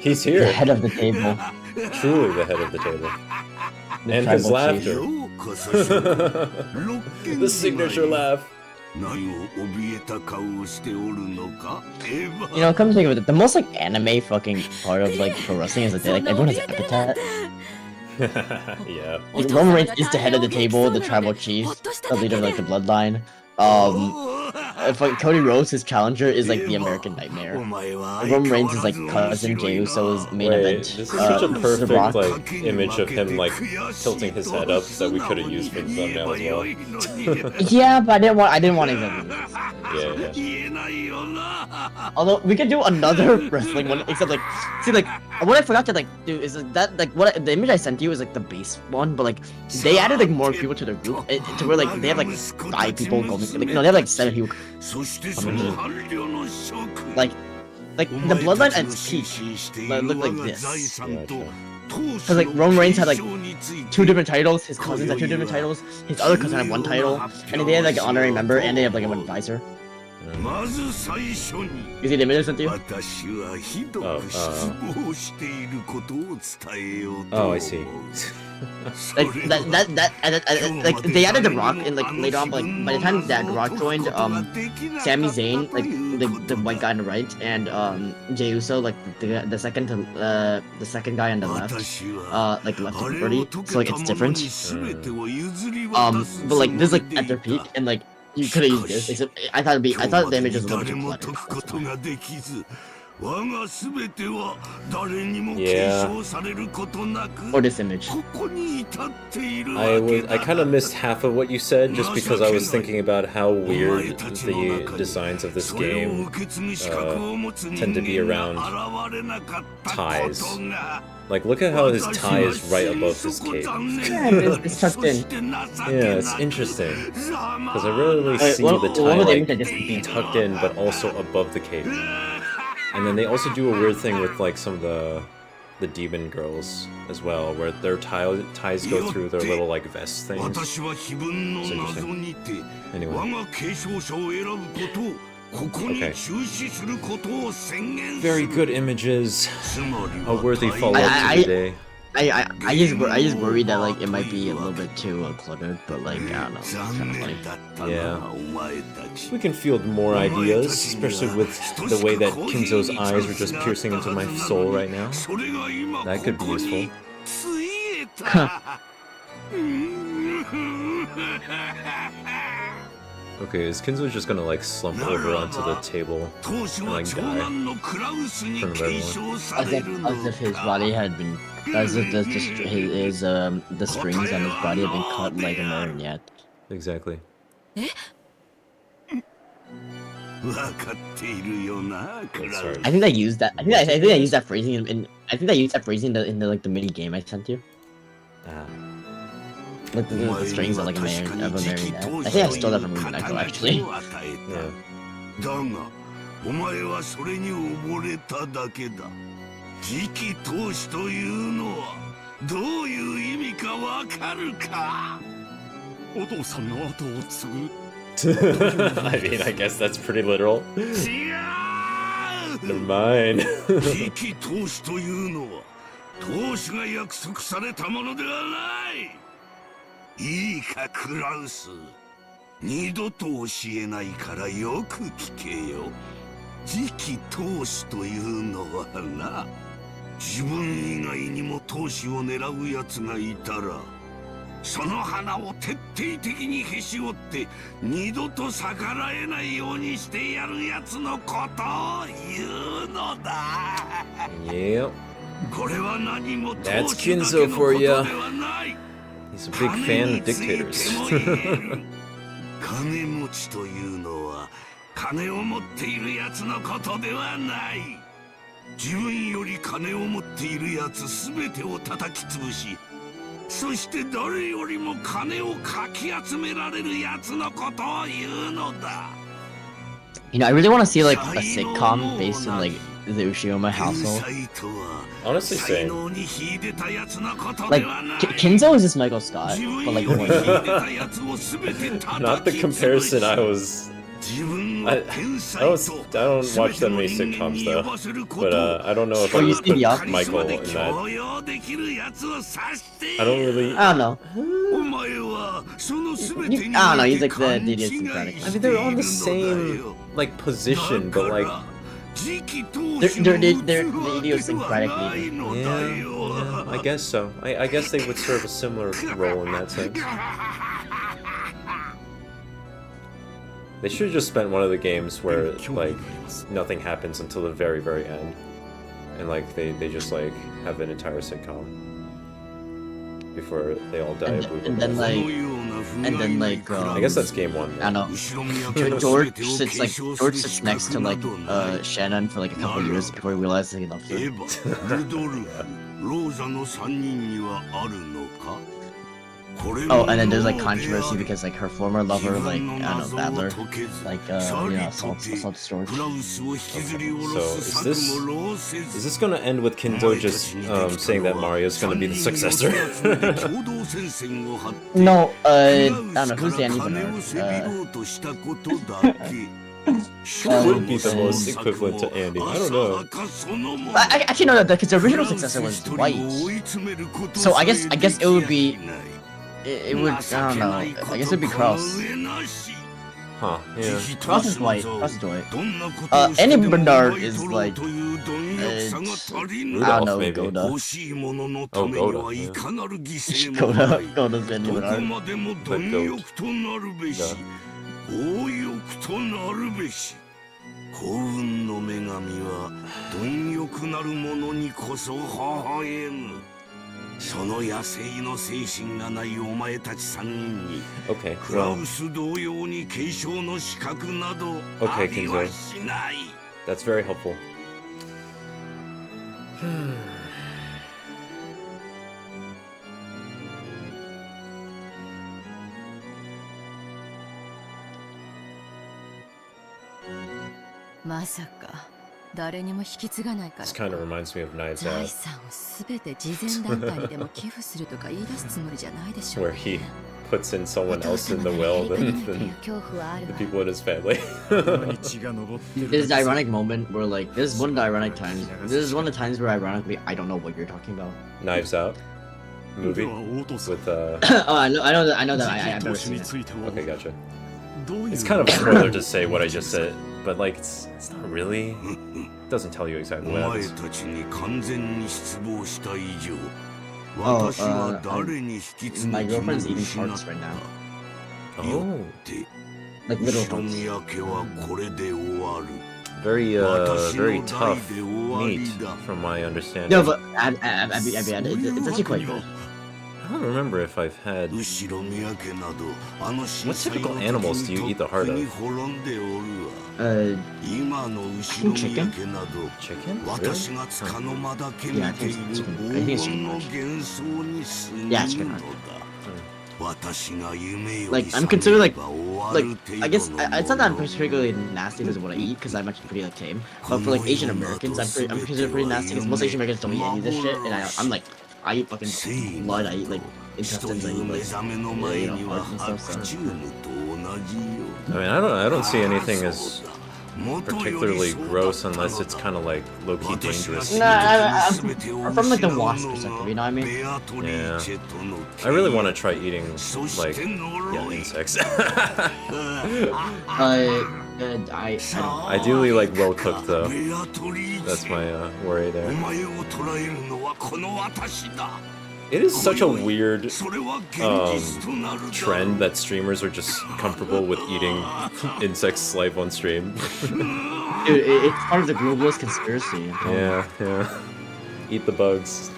He's here.
The head of the table.
Truly the head of the table.
The
And his
tribal
laughter.
chief.
The signature laugh.
You know, come to think of it, the most like anime fucking part of like pro wrestling is that like everyone has epithet.
Yeah.
Like, Roman Reigns is the head of the table, the tribal chief, the leader of like the bloodline. If like Cody Rhodes, his challenger, is like the American Nightmare. Roman Reigns is like cousin Jey Uso's main event.
This is such a perfect like image of him like tilting his head up that we could have used for the thumbnail as well.
Yeah, but I didn't want anything. Although we could do another wrestling one, except like, see, like what I forgot to like do is that like the image I sent you is like the base one, but like they added like more people to the group to where like they have like 5 people going. Like no, they have like 7 people coming in. Like the bloodline ends peak, but it looked like this. Because like Roman Reigns had like 2 different titles, his cousins had 2 different titles, his other cousin had 1 title, and then they had like an honorary member, and they have like an advisor. You see the image I sent you?
Oh, I see.
Like like they added The Rock in like later on, but like by the time that Rock joined, Sami Zayn, like the white guy on the right, and Jey Uso, like the second guy on the left, like left to Birdie, so like it's different. But like this is like at their peak, and like you could have used this. Except I thought the image was a little too cluttered.
Yeah.
Or this image.
I kind of missed half of what you said just because I was thinking about how weird the designs of this game tend to be around ties. Like, look at how his tie is right above his cape.
Yeah, it's tucked in.
Yeah, it's interesting. Because I rarely see the tie like be tucked in, but also above the cape. And then they also do a weird thing with like some of the demon girls as well, where their ties go through their little like vest things. It's interesting. Anyway. Okay. Very good images. A worthy follow-up to the day.
I just worry that like it might be a little bit too cluttered, but like I don't know, it's kind of funny.
Yeah, we can field more ideas, especially with the way that Kinzo's eyes are just piercing into my soul right now. That could be useful. Okay, is Kinzo just gonna like slump over onto the table and like die in front of everyone?
As if his body had been, as if the strings on his body had been cut like a marionette.
Exactly.
I think they used that. I think I used that phrasing in the like the mini game I sent you. Like the strings are like a marionette. I think I stole that from Umineko actually.
Yeah.
次期当主というのはどういう意味かわかるか？
お父さんの後を継ぐ。
I mean, I guess that's pretty literal.
違う。
Never mind.
次期当主というのは当主が約束されたものではない。いいかクラウス。二度と教えないからよく聞けよ。次期当主というのはな。 自分以外にも当主を狙う奴がいたらその花を徹底的にへし折って二度と逆らえないようにしてやる奴のことを言うのだ。
Yep.
これは何も
That's Kinzo for ya. He's a big fan of dictators.
金持ちというのは金を持っている奴のことではない。 自分より金を持っているやつすべてを叩き潰し、そして誰よりも金をかき集められるやつのことを言うのだ。
You know, I really want to see like a sitcom based on like the Ushiyama household.
Honestly, same.
Like Kinzo is just Michael Scott, but like
not the comparison I was. I don't watch that many sitcoms though, but I don't know if I would put Michael in that. I don't really.
I don't know. I don't know. He's like the idiosyncratic.
I mean, they're on the same like position, but like
they're the idiosyncratic leader.
Yeah, I guess so. I guess they would serve a similar role in that sense. They should have just spent one of the games where like nothing happens until the very, very end, and like they just like have an entire sitcom before they all die.
And then like and then like
I guess that's game 1.
I don't know. George sits next to like Shannon for like a couple years before he realizes he loves her. Oh, and then there's like controversy because like her former lover, like I don't know, Badler, like assaults George.
So is this gonna end with Kinzo just saying that Mario's gonna be the successor?
No, I don't know who's the ending winner.
Who would be the most equivalent to Andy? I don't know.
I actually know that because the original successor was Dwight. So I guess it would be. It would, I don't know, I guess it'd be Cross.
Huh, yeah.
Cross is Dwight. Andy Bernard is like, I don't know,
maybe.
Goda.
Oh, Goda. Yeah.
Goda's Andy Bernard.
The goat. Okay, well. Okay, Kinzo. That's very helpful. This kind of reminds me of Knives Out, where he puts in someone else in the will than the people in his family.
There's an ironic moment where like, this is one of the ironic times. This is one of the times where ironically I don't know what you're talking about.
Knives Out movie with
Oh, I know that I've never seen it.
Okay, gotcha. It's kind of a spoiler to say what I just said, but like it's not really. It doesn't tell you exactly what happens.
My girlfriend's eating hearts right now.
Oh.
Like little hearts.
Very tough meat, from my understanding.
No, but it's actually quite good.
I don't remember if I've had. What typical animals do you eat the heart of?
Chicken.
Chicken? Really?
Yeah, I think it's chicken. I think it's chicken heart. Yeah, chicken heart. Like I'm considered like I guess it's not that I'm particularly nasty because of what I eat because I'm actually pretty like tame. But for like Asian Americans, I'm considered pretty nasty because most Asian Americans don't eat any of this shit, and I'm like. I eat fucking blood, I eat like intestines, I eat like heart and stuff, so.
I mean, I don't see anything as particularly gross unless it's kind of like low-key dangerous.
Nah, I'm from like the wasp perspective, you know what I mean?
Yeah. I really want to try eating like insects. Ideally like well cooked though. That's my worry there. It is such a weird trend that streamers are just comfortable with eating insects live on stream.
Dude, it's part of the globalist conspiracy.
Yeah. Eat the bugs.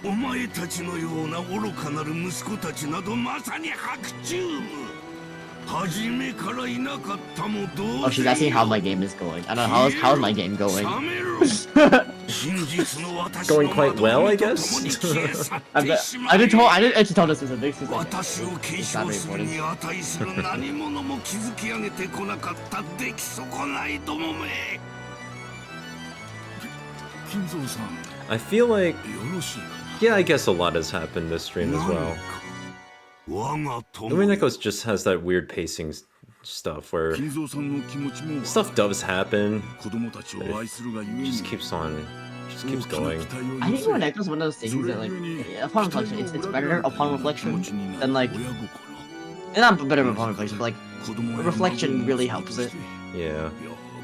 Oh, she's asking how my game is going. I don't know, how's my game going?
Going quite well, I guess.
I didn't actually tell the specifics. It's not very important.
I feel like, yeah, I guess a lot has happened this stream as well. Umineko just has that weird pacing stuff where stuff does happen, but it just keeps going.
I think Umineko is one of those things that, like, upon reflection, it's better upon reflection than, like, not better upon reflection, but, like, reflection really helps it.
Yeah.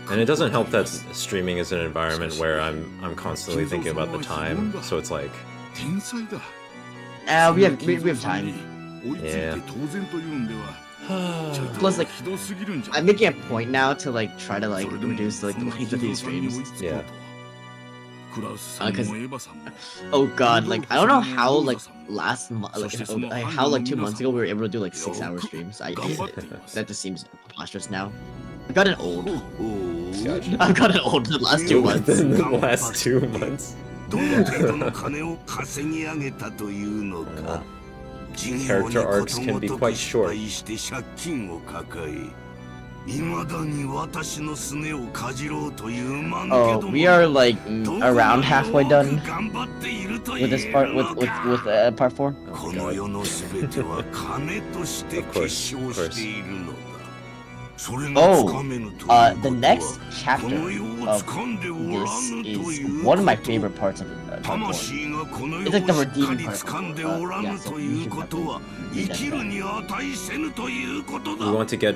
And it doesn't help that streaming is an environment where I'm constantly thinking about the time, so it's like...
we have time.
Yeah.
Plus, like, I'm making a point now to, like, try to, like, reduce, like, the length of these streams.
Yeah.
Oh god, like I don't know how like last month, like how like 2 months ago we were able to do like 6-hour streams. That just seems preposterous now. I've gotten old.
Gotcha.
I've gotten old in the last 2 months.
In the last 2 months. Character arcs can be quite short.
Oh, we are like around halfway done with this part, with part 4.
Oh, of course.
Oh, the next chapter of this is one of my favorite parts of part 4. It's like the redeeming part. Yeah, so you should
we want to get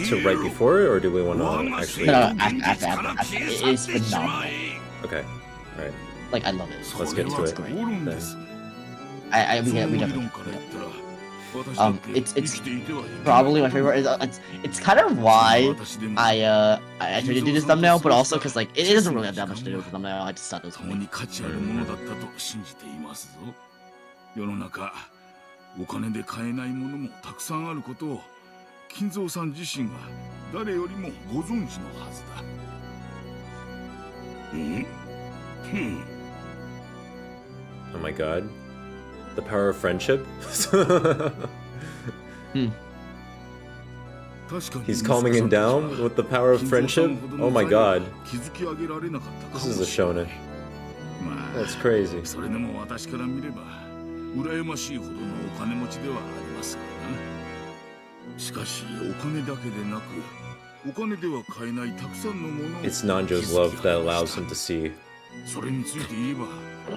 to right before it, or do we want to actually?
No, after. It is phenomenal.
Okay, alright.
Like, I love it.
Let's get to it.
Great. We definitely. It's probably my favorite. It's kind of why I tried to do this thumbnail, but also because like it doesn't really have that much to do with the thumbnail. I just thought it was funny.
お金で買えないものもたくさんあることを金蔵さん自身が誰よりもご存知のはずだ。
Oh my god. The power of friendship? He's calming him down with the power of friendship? Oh my god. This is a shonen. That's crazy.
羨ましいほどのお金持ちではありますがな。しかしお金だけでなくお金では買えないたくさんのものを
It's Nanjo's love that allows him to see.
それについて言えば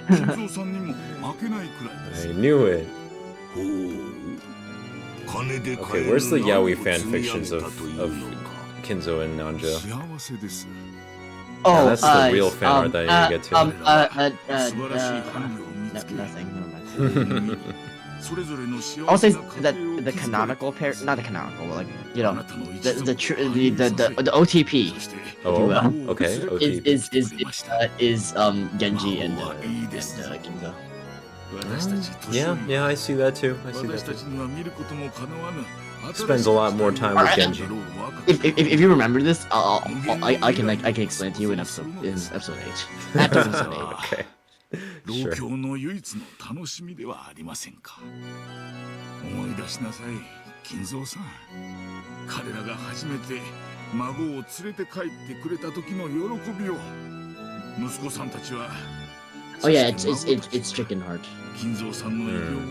金蔵さんにも負けないくらいです。
I knew it. Okay, where's the yaoi fan fictions of Kinzo and Nanjo?
Oh,
that's the real fan art that I need to get to.
Nothing. I'll say that the canonical pair, not the canonical, but like you know, the OTP.
Oh, okay. OTP.
Is Genji and Ginza.
Yeah, I see that too. Spends a lot more time with Genji.
If you remember this, I can explain to you in episode 8. After episode 8.
Okay.
老教の唯一の楽しみではありませんか。思い出しなさい、金蔵さん。彼らが初めて孫を連れて帰ってくれた時の喜びを息子さんたちは。
Oh yeah, it's Chicken Heart.
金蔵さんの偉業を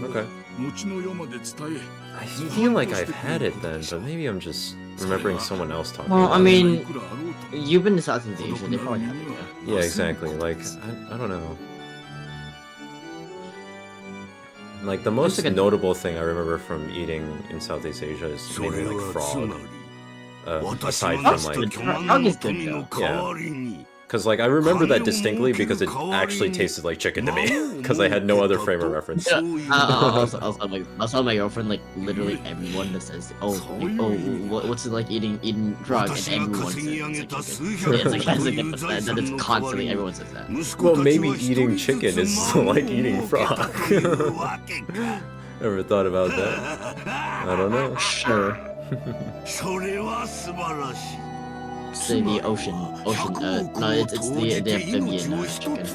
後の世まで伝え。
I feel like I've had it then, but maybe I'm just remembering someone else talking.
Well, I mean, you've been to Southeast Asia. They probably have it.
Yeah, exactly. Like I don't know. Like the most notable thing I remember from eating in Southeast Asia is maybe like frog. Aside from like
frog is good though.
Yeah. Because like I remember that distinctly because it actually tasted like chicken to me. Because I had no other frame of reference.
I was telling my girlfriend like literally everyone that says what's it like eating frog, and everyone says it's like chicken. That is constantly everyone says that.
Well, maybe eating chicken is like eating frog. Ever thought about that? I don't know.
Sure. Say the ocean, no, it's the amphibian chicken.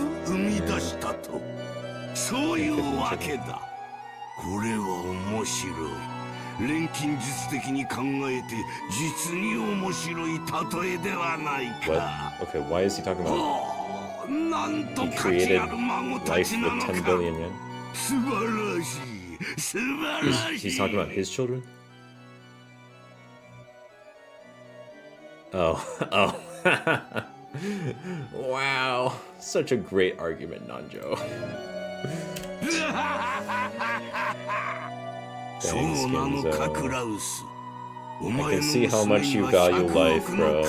What? Okay, why is he talking about he created life with 10 billion yen? He's talking about his children? Oh. Wow. Such a great argument, Nanjo. Thanks, Genzo. I can see how much you value life, bro.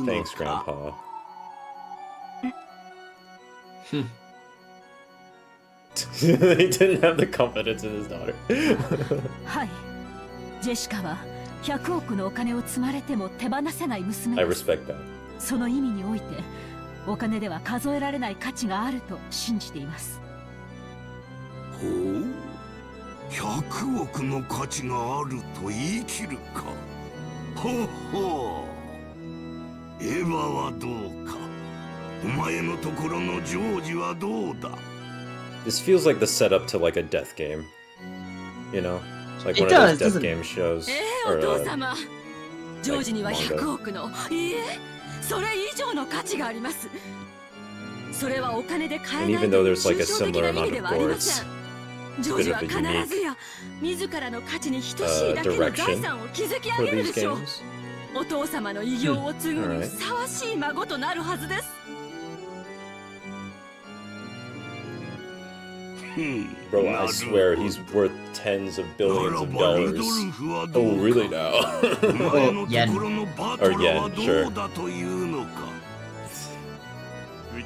Thanks, Grandpa. He didn't have the confidence in his daughter.
はい。ジェシカは100億のお金を積まれても手放せない娘です。
I respect that.
その意味において
お金では数えられない価値があると信じています。
ほう、100億の価値があると言い切るか。ほほう、エヴァはどうか。お前のところのジョージはどうだ。
This feels like the setup to like a death game, you know, like
It
one of those
does,
death game shows
お
or
父様、ジョージには100億の、いいえ、それ以上の価値があります。それはお金で買えないという抽象的な意味ではありません。ジョージは必ずや自らの価値に等しいだけの財産を築き上げるでしょう。お父様の偉業を継ぐにふさわしい孫となるはずです。
Bro, I swear he's worth tens of billions of dollars. Oh, really now?
Yen.
Or yen, sure.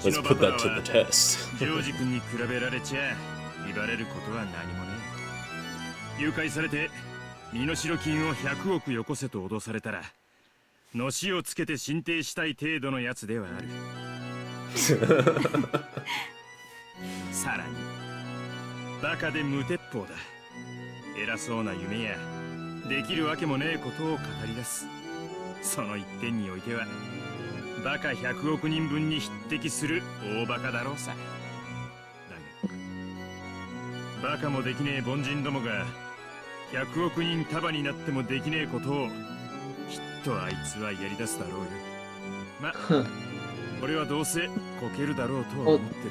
Let's put that to the test.
ジョージ君に比べられちゃ言われることは何もねえ。誘拐されて身代金を100億よこせと脅されたら、のしをつけて進呈したい程度のやつではある。さらにバカで無鉄砲だ。偉そうな夢やできるわけもねえことを語り出す。その一点においてはバカ100億人分に匹敵する大バカだろうさ。だがバカもできねえ凡人どもが100億人束になってもできねえことをきっとあいつはやり出すだろうよ。ま、俺はどうせこけるだろうとは思ってる。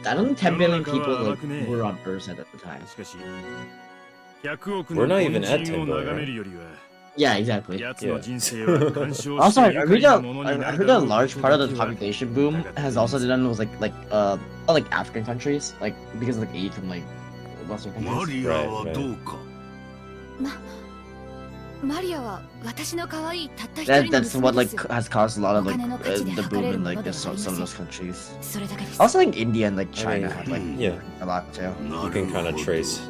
I don't think 10 billion people like, were on Earth at the time.
We're not even at 10 billion.
Yeah, exactly.
Yeah.
Also, I heard that a large part of the population boom has also done with like African countries, like because of like aid from like Western countries.
Right.
マリアは私の可愛いたった一人の
That's what like has caused a lot of like the boom in like some of those countries. Also, like India and like China have like a lot too.
You can kind of trace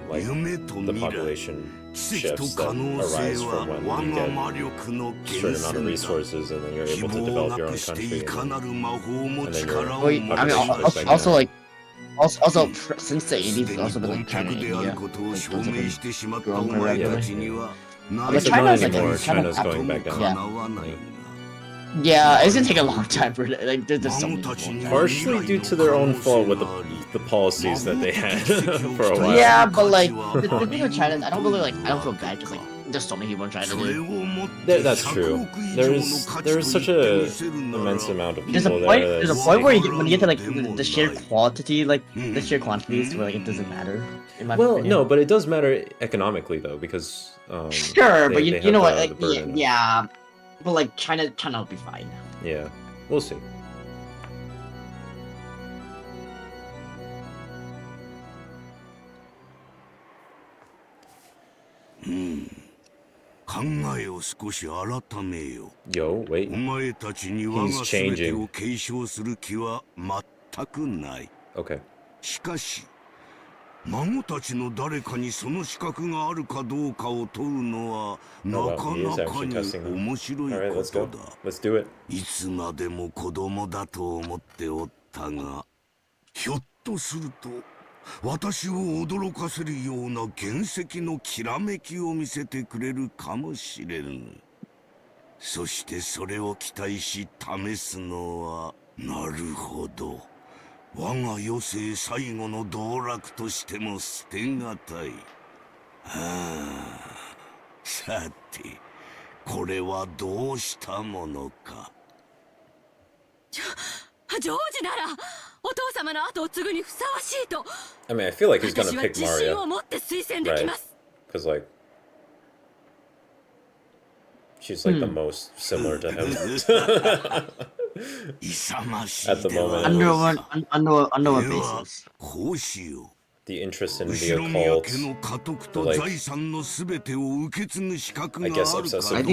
like the population shifts that arise from when you get a certain amount of resources and then you're able to develop your own country and then your
I mean, also like also since the 80s, it's also been like China and India. Like, those have been growing quite rapidly. But China's like
China's going back down.
Yeah, it's gonna take a long time for it. Like there's so many people.
Partially due to their own fault with the policies that they had for a while.
Yeah, but like the thing with China, I don't feel bad because like there's so many people in China.
That's true. There's such a immense amount of people there.
There's a point where when you get to like the sheer quantity, like the sheer quantities, where like it doesn't matter. In my opinion.
No, but it does matter economically though, because
sure, but you know what? Like, yeah, but like China will be fine.
Yeah, we'll see. Yo, wait. He's changing. Okay.
孫たちの誰かにその資格があるかどうかを問うのはなかなかに面白いことだ。いつまでも子供だと思っておったが、ひょっとすると私を驚かせるような原石のきらめきを見せてくれるかもしれぬ。そしてそれを期待し試すのは、なるほど。我が余生最後の道楽としても捨てがたい。さて、これはどうしたものか。
ジョージならお父様の後を継ぐにふさわしいと。
I mean, I feel like he's gonna pick
私は自信
Maria.
を持って推薦できます。
Because like she's like the most similar to him. At the moment.
Under what basis?
The interest in the occult, the, like, I guess obsessive.
I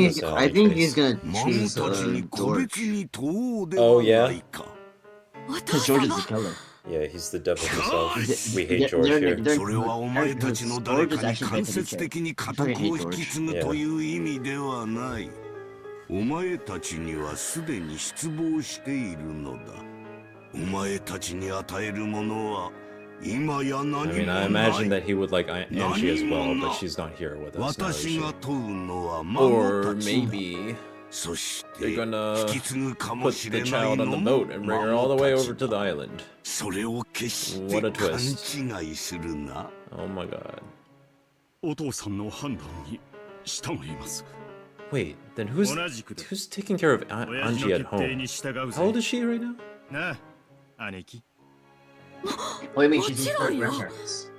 think he's gonna choose George.
Oh yeah?
Because George is the killer.
Yeah, he's the devil himself. We hate George here.
George is actually meant to be killed. I fucking hate George.
お前たちにはすでに失望しているのだ。お前たちに与えるものは今や何もない。
I mean, I imagine that he would like Angie as well, but she's not here with us now, is
私
she?
が問うのは
Or
孫たちだ。
maybe
そして
they're gonna
引き継ぐかも
put
し
the
れない
child
の
on the
も
boat and bring her all the way over to the island.
それを決して
What a
勘
twist.
違いするな。
Oh my god.
お父さんの判断に従います。
Wait, then who's taking care of Angie at home? How old is she right now?
なあ、兄貴。
What do you mean
も
she's
ち
his
ろん
first
よ。
reference?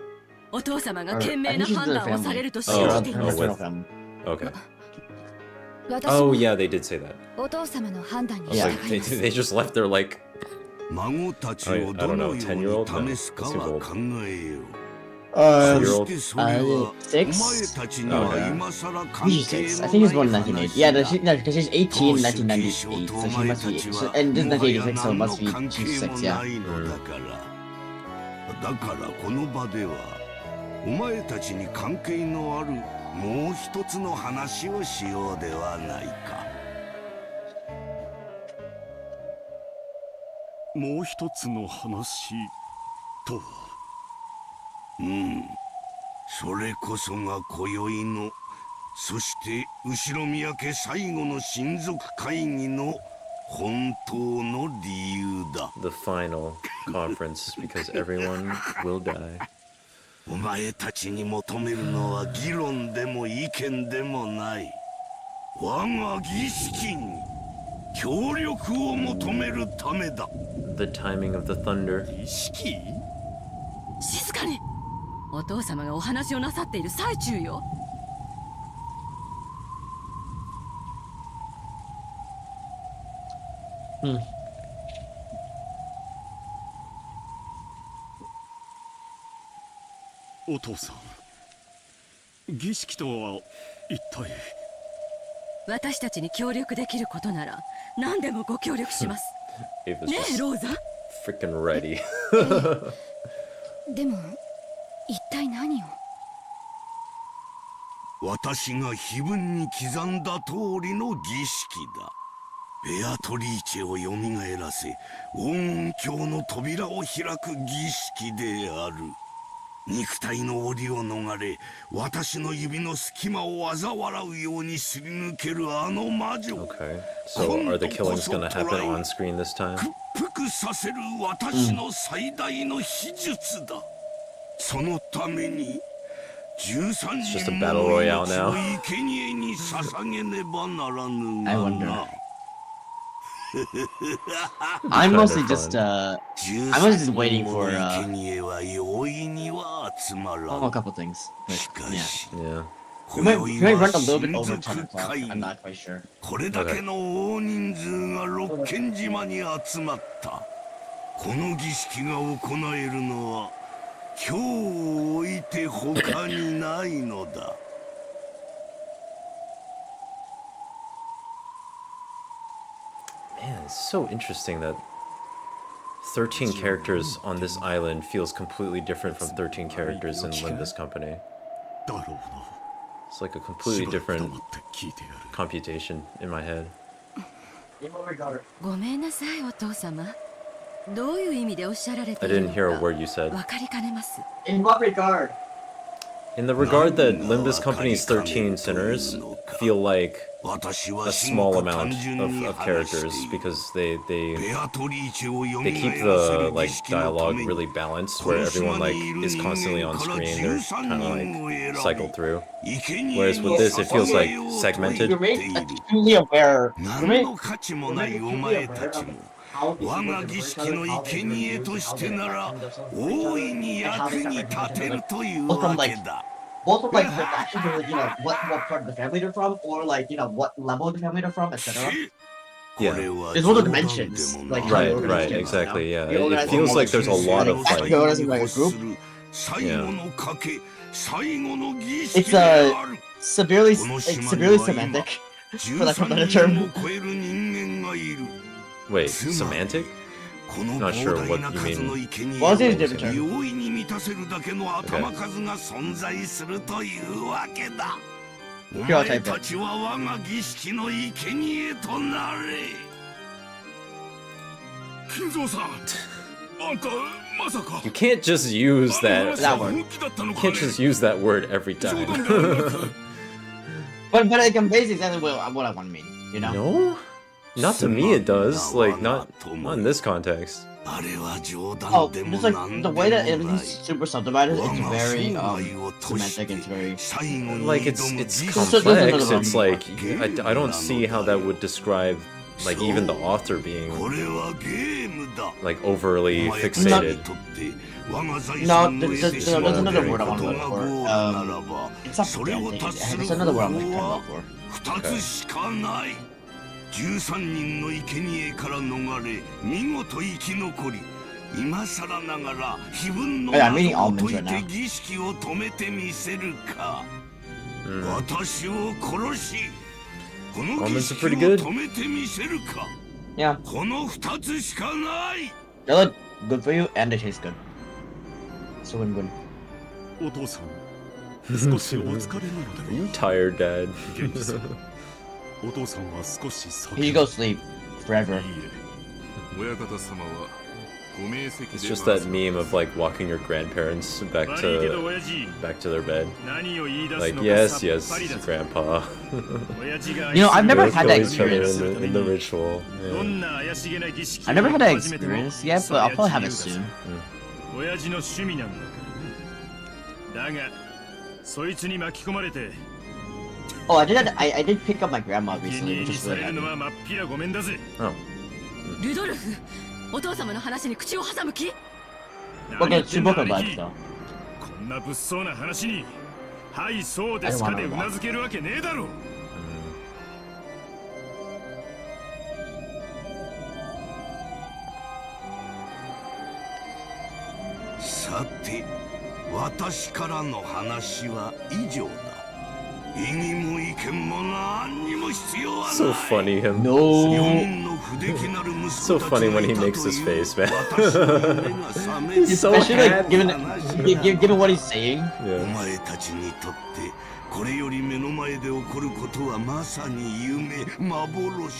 お父様が
Or,
賢
I
明
think
な
she's
判
the
断をされ
family.
ると信
Oh,
じてい
oh,
ます。
with-
family.
Okay.
私
Oh
も
yeah, they did say that.
お父様の判断に
I was
従
like,
い
they,
ます。
they just left their like
孫たち
I
を
don't
ど
know,
のよう
10-year-old?
に試すかは考えよう。
Uh,
そしてそれはお
6?
前たちには今さら関
She's
係
6.
の
I think
な
he's born
い
in 1980.
話
Yeah,
だ。
no, because she's 18 in
当主継
1998,
承
so
と
she
お前
must
た
be.
ち
So,
は
and this is
もはや
1986, so
何
it
の
must be
関
she's
係も
6, yeah.
ないのだから。だからこの場ではお前たちに関係のあるもう一つの話をしようではないか。
もう一つの話とは。
それこそが今宵の、そして後宮家最後の親族会議の本当の理由だ。
the final conference because everyone will die.
お前たちに求めるのは議論でも意見でもない。我が儀式に協力を求めるためだ。
The timing of the thunder.
儀式？
静かに。お父様がお話をなさっている最中よ。
お父さん、儀式とは一体。
私たちに協力できることなら何でもご協力します。
Ava's
ねえ
just
ローザ。
freaking ready.
でも一体何を？
私が碑文に刻んだ通りの儀式だ。ベアトリーチェをよみがえらせ、黄金鏡の扉を開く儀式である。肉体の檻を逃れ、私の指の隙間を嘲笑うようにすり抜けるあの魔女。
Okay, so are the killings gonna happen on screen this time?
屈服させる私の最大の秘術だ。そのために13
just a
人
battle
もの
royale
命
now.
を生贄に捧げねばならぬ
I
が
wonder.
な。
I'm
Kinda
mostly
fun.
just I'm mostly just waiting for
13人もの生贄は容易には集まら
a
ん。
couple things.
しか
Yeah.
し
Yeah.
We might run a little bit over 10 o'clock. I'm not quite sure.
これだけの大人数が六軒島に集まった。この儀式が行えるのは今日を置いて他にないのだ。
Man, it's so interesting that 13 characters on this island feels completely different from 13 characters in Limbus Company.
だろうな。
It's like a completely
しばらく
different
黙って聞いてやる。
computation in my head.
ごめんなさいお父様。どういう意味でおっしゃられて
I
いる
didn't
の
hear a
か
word you said.
わかりかねます。
In what regard?
In the regard that Limbus Company's 13 sinners feel like a small amount of characters because they keep the like dialogue really balanced where everyone like is constantly on screen. They're kind of like cycled through. Whereas with this, it feels like segmented.
You're made acutely aware. You're
何
made
の価値もないお前たちも我が儀式の生贄としてなら大いに役に立てるというわけだ。
both of like the actions of like, what part of the family they're from, or like what level of the family they're from, etc.
Yeah.
There's also dimensions, like how you
Right,
organize
right,
things,
exactly, yeah.
You
It
organize
feels
them
like there's a lot of
like
like,
you organize them like a group. It's severely semantic, for lack of a better term.
wait, semantic? Not sure what you mean.
Well, it's a different term.
容易に満たせるだけの頭数が存在するというわけだ。
Here, I'll type it.
You can't just use that
word.
You can't just use that word every time.
but it conveys exactly what I want to mean, you know?
No? Not to me it does. Like, not in this context.
Oh, just like the way that everything's super subdivided, it's very semantic, it's very
like it's complex. It's like I don't see how that would describe like even the author being like overly fixated.
No, there's another word I want to look for. It's not pedantic. There's another word I'm trying to look for.
Okay.
13人の生贄から逃れ見事生き残り今更ながら非分の謎を解いて儀式を止めてみせるか私を殺しこの儀式を止めてみせるかこの2つしかない
They look good for you and they taste good. So win-win.
お父さん少しお疲れなので
Are you tired, Dad?
Here you go sleep forever.
It's just that meme of like walking your grandparents back to their bed. Like yes, grandpa.
You know, I've never had that experience
in the ritual. Yeah.
I've never had that experience yet, but I'll probably have it soon. Oh, I did pick up my grandma recently, which is really happy.
Oh.
Rudolph, お父様の話に口を挟む気?
Okay, she broke her legs though.
こんな物騒な話に、はいそうですかでうなずけるわけねえだろ。
さて、私からの話は以上だ。
So funny him.
No.
So funny when he makes his face, man. He's so happy.
Given what he's saying.
Yeah.
これより目の前で起こることはまさに夢、幻、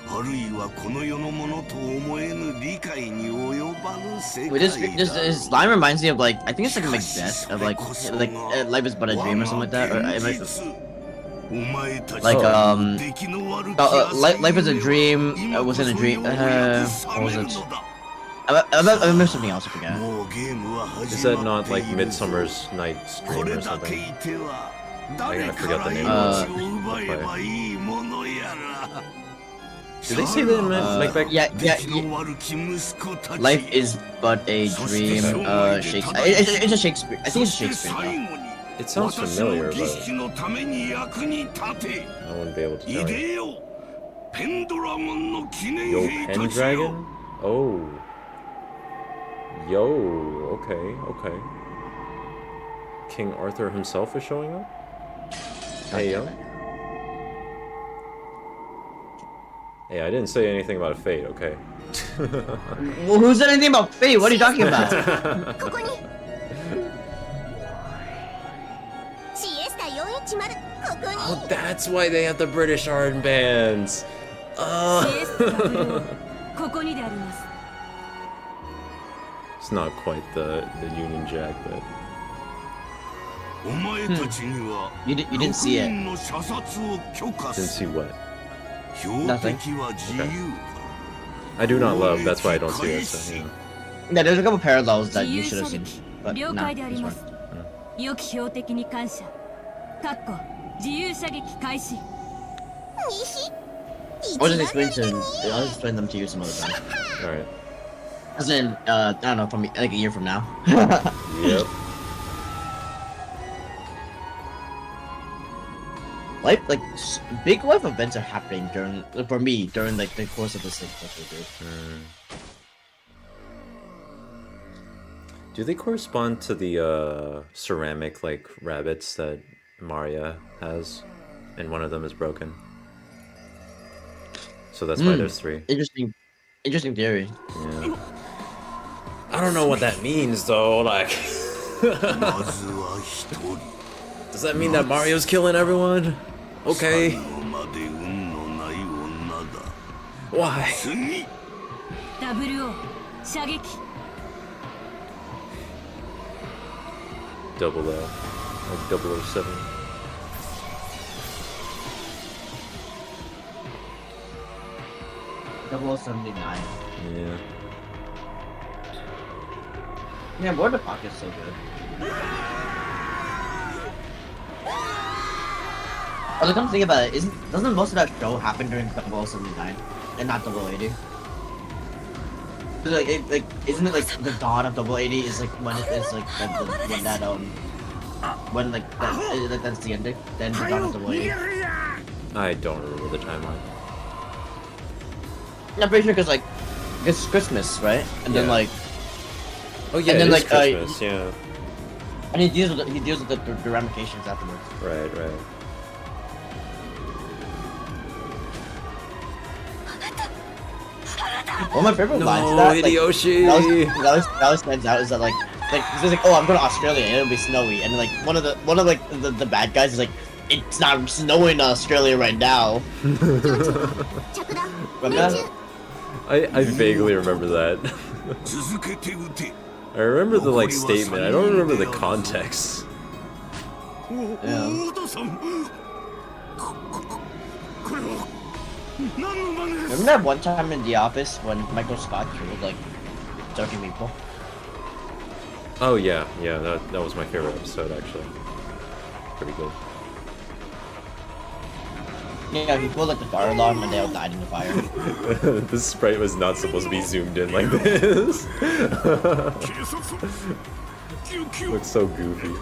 あるいはこの世のものと思えぬ理解に及ばぬ世界だ。
This line reminds me of like I think it's like Macbeth of like life is but a dream or something like that. Or life is a dream within a dream. What was it? I remember something else. I forget.
Is that not like Midsummer's Night's Dream or something? I forgot the name of the play. Did they say that in Macbeth?
Yeah. Life is but a dream. Shakespeare. It's a Shakespeare. I think it's Shakespeare. Though.
It sounds familiar, but I wouldn't be able to tell you. Yo, Pendragon? Oh. Yo, okay. King Arthur himself is showing up? Hey, yo. Hey, I didn't say anything about a fate, okay?
Well, who said anything about fate? What are you talking about?
Oh, that's why they have the British armbands! It's not quite the Union Jack, but...
You didn't see it.
Didn't see what?
Nothing.
Okay. I do not love, that's why I don't see it, so, yeah.
Yeah, there's a couple parallels that you should have seen, but nah, this one. I'll just explain them to you some other time.
Alright.
As in, I don't know, from like a year from now.
Yep.
Like big life events are happening for me during like the course of the 6th decade.
Do they correspond to the ceramic like rabbits that Maria has, and one of them is broken? So that's why there's 3.
Interesting theory.
Yeah. I don't know what that means though. Like, Does that mean that Mario's killing everyone? Okay. Why?
00射撃
Double O, like 007.
Double 79.
Yeah.
Yeah, War in the Pocket's so good. Oh, come think about it, doesn't most of that show happen during 0079 and not 080? Isn't it like the dawn of 080 is like when it is like when that when like that's the ending, then the dawn of 080?
I don't remember the timeline.
I'm pretty sure because like it's Christmas, right? And then like
oh yeah,
and then
it is
like
Christmas, yeah.
And he deals with the ramifications afterwards.
Right.
One of my favorite lines to that,
Hideyoshi!
That always stands out is that like he's like, oh, I'm going to Australia and it'll be snowy, and then like one of the bad guys is like, it's not snowing in Australia right now.
I vaguely remember that. I remember the like statement. I don't remember the context.
Yeah. Remember that one time in the office when Michael Scott was like joking people?
Oh yeah, that was my favorite episode actually. Pretty good.
Yeah, he pulled like the fire alarm and they all died in the fire.
The sprite was not supposed to be zoomed in like this. Looks so goofy.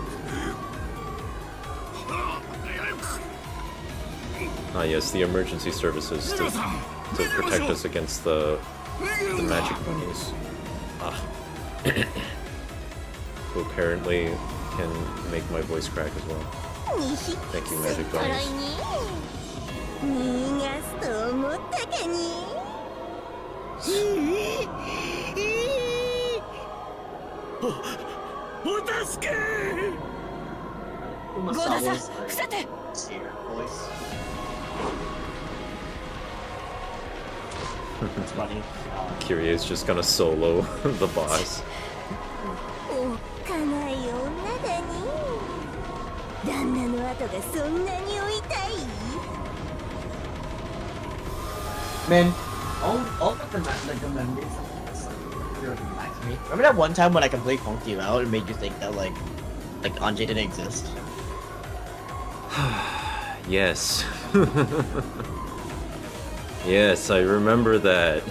Ah yes, the emergency services to protect us against the magic bunnies. Who apparently can make my voice crack as well. Thank you, magic bunnies.
逃がすと思ったかに
お助け
ゴーダさん伏せて
It's funny.
Kirie is just gonna solo the boss.
おっかない女だね旦那の後がそんなに追いたい
Man, all of the memories of this really relax me. Remember that one time when I completely conked you out and made you think that like Anjay didn't exist?
Yes. Yes, I remember that.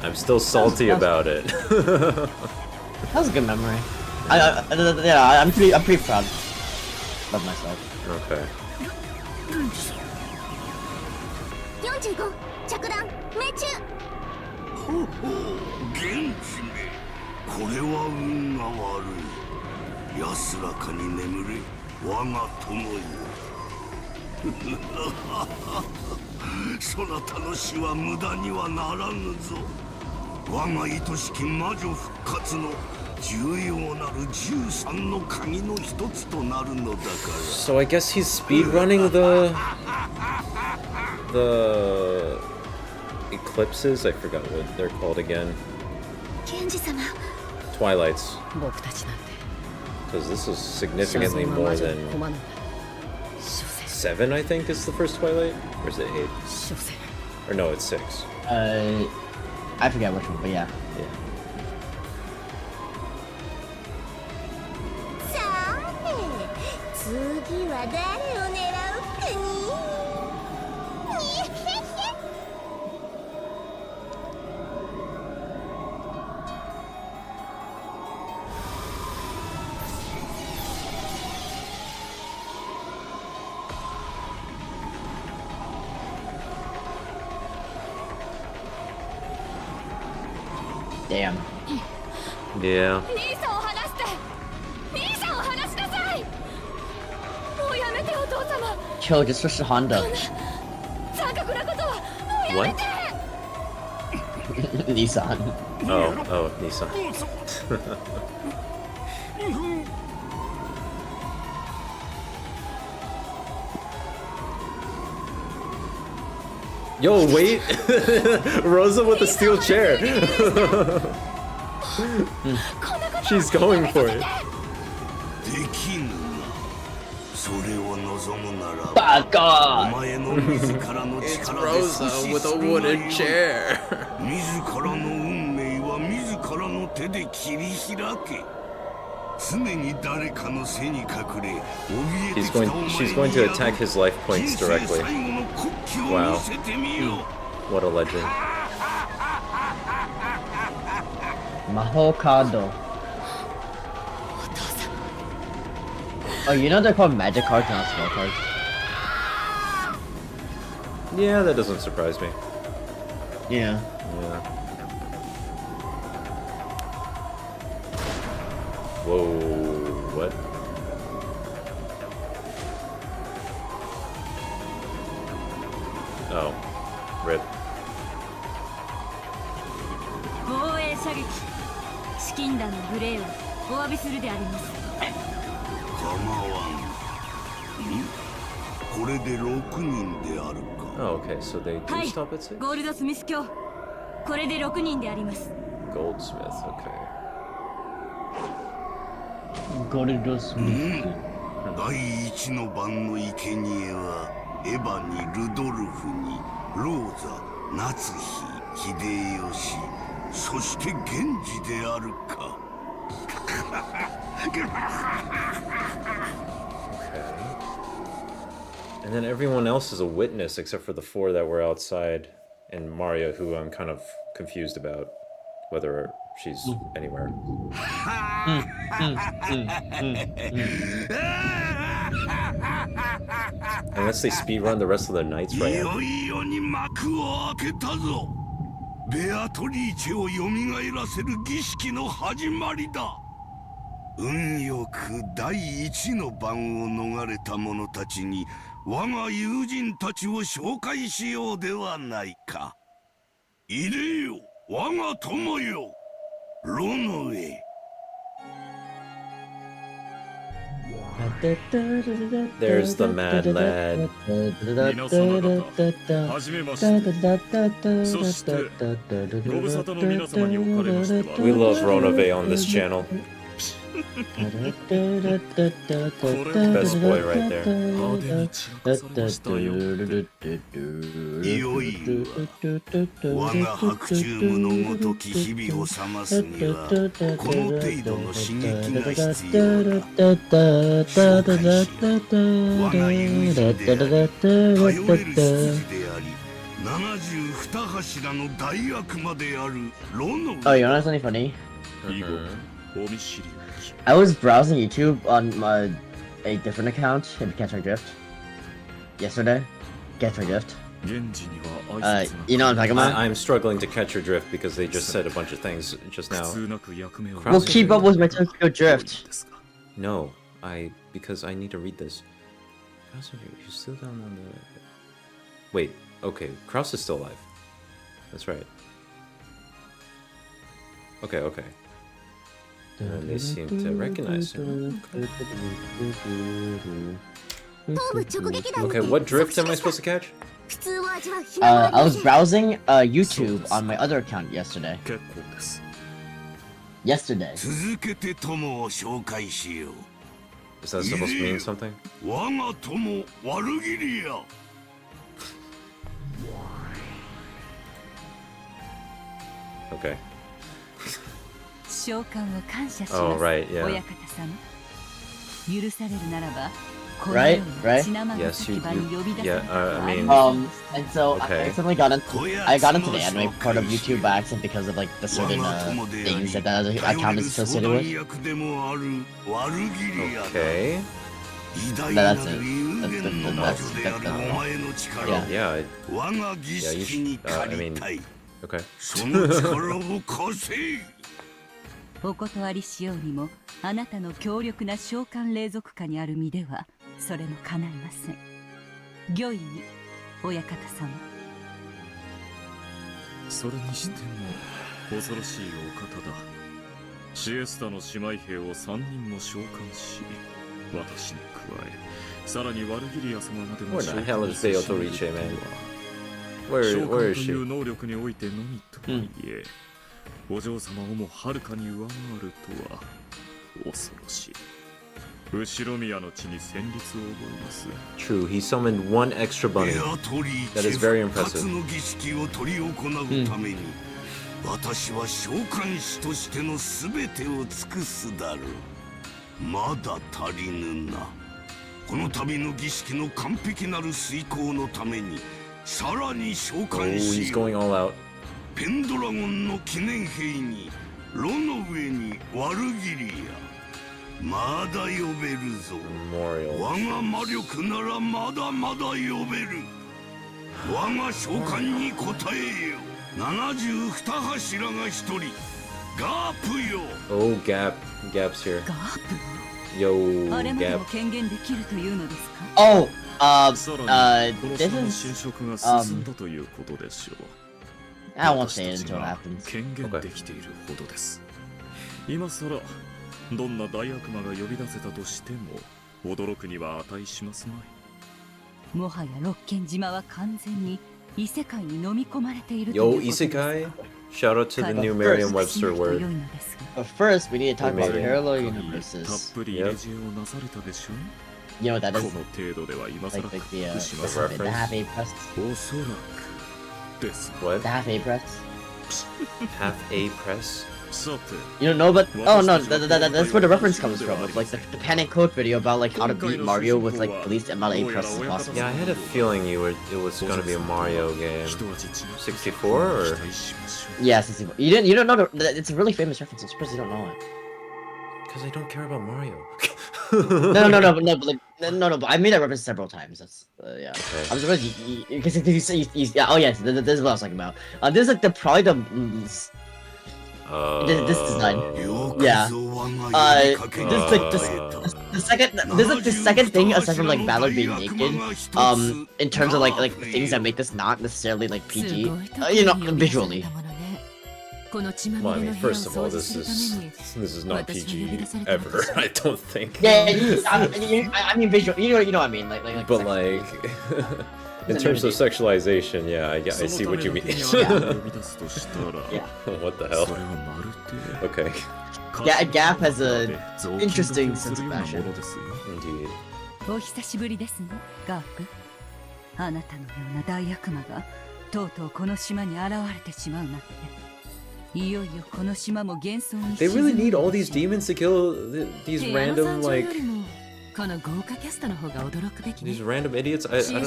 I'm still salty about it.
That was a good memory. I'm pretty proud of myself.
Okay.
45着弾命中
ほほう元気めこれは運が悪い安らかに眠れ我が友よそなたの死は無駄にはならぬぞ我が愛しき魔女復活の重要なる13の鍵の一つとなるのだから
So I guess he's speedrunning the eclipses? I forgot what they're called again. Twilights. Because this is significantly more than 7, I think, is the first Twilight? Or is it 8? Or no, it's 6.
I forget which one, but yeah.
Yeah.
さて次は誰を狙うかに
Damn.
Yeah.
Yo, just switch to Honda.
What?
Nissan.
Oh, Nissan.
こ
Yo, wait! Rosa with the steel chair! She's going for it.
Back off!
It's Rosa with a wooden chair. She's going to attack his life points directly. Wow. What a legend.
Maho Kado. Oh, you know they're called magic cards, not spell cards.
Yeah, that doesn't surprise me.
Yeah.
Yeah. Whoa, what? Oh, rip.
防衛射撃資金弾の無礼をお詫びするであります。
構わん。これで6人であるか。
Oh, okay, so they do stop at 6?
ゴールドスミス卿、これで6人であります。
Goldsmith, okay.
ゴールドスミス。
第一の番の生贄はエヴァにルドルフにローザ、夏日、秀吉、そして源氏であるか。
Okay. And then everyone else is a witness except for the 4 that were outside and Maria, who I'm kind of confused about whether she's anywhere. Unless they speedrun the rest of the nights right now.
ベアトリーチェを蘇らせる儀式の始まりだ。運よく第一の番を逃れた者たちに我が友人たちを紹介しようではないか。いでよ、我が友よ、ロノエ。
There's the mad lad.
皆様方、はじめまして。そして、ご無沙汰の皆様におかれましては。
We love Ronave on this channel. Best boy right there.
いよいよ我が白昼夢のごとき日々を覚ますにはこの程度の刺激が必要だ。紹介しよう。我が友人であり頼れる筋であり72柱の大悪魔であるロノ。
Oh, you know what's something funny? I was browsing YouTube on a different account in Catch My Drift yesterday. Catch My Drift. You know what I'm talking about?
I'm struggling to catch your drift because they just said a bunch of things just now.
Well, keep up with my Tokyo Drift.
No, because I need to read this. You're still down on the... Wait, okay, Kraus is still alive. That's right. Okay. And they seem to recognize him. Okay, what drift am I supposed to catch?
I was browsing YouTube on my other account yesterday. Yesterday.
Is that supposed to mean something? Okay. Oh, right, yeah.
Right?
Yes, yeah, I mean...
and so
okay.
I got into the anime part of YouTube by accident because of like the certain things that other account is associated with.
Okay.
That's it. That's
Yeah, you should, I mean... Okay.
お断りしようにもあなたの強力な召喚霊族下にある身ではそれも叶いません。御意に親方様。
それにしても恐ろしいお方だ。シエスタの姉妹兵を3人も召喚し、私に加え、さらにワルギリア様までも召喚されている。
Where is she?
能力においてのみとはいえ、お嬢様をもはるかに上回るとは恐ろしい。後ろ宮の地に戦慄を覚えます。
True, he summoned one extra bunny. That is very impressive.
の儀式を執り行うために、私は召喚師としてのすべてを尽くすだろう。まだ足りぬな。この度の儀式の完璧なる遂行のために、さらに召喚師をペンドラゴンの記念碑に、炉の上にワルギリア。まだ呼べるぞ。我が魔力ならまだまだ呼べる。我が召喚に応えよ。72柱が一人。ガープよ。
Oh, Gap's here. Yo, Gap.
Oh,
this is
I won't say it until it happens.
権限できているほどです。今さらどんな大悪魔が呼び出せたとしても驚くには値しますまい。
もはや六軒島は完全に異世界に飲み込まれている。
Yo, Isekai? Shout out to the new Merriam-Webster word.
But first, we need to talk about parallel universes.
たっぷり入れ知恵をなされたでしょう。
You know what that is?
この程度では今さら
the
隠しません。
half-A press.
おそらくです。
What?
The half-A press.
Half-A press?
You don't know, but oh no, that's where the reference comes from. It's like the panic code video about like how to beat Mario with like the least amount of A presses possible.
Yeah, I had a feeling it was gonna be a Mario game. 64 or?
Yeah, 64. You don't know it's a really famous reference. I'm surprised you don't know it.
Because I don't care about Mario.
no, but I made that reference several times. That's yeah. Okay. I'm surprised because you say yeah. Oh yes, this is what I was talking about. This is like probably the. This design, yeah. This like the second thing aside from like Valor being naked. In terms of like things that make this not necessarily like PG. You know, visually.
Well, I mean, first of all, this is not PG ever. I don't think.
Yeah, I mean visual. You know what I mean, like.
But like. In terms of sexualization, yeah, I see what you mean.
Yeah.
What the hell? Okay.
Yeah, Gap has an interesting sense of fashion.
Indeed.
お久しぶりですね、ガープ。あなたのような大悪魔がとうとうこの島に現れてしまうなんて。いよいよこの島も幻想に。
They really need all these demons to kill these random like.
この豪華キャストの方が驚くべきね。
These random idiots. I don't.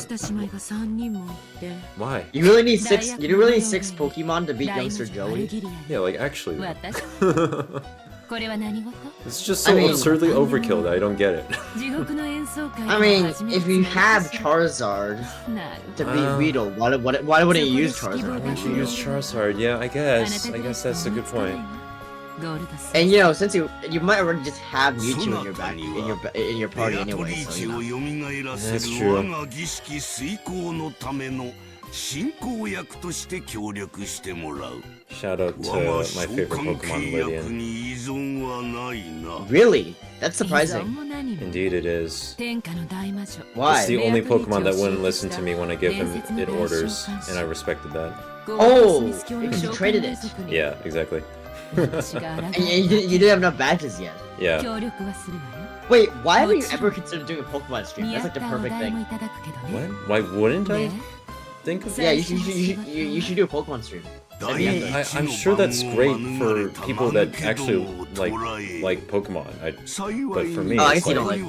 Why?
You really need six Pokemon to beat youngster Joey.
Yeah, like actually.
これは何事?
It's just so absurdly overkill that I don't get it.
I mean, if you have Charizard to beat Weedle, why wouldn't you use Charizard?
Why would you use Charizard? Yeah, I guess that's a good point.
And you know, since you might already just have Mewtwo in your party anyway, so you know.
That's true. Shout out to my favorite Pokemon, Lydian.
Really? That's surprising.
Indeed it is.
Why?
It's the only Pokemon that wouldn't listen to me when I give him it orders, and I respected that.
Oh, because you traded it.
Yeah, exactly.
And you didn't have enough badges yet.
Yeah.
Wait, why haven't you ever considered doing a Pokemon stream? That's like the perfect thing.
What? Why wouldn't I think of
that? Yeah, you should do a Pokemon stream.
I mean, I'm sure that's great for people that actually like Pokemon. But for me,
I
it's
guess you don't like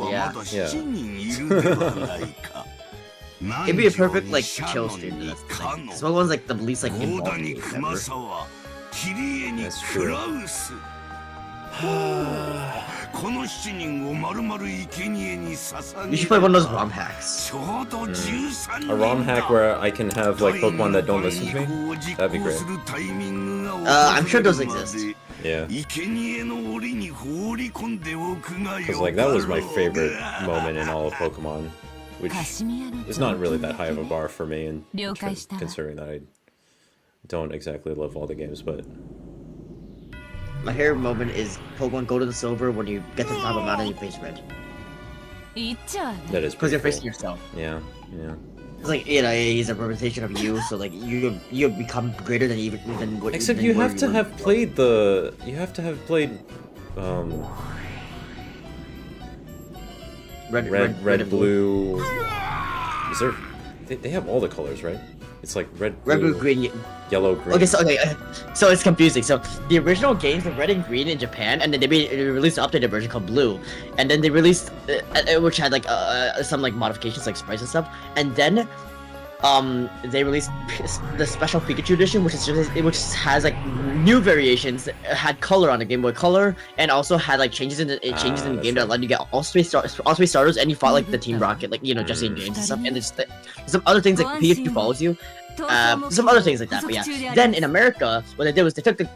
It'd be a perfect like chill stream. That's the thing. So one's like the least like involved game ever.
That's true.
You should play one of those ROM hacks.
A ROM hack where I can have like Pokemon that don't listen to me? That'd be great.
I'm sure those exist.
Yeah. Because like that was my favorite moment in all of Pokemon, which is not really that high of a bar for me, and considering that I don't exactly love all the games, but
my favorite moment is Pokemon Gold and Silver when you get to the top of the mountain and you face red.
That is
because you're
cool.
facing yourself.
Yeah, yeah.
It's like, you know, he's a representation of you, so like you become greater than even than what.
Except
than
you have to have played the. You have to have played. Red, blue. Is there? They have all the colors, right? It's like red, blue,
green,
yellow, green.
Okay, so it's confusing. So the original games were red and green in Japan, and then they released an updated version called blue, and then they released which had like some like modifications like sprites and stuff, and then they released the special Pikachu edition, which has like new variations, had color on the Game Boy Color, and also had like changes in the game that allowed you to get all three starters, and you fought like the Team Rocket, like, you know, Jesse and James and stuff, and there's some other things like Pikachu follows you. Some other things like that, but yeah. Then in America, what they did was they took the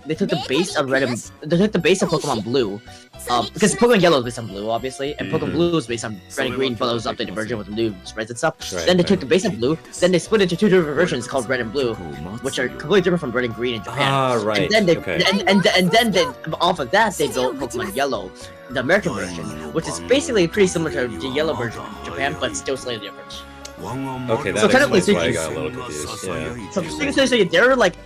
base of Pokemon Blue, because Pokemon Yellow is based on Blue, obviously, and Pokemon Blue is based on Red and Green, but it was an updated version with new sprites and stuff. Then they took the base of Blue, then they split into two different versions called Red and Blue, which are completely different from Red and Green in Japan.
Right.
And then they off of that they built Pokemon Yellow, the American version, which is basically pretty similar to the Yellow version in Japan, but still slightly different.
Okay, that explains why I got a little confused. Yeah.
So there are like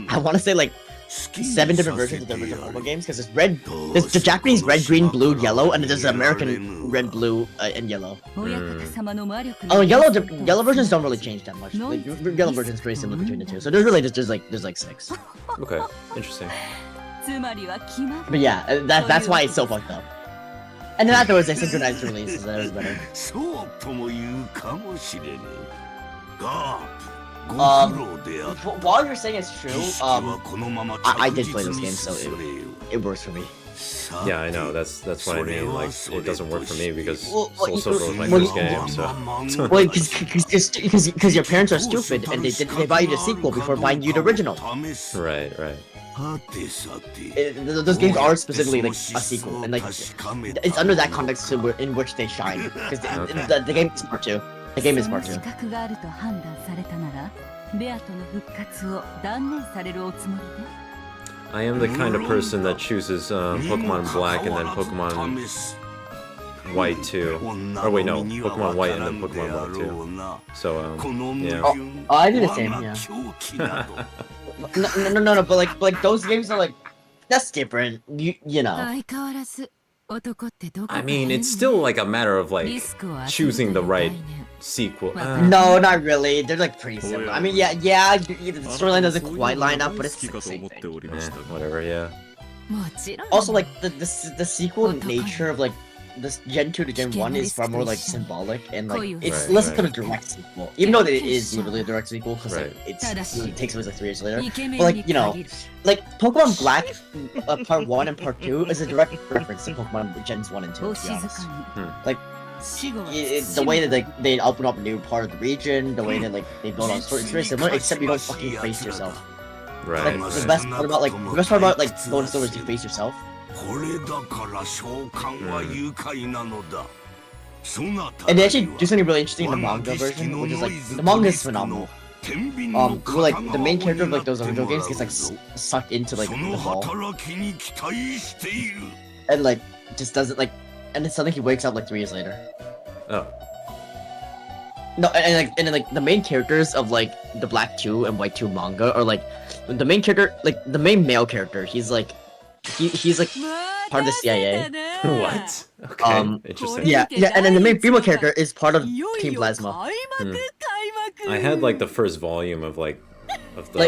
I want to say like 7 different versions of the original Pokemon games, because there's the Japanese red, green, blue, yellow, and there's the American red, blue, and yellow. Oh, yellow versions don't really change that much. Like, yellow version is pretty similar between the two. So there's really there's like 6.
Okay, interesting.
But yeah, that's why it's so fucked up. And then afterwards they synchronized releases, that was better. While you're saying it's true, I did play those games, so it works for me.
Yeah, I know. That's what I mean. Like, it doesn't work for me because Soul Silver was my first game. So.
Well, because your parents are stupid and they buy you the sequel before buying you the original.
Right.
Those games are specifically like a sequel, and like it's under that context in which they shine, because the game is part 2. The game is part 2.
I am the kind of person that chooses Pokemon Black and then Pokemon White too. Or wait, no, Pokemon White and then Pokemon Black too. So yeah.
Oh, I do the same. Yeah. No, but like those games are like, that's different. You know.
I mean, it's still like a matter of like choosing the right sequel.
No, not really. They're like pretty similar. I mean, yeah, the storyline doesn't quite line up, but it's the same thing.
Whatever, yeah.
Also, like the sequel nature of like this Gen 2 to Gen 1 is far more like symbolic, and like it's less of a direct sequel, even though it is literally a direct sequel, because like it takes place like 3 years later. But like, you know, like Pokemon Black Part 1 and Part 2 is a direct reference to Pokemon Gens 1 and 2, to be honest. Like the way that like they open up a new part of the region, the way that like they build on story, it's very similar, except you don't fucking face yourself.
Right.
Like, the best part about like going to is you face yourself. And they actually do something really interesting in the manga version, which is like the manga is phenomenal. Where like the main character of like those original games gets like sucked into like the ball, and like just doesn't like, and then suddenly he wakes up like 3 years later.
Oh.
No, and then like the main characters of like the Black 2 and White 2 manga are like the main character, like the main male character. He's like he's like part of the CIA.
What? Okay. Interesting.
Yeah, and then the main female character is part of Team Plasma.
I had like the first volume of like of the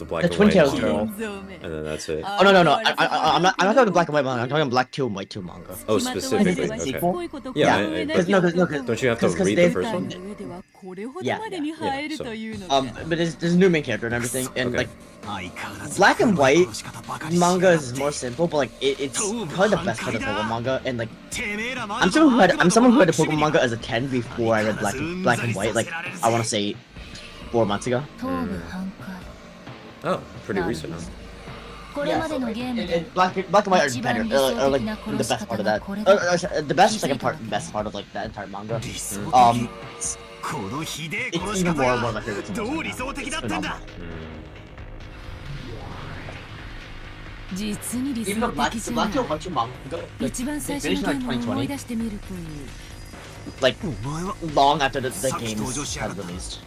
Black and
Twin
White
Tails
manga,
girl,
and then that's it.
Oh no! I'm not talking Black and White manga. I'm talking Black 2 and White 2 manga.
Oh, specifically. Okay. Yeah. Don't you have to read the first one?
Yeah.
So.
But there's a new main character and everything, and like Black and White manga is more simple, but like it's probably the best part of Pokemon manga, and like I'm someone who had the Pokemon manga as a 10 before I read Black and White. Like I want to say 4 months ago.
Oh, pretty recent.
Yeah, so, and Black and White are better, are like the best part of that. The best part of like that entire manga. It's even more one of my favorites. It's phenomenal. Even though the Black and White manga, they finished in like 2020. like long after the games had released.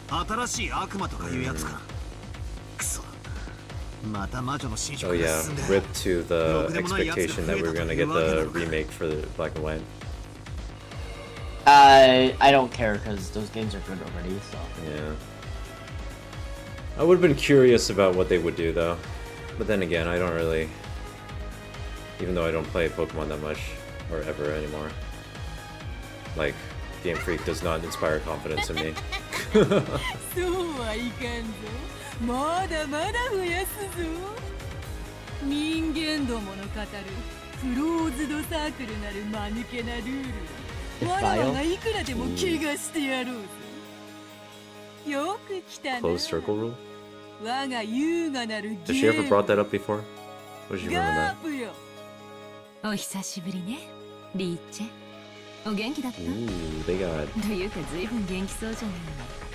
新しい悪魔とかいうやつか。くそ。また魔女の侵
Oh
食が
yeah,
進んで。
rip to the expectation that we were gonna get the remake for the black and white.
I don't care because those games are good already. So
yeah, I would have been curious about what they would do though, but then again, I don't really. Even though I don't play Pokemon that much or ever anymore, like Game Freak does not inspire confidence in me.
そうはいかんぞ。まだまだ増やすぞ。人間どもの語るクローズドサークルなる間抜けなルール。わらわがいくらでも怪我してやろうぞ。よく来たな。
Closed circle rule?
我が優雅なるゲーム。
Has she ever brought that up before? What did you remember
ガ
that?
ープよ。
お久しぶりね、リーチェ。お元気だった？
Ooh, they got
というか随分元気そうじゃない。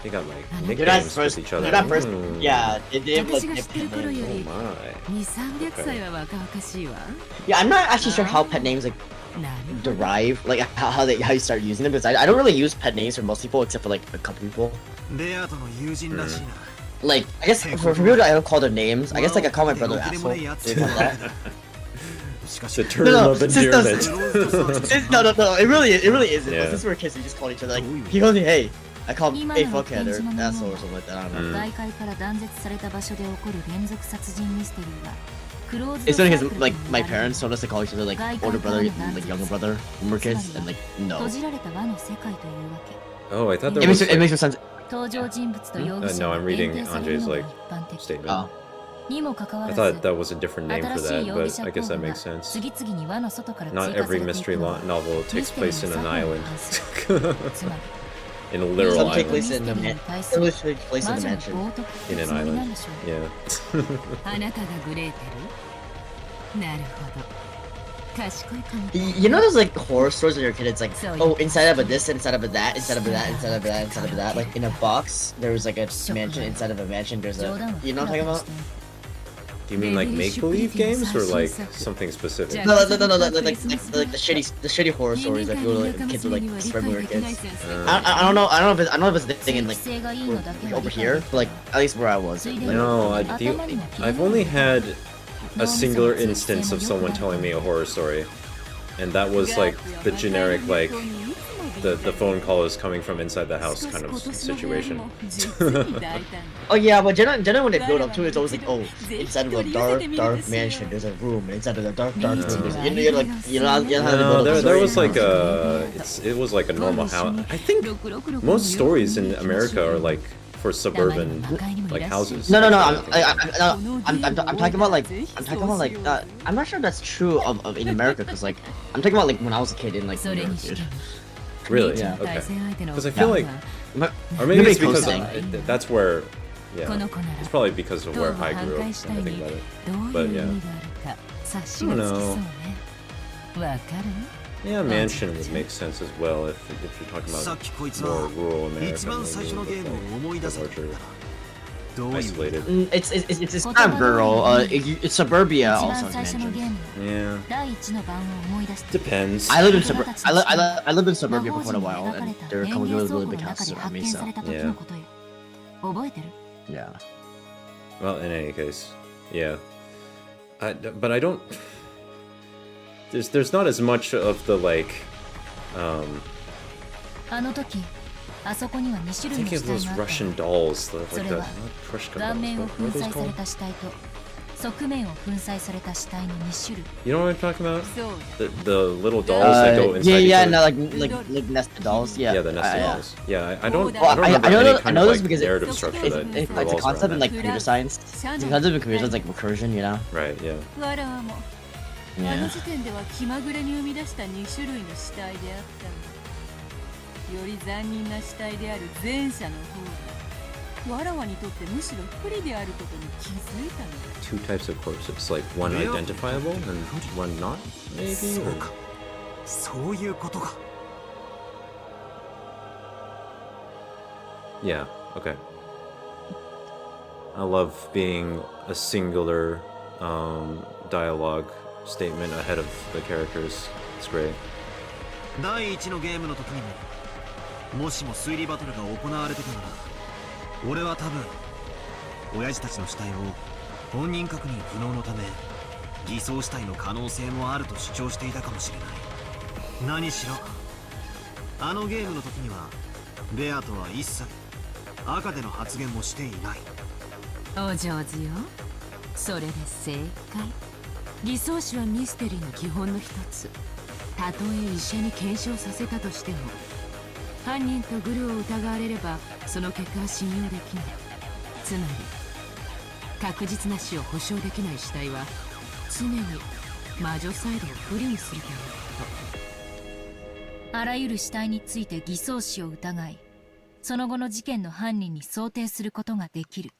they got like
they're not
nicknames
first.
with each other.
They're not first.
Hmm.
Yeah, they have like.
私が知ってる頃よ
Oh
り
my.
200-300歳は若々しいわ。
Yeah, I'm not actually sure how pet names like derive, like how you start using them because I don't really use pet names for most people except for like a couple people.
レアとの友人らしいな。
Like I guess for people I don't call their names. I guess like I call my brother asshole. Do you call that?
The term of endearment.
No, it really isn't.
Yeah.
Since we're kids, we just call each other like he goes, hey. I call him a fuckhead or asshole or something like that. I don't know.
外界から断絶された場所で起こる連続殺人ミステリーはクローズ
It's funny because like my parents told us to call each other like older brother and like younger brother when we're kids and like no.
閉じられた輪の世界というわけ。
Oh, I thought there
It
was.
makes no sense.
登場人物と容疑
No,
者
I'm
が
reading
限定される
Andre's
のが
like
一般的
statement.
にもかかわ
I
らず
thought that was a different name for
新しい
that,
容疑
but
者
I
候
guess
補
that
が
makes sense.
次々に輪の外から追
Not
加さ
every
れてい
mystery
くのは
novel
ミ
takes
ステリー
place
の
in
作
an
法に
island.
反する。つまり
In a literal
Some take
island.
place in a man. Some take place in
魔
a
女の
mansion.
冒涜
In
ってつ
an
もりなん
island.
でしょう。
Yeah.
あなたがグレーテル？なるほど。賢いかも。
You know those like horror stories when you're a kid? It's like, oh, inside of a this, inside of a that, inside of a that, inside of a that, inside of a that. Like in a box, there was like a mansion inside of a mansion. There's a, you know what I'm talking about?
Do you mean like make-believe games or like something specific?
No, like the shitty horror stories that people like kids would like spread when we were kids. I don't know if it's the thing in like over here, but like at least where I was.
No, I've only had a singular instance of someone telling me a horror story, and that was like the generic like the phone call is coming from inside the house kind of situation.
Oh yeah, but generally when they build up to it, it's always like, oh, inside of a dark mansion, there's a room, and inside of the dark room, there's you know how they build up the
there was
story.
like it was like a normal house. I think most stories in America are like for suburban like houses.
No. I'm talking about like I'm not sure that's true of in America because like I'm talking about like when I was a kid in like New York, dude.
Really?
Yeah.
Okay. Because I feel like, or maybe it's because that's where, yeah, it's probably because of where I grew up. When I think about it, but yeah, I don't know. Yeah, mansion would make sense as well if you're talking about more rural America, maybe with larger, isolated.
It's not rural. It's suburbia also.
Yeah. Depends.
I lived in suburbia for quite a while, and there were a couple of really big houses around me. So
yeah.
Yeah.
Well, in any case, yeah. But I don't. There's not as much of the like. Thinking of those Russian dolls, like the Prushka dolls. What are those called? You know what I'm talking about? The little dolls that go inside each other.
No, like nested dolls. Yeah.
Yeah, the nested dolls. Yeah, I don't.
Well,
I don't remember any kind of like
because
narrative structure that
it's a
revolves
concept
around
in
that.
like computer science. It's a concept in computer science like recursion, you know?
Right. Yeah.
あの時点では気まぐれに生み出した2種類の死体であったが、より残忍な死体である前者の方が、わらわにとってむしろ不利であることに気づいたのだ。
Two types of corpses, like one identifiable and one not, maybe.
そうか、そういうことか。
Yeah. Okay. I love being a singular dialogue statement ahead of the characters. It's great.
第1のゲームの時にも、もしも推理バトルが行われてたなら、俺は多分親父たちの死体を本人確認不能のため偽装死体の可能性もあると主張していたかもしれない。何しろあのゲームの時にはベアとは一切赤での発言もしていない。
お上手よ。それで正解。偽装死はミステリーの基本の一つ。たとえ医者に検証させたとしても、犯人とグルを疑われればその結果は信用できない。つまり確実な死を保証できない死体は常に魔女サイドを不利にするということ。
あらゆる死体について偽装死を疑い、その後の事件の犯人に想定することができる。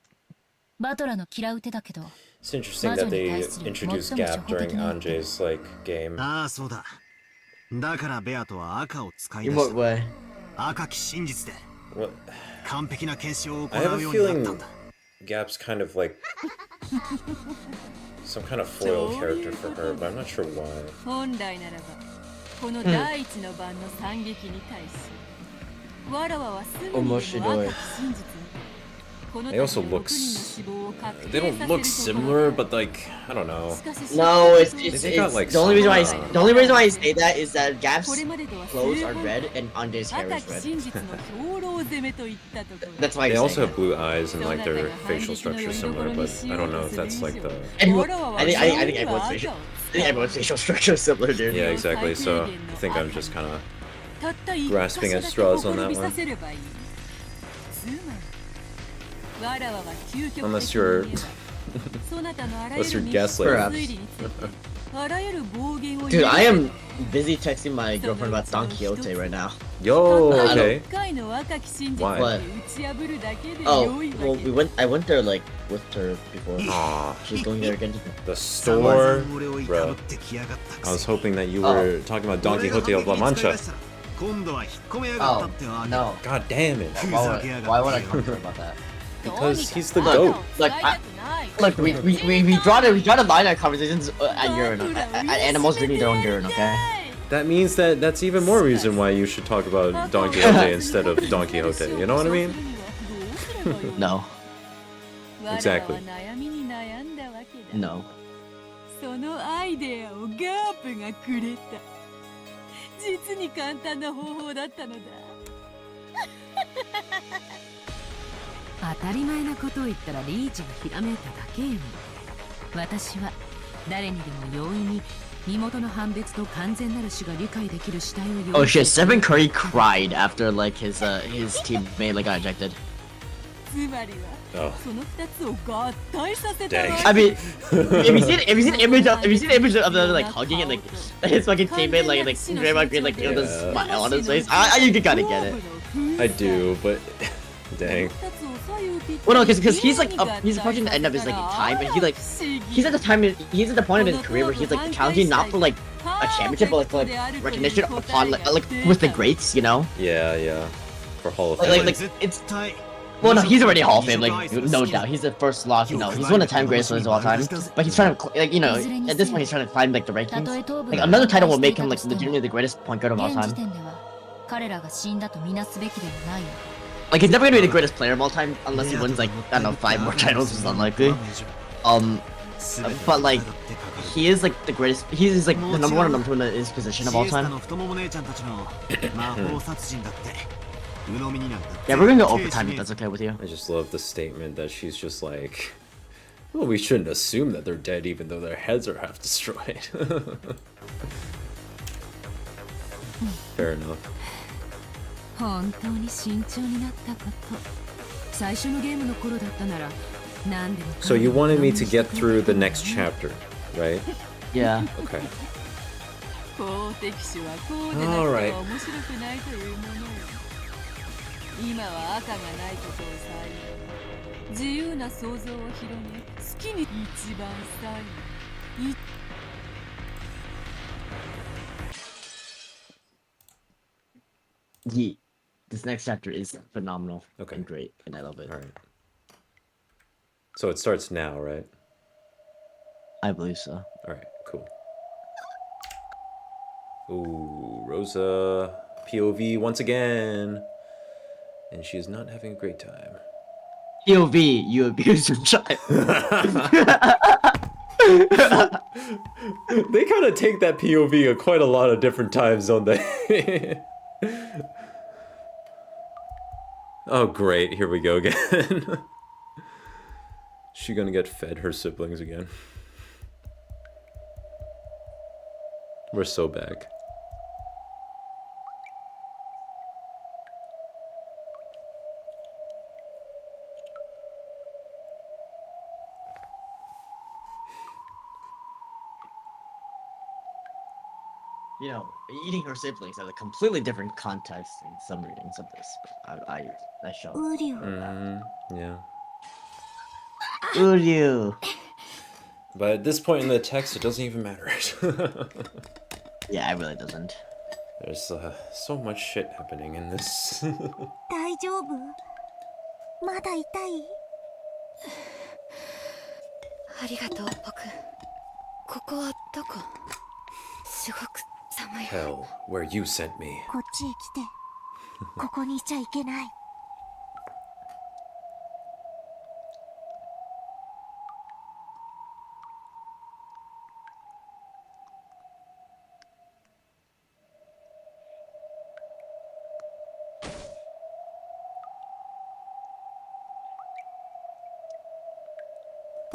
バトラの嫌う手だけど、
It's interesting that they introduced Gap during Anjay's like game.
ああ、そうだ。だからベアとは赤を使い出
In
し
what
た。
way?
赤き真実で
What?
完璧な検証を行
I have
う
a
ようになったん
feeling
だ。
Gap's kind of like some kind of foil character for her, but I'm not sure why.
本来ならばこの第一の番の惨劇に対し、わらわはすぐにでも赤き真実に
They also look they don't look similar, but like I don't know.
No, it's
They got, like,
the only reason why I,
some,
the only reason why I say that is that Gap's clothes are red and Anjay's hair is red. That's why
They
I'm
also
saying
have blue eyes and like their facial structure is similar, but I don't know if that's like the.
I think everyone's facial structure is similar, dude.
Yeah, exactly. So I think I'm just kind of grasping at straws on that one. Unless you're gaslighting.
Dude, I am busy texting my girlfriend about Don Quixote right now.
Yo, okay.
Why? What? Oh, well, I went there like with her before.
Aw.
She's going there again.
The store, bro. I was hoping that you were talking about Don Quixote of La Mancha.
Oh, no.
God damn it.
Why would I come to her about that?
Because he's the GOAT.
Look, we draw the line at conversations at urine, at animals drinking their own urine, okay?
That means that that's even more reason why you should talk about Don Quixote instead of Don Quixote. You know what I mean?
No.
Exactly.
No.
そのアイデアをガープがくれた。実に簡単な方法だったのだ。当たり前なことを言ったらリーチがひらめいただけよ。私は誰にでも容易に身元の判別と完全なる死が理解できる死体を用意。
Oh shit, Stephen Curry cried after like his teammate like got ejected.
つまりはその二つを合体させた。
I mean, have you seen the image of them like hugging and like his fucking teammate like Draymond Green like with a smile on his face? You can kind of get it.
I do, but dang.
Well, no, because he's like he's approaching the end of his like time, and he's at the point in his career where he's like counting not for like a championship, but like for like recognition upon like with the greats, you know?
Yeah. For Hall of Fame.
Like it's. Well, no, he's already Hall of Fame, like no doubt. He's the first loss, you know. He's one of the 10 greatest players of all time. But he's trying to, like, you know, at this point he's trying to climb like the rankings. Like another title will make him like legitimately the greatest point guard of all time. Like he's never gonna be the greatest player of all time unless he wins like I don't know 5 more titles, which is unlikely. But like he is like the greatest. He's like the number 1 and number 2 in his position of all time. Yeah, we're gonna go overtime if that's okay with you.
I just love the statement that she's just like, well, we shouldn't assume that they're dead even though their heads are half destroyed. Fair enough. So you wanted me to get through the next chapter, right?
Yeah.
Okay. Alright.
今は赤がないことをさえ自由な想像を広げ好きに一番さ
え This next chapter is phenomenal.
Okay.
And great, and I love it.
Alright. So it starts now, right?
I believe so.
Alright, cool. Ooh, Rosa POV once again. And she is not having a great time.
POV, you abused your child.
They kind of take that POV at quite a lot of different times, don't they? Oh great, here we go again. She gonna get fed her siblings again. We're so back.
You know, eating her siblings has a completely different context in some readings of this. That show.
Yeah.
Uryu.
But at this point in the text, it doesn't even matter.
Yeah, it really doesn't.
There's so much shit happening in this.
大丈夫？まだ痛い？
ありがとう僕。ここはどこ？すごく寒い。
Hell, where you sent me.
こっちへ来て。ここにいちゃいけない。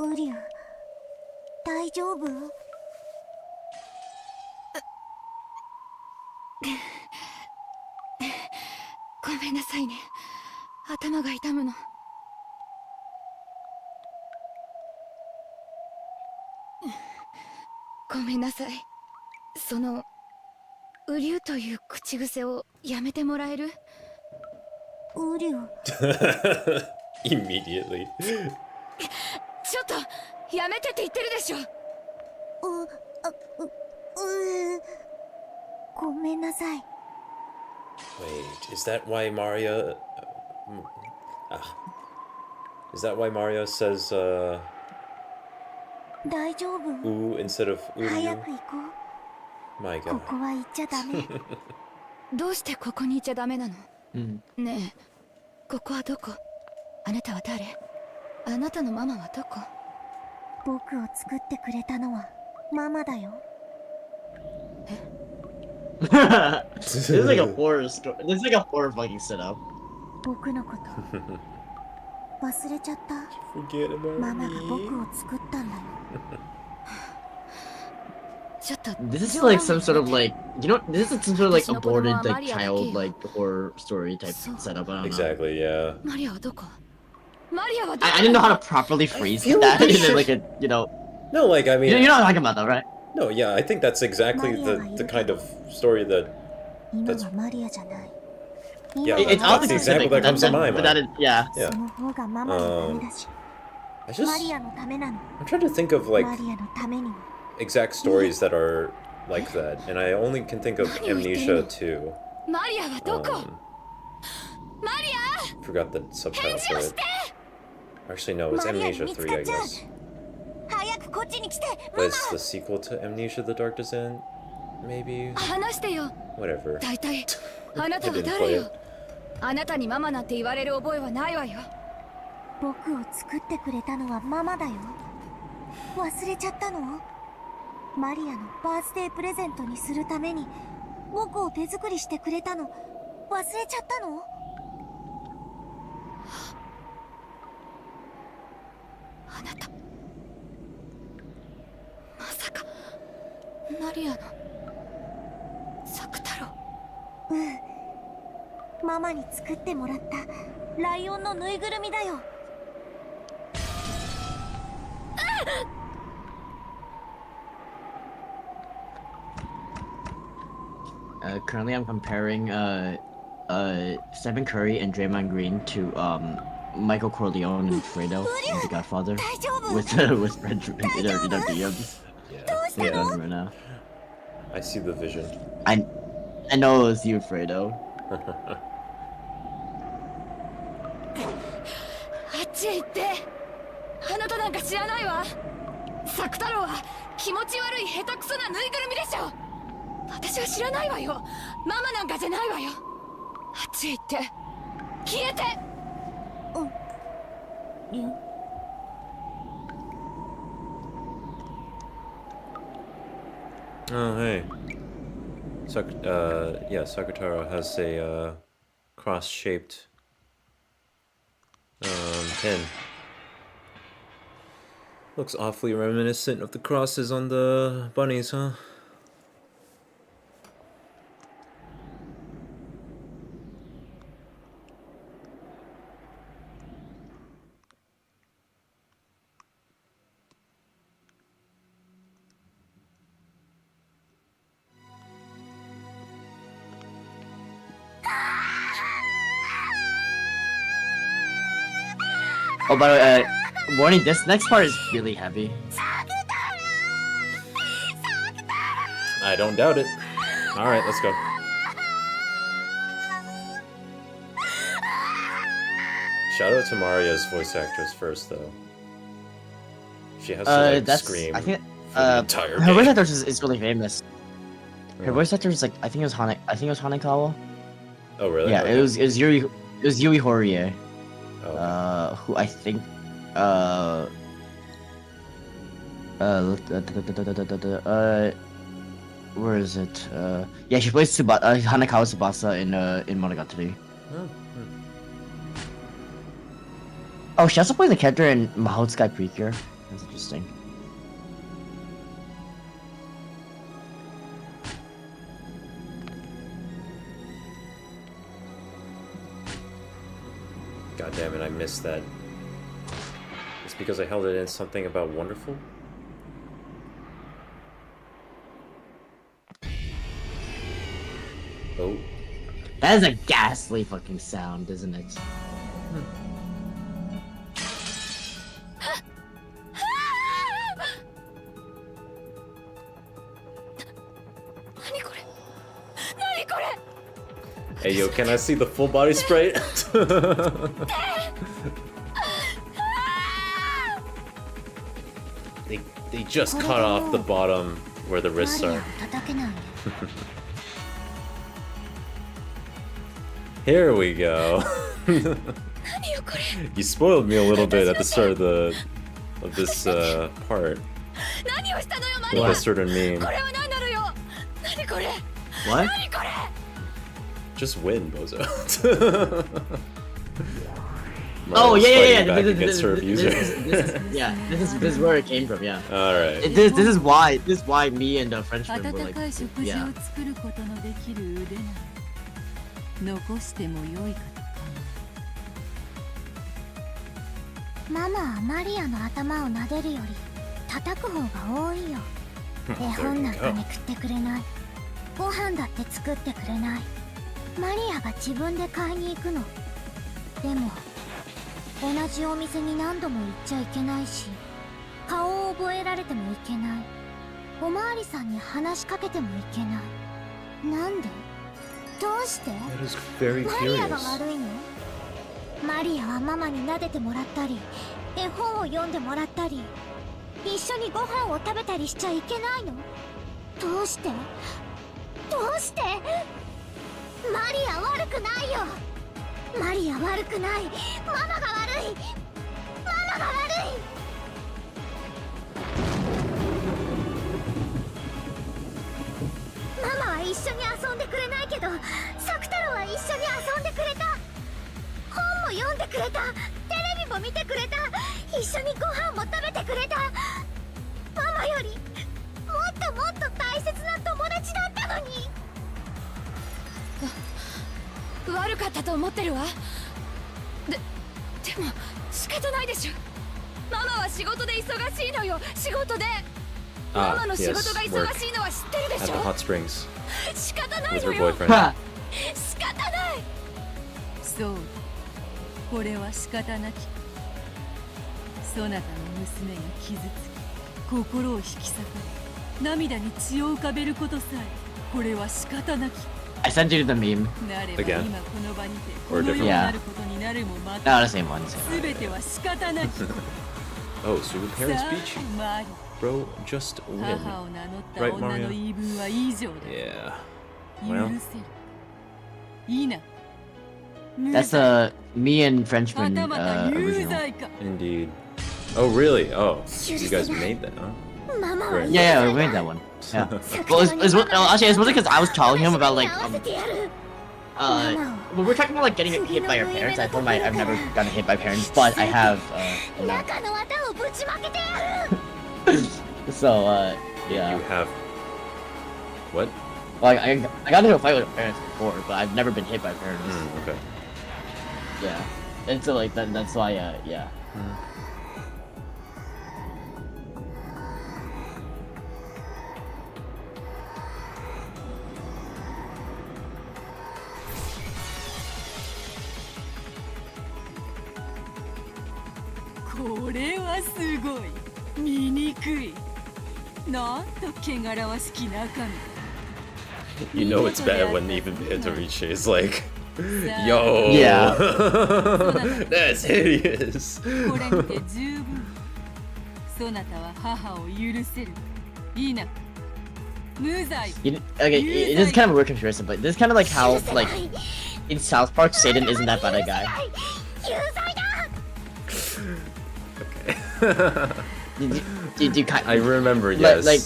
ウリュウ、大丈夫？
ごめんなさいね。頭が痛むの。ごめんなさい。そのウリュウという口癖をやめてもらえる？
ウリュウ。
Immediately.
ちょっとやめてって言ってるでしょ。
ごめんなさい。
Wait, is that why Maria? Is that why Maria says
大丈夫？
"oo" instead of "uru"?
早く行こう。
My
こ
God.
こは行っちゃダメ。
どうしてここにいちゃダメなの？ねえ、ここはどこ？あなたは誰？あなたのママはどこ？
僕を作ってくれたのはママだよ。
This is like a horror story. This is like a horror fucking setup.
僕のこと忘れちゃった。
Forget about
ママが
me.
僕を作ったんだよ。
ちょっと。
This is like some sort of like, you know, this is some sort of like aborted like child like horror story type setup. I don't know.
Exactly, yeah.
マリアはどこ？マリアはどこ？
I didn't know how to properly phrase that in like a, you know.
No, like I mean.
You're not talking about that, right?
No, yeah, I think that's exactly the kind of story that.
今はマリアじゃない。
Yeah,
it's
that's the example that comes to my
but that
mind.
is, yeah.
その方がママのためだし。
I just,
マリアのためなの。
I'm trying to think of like
マリアのためにも。
exact stories that are like that, and I only can think of Amnesia 2.
マリアはどこ？マリア！
Forgot the subtitle for it. Actually, no, it's Amnesia 3, I guess.
早くこっちに来て。
But it's the sequel to Amnesia: The Dark Descent, maybe.
話してよ。
Whatever.
大体あなたは誰よ？あなたにママなんて言われる覚えはないわよ。
僕を作ってくれたのはママだよ。忘れちゃったの？マリアのバースデープレゼントにするために僕を手作りしてくれたの忘れちゃったの？
あなたまさかマリアの作太郎？
ママに作ってもらったライオンのぬいぐるみだよ。
Currently, I'm comparing Stephen Curry and Draymond Green to Michael Corleone and Fredo in The Godfather with red DMs.
Yeah.
Right now.
I see the vision.
I know it was you, Fredo.
あっちへ行って。あなたなんか知らないわ。作太郎は気持ち悪い下手くそなぬいぐるみでしょ。私は知らないわよ。ママなんかじゃないわよ。あっちへ行って消えて。
Oh, hey. Yeah, Sakutaro has a cross-shaped pin. Looks awfully reminiscent of the crosses on the bunnies, huh?
Oh, by the way, warning, this next part is really heavy.
I don't doubt it. Alright, let's go. Shout out to Maria's voice actress first, though. She has to like, scream
I think,
for the entire
her
game.
voice actor is really famous. Her voice actor is like, I think it was Hanekawa.
Oh, really?
Yeah,
Okay.
it was Yui Horie.
Oh, okay.
Who I think where is it? Yeah, she plays Hanekawa Tsubasa in Monogatari. Oh, she also plays the character in Mahou Sky Precure. That's interesting.
God damn it, I missed that. It's because I held it in something about wonderful? Oh.
That is a ghastly fucking sound, isn't it?
Hey yo, can I see the full body spray? They just cut off the bottom where the wrists are. Here we go. You spoiled me a little bit at the start of this part. With a certain meme.
What?
Just win, bozo.
Oh yeah.
This
is where it came from. Yeah.
All right.
This is why me and the Frenchman were like, yeah.
ママはマリアの頭を撫でるより叩く方が多いよ。絵本なんかめくってくれない。ご飯だって作ってくれない。マリアが自分で買いに行くの。でも同じお店に何度も行っちゃいけないし、顔を覚えられてもいけない。おまわりさんに話しかけてもいけない。なんで？どうして？マリアが悪いの？マリアはママに撫でてもらったり、絵本を読んでもらったり、一緒にご飯を食べたりしちゃいけないの？どうして？どうして？マリア悪くないよ。マリア悪くない。ママが悪い。ママが悪い。ママは一緒に遊んでくれないけど、サク太郎は一緒に遊んでくれた。本も読んでくれた。テレビも見てくれた。一緒にご飯も食べてくれた。ママよりもっともっと大切な友達だったのに。
悪かったと思ってるわ。でも仕方ないでしょ。ママは仕事で忙しいのよ。仕事で。ママの仕事が忙しいのは知ってるでしょ。仕方ないのよ。仕方ない。
そう、これは仕方なき。そなたの娘が傷つき、心を引き裂かれ、涙に血を浮かべることさえ、これは仕方なき。
I sent you the meme.
Again.
Or different. Yeah. No, the same one.
Oh, Super Parent speech? bro. Just win. Right, Mario? Yeah. Well.
That's me and Frenchman original.
Indeed. Oh really? Oh, you guys made that, huh? Right.
Yeah, we made that one. Yeah. Well, actually, it's mostly because I was telling him about like when we're talking about like getting hit by your parents. I told him I've never gotten hit by parents, but I have. So yeah.
You have. What?
Well, I got into a fight with my parents before, but I've never been hit by parents.
Okay.
Yeah, and so like that's why yeah.
You know it's bad when even Itorichi is like, yo,
yeah,
that's hideous.
Okay, it is kind of a weird comparison, but this is kind of like how like in South Park, Satan isn't that bad a guy.
I remember, yes. Like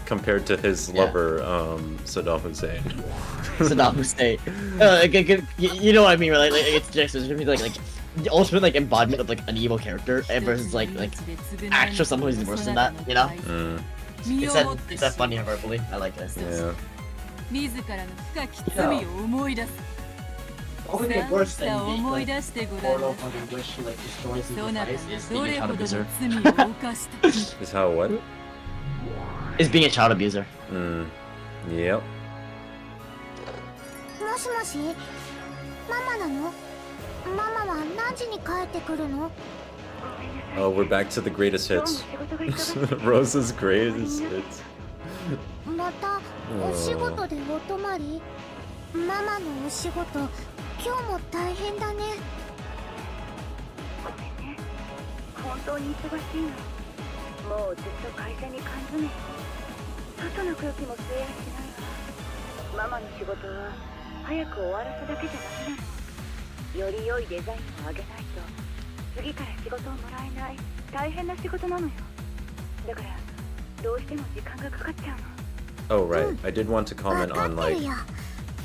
compared to his lover, Saddam Hussein.
Saddam Hussein. You know what I mean, right? Like it's just like the ultimate like embodiment of like an evil character versus like actual someone who's worse than that. You know? It's that funny hyperbole. I like it.
Yeah.
Only worse than the portal fucking wish like destroys the device is being a child abuser.
Is how what?
Is being a child abuser.
Yep.
もしもし、ママなの？ママは何時に帰ってくるの？
Oh, we're back to the greatest hits. Rose's greatest hits.
またお仕事でお泊まり？ママのお仕事、今日も大変だね。ごめんね。本当に忙しいの。もうずっと会社に缶詰。外の空気も吸えやしないわ。ママの仕事は早く終わらすだけじゃダメなの。より良いデザインをあげないと次から仕事をもらえない大変な仕事なのよ。だからどうしても時間がかかっちゃうの。
Oh right, I did want to comment on like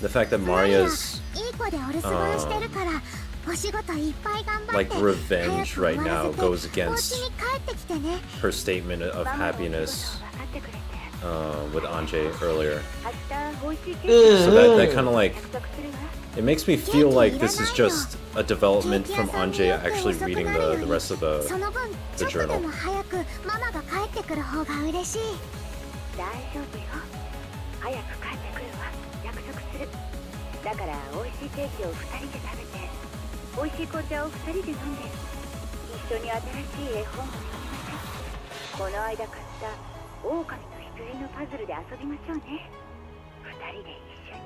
the fact that Maria's like revenge right now goes against her statement of happiness with Anjay earlier. So that kind of like it makes me feel like this is just a development from Anjay actually reading the rest of the journal.
早く帰ってくるわ。約束する。だから美味しいケーキを2人で食べて、美味しい紅茶を2人で飲んで、一緒に新しい絵本を読みましょう。この間買った狼と羊のパズルで遊びましょうね。2人で一緒に。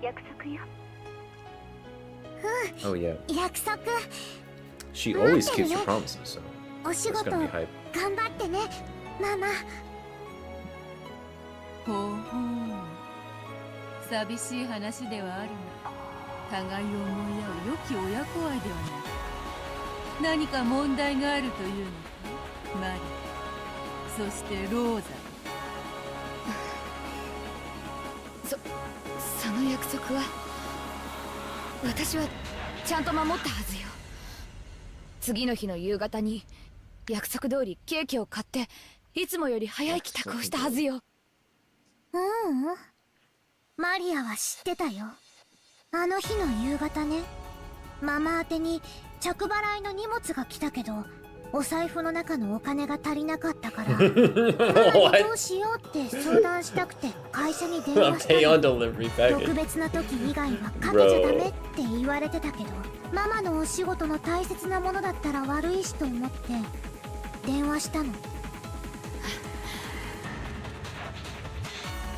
約束よ。
Oh yeah.
約束。
She always keeps her promises, so
お仕事
that's gonna be hype.
頑張ってね、ママ。
ほうほう、寂しい話ではあるが互いを思い合う良き親子愛ではない。何か問題があるというのか、マリ、そしてローザ。
その約束は私はちゃんと守ったはずよ。次の日の夕方に約束通りケーキを買っていつもより早い帰宅をしたはずよ。
マリアは知ってたよ。あの日の夕方ね、ママ宛てに着払いの荷物が来たけど、お財布の中のお金が足りなかったからママにどうしようって相談したくて会社に電話したの。特別な時以外はかけちゃダメって言われてたけど、ママのお仕事の大切なものだったら悪いしと思って電話したの。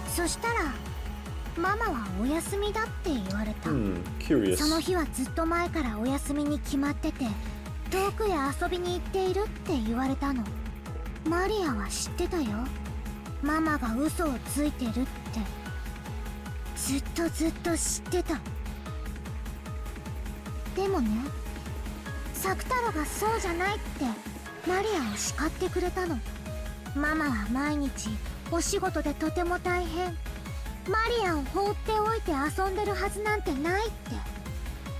そしたらママはお休みだって言われた。その日はずっと前からお休みに決まってて、遠くへ遊びに行っているって言われたの。マリアは知ってたよ。ママが嘘をついてるって。ずっと知ってた。でもね、サクタロがそうじゃないってマリアを叱ってくれたの。ママは毎日お仕事でとても大変。マリアを放っておいて遊んでるはずなんてないって。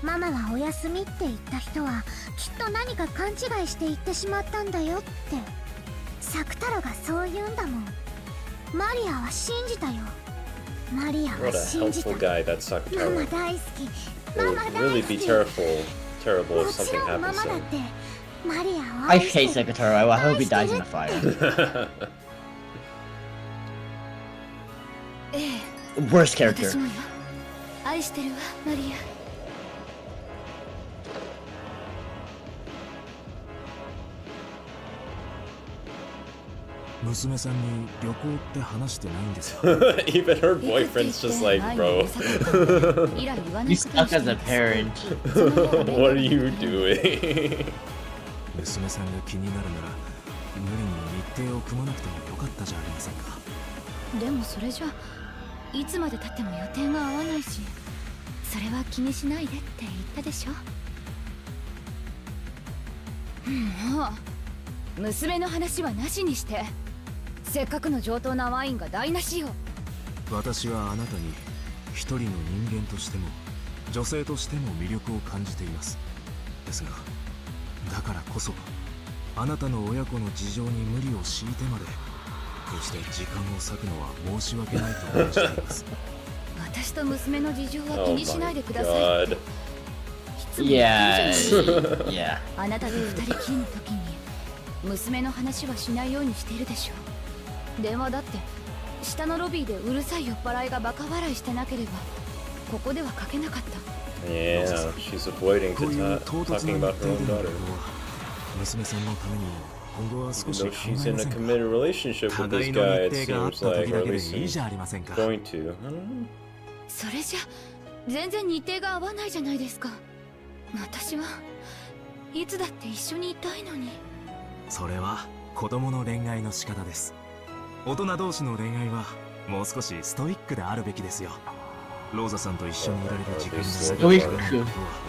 ママはお休みって言った人はきっと何か勘違いして言ってしまったんだよって。サクタロがそう言うんだもん。マリアは信じたよ。マリアは信じた。ママ大好き。ママ大好き。
really be terrible if something happens to him.
I hate Secretary. I hope he dies in a fire. Worst character.
愛してるわ、マリア。
娘さんに旅行って話してないんですよ。
Even her boyfriend's just like, bro.
You stuck as a parent.
What are you doing?
娘さんが気になるなら無理に日程を組まなくてもよかったじゃありませんか。
でもそれじゃいつまで経っても予定が合わないし、それは気にしないでって言ったでしょ。もう娘の話はなしにして。せっかくの上等なワインが台無しよ。
私はあなたに一人の人間としても女性としても魅力を感じています。ですがだからこそあなたの親子の事情に無理を強いてまでこうして時間を割くのは申し訳ないと感じています。
私と娘の事情は気にしないでくださいって。いつも
いや
あなたと二人きりの時に娘の話はしないようにしているでしょう。電話だって下のロビーでうるさい酔っ払いがバカ笑いしてなければここではかけなかった。
Yeah, she's avoiding talking about her own daughter.
娘さんのために今後は少し
Though she's in a committed relationship with this guy, it seems like, or at least going to.
それじゃ全然日程が合わないじゃないですか。私はいつだって一緒にいたいのに。
それは子供の恋愛の仕方です。大人同士の恋愛はもう少しストイックであるべきですよ。ローザさんと一緒にいられる時間が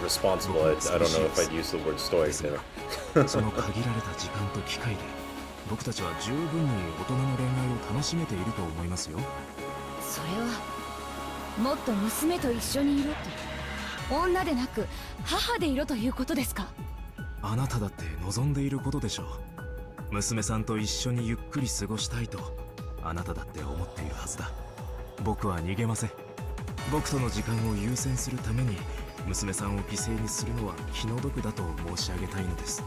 responsible. I don't know if I'd use the word stoic there.
その限られた時間と機会で僕たちは十分に大人の恋愛を楽しめていると思いますよ。
それはもっと娘と一緒にいろと、女でなく母でいろということですか。
あなただって望んでいることでしょう。娘さんと一緒にゆっくり過ごしたいとあなただって思っているはずだ。僕は逃げません。僕との時間を優先するために娘さんを犠牲にするのは気の毒だと申し上げたいのです。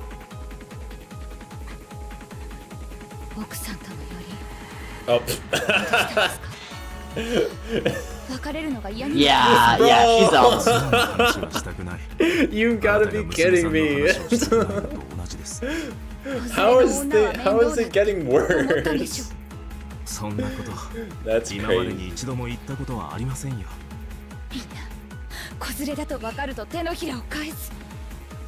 奥さんとのより
Oh.
別れるのが嫌に。
Yeah, she's almost.
You gotta be kidding me. How is it getting worse?
そんなこと
That's
今までに一度も言ったことはありませんよ。
みんな子連れだと分かると手のひらを返す。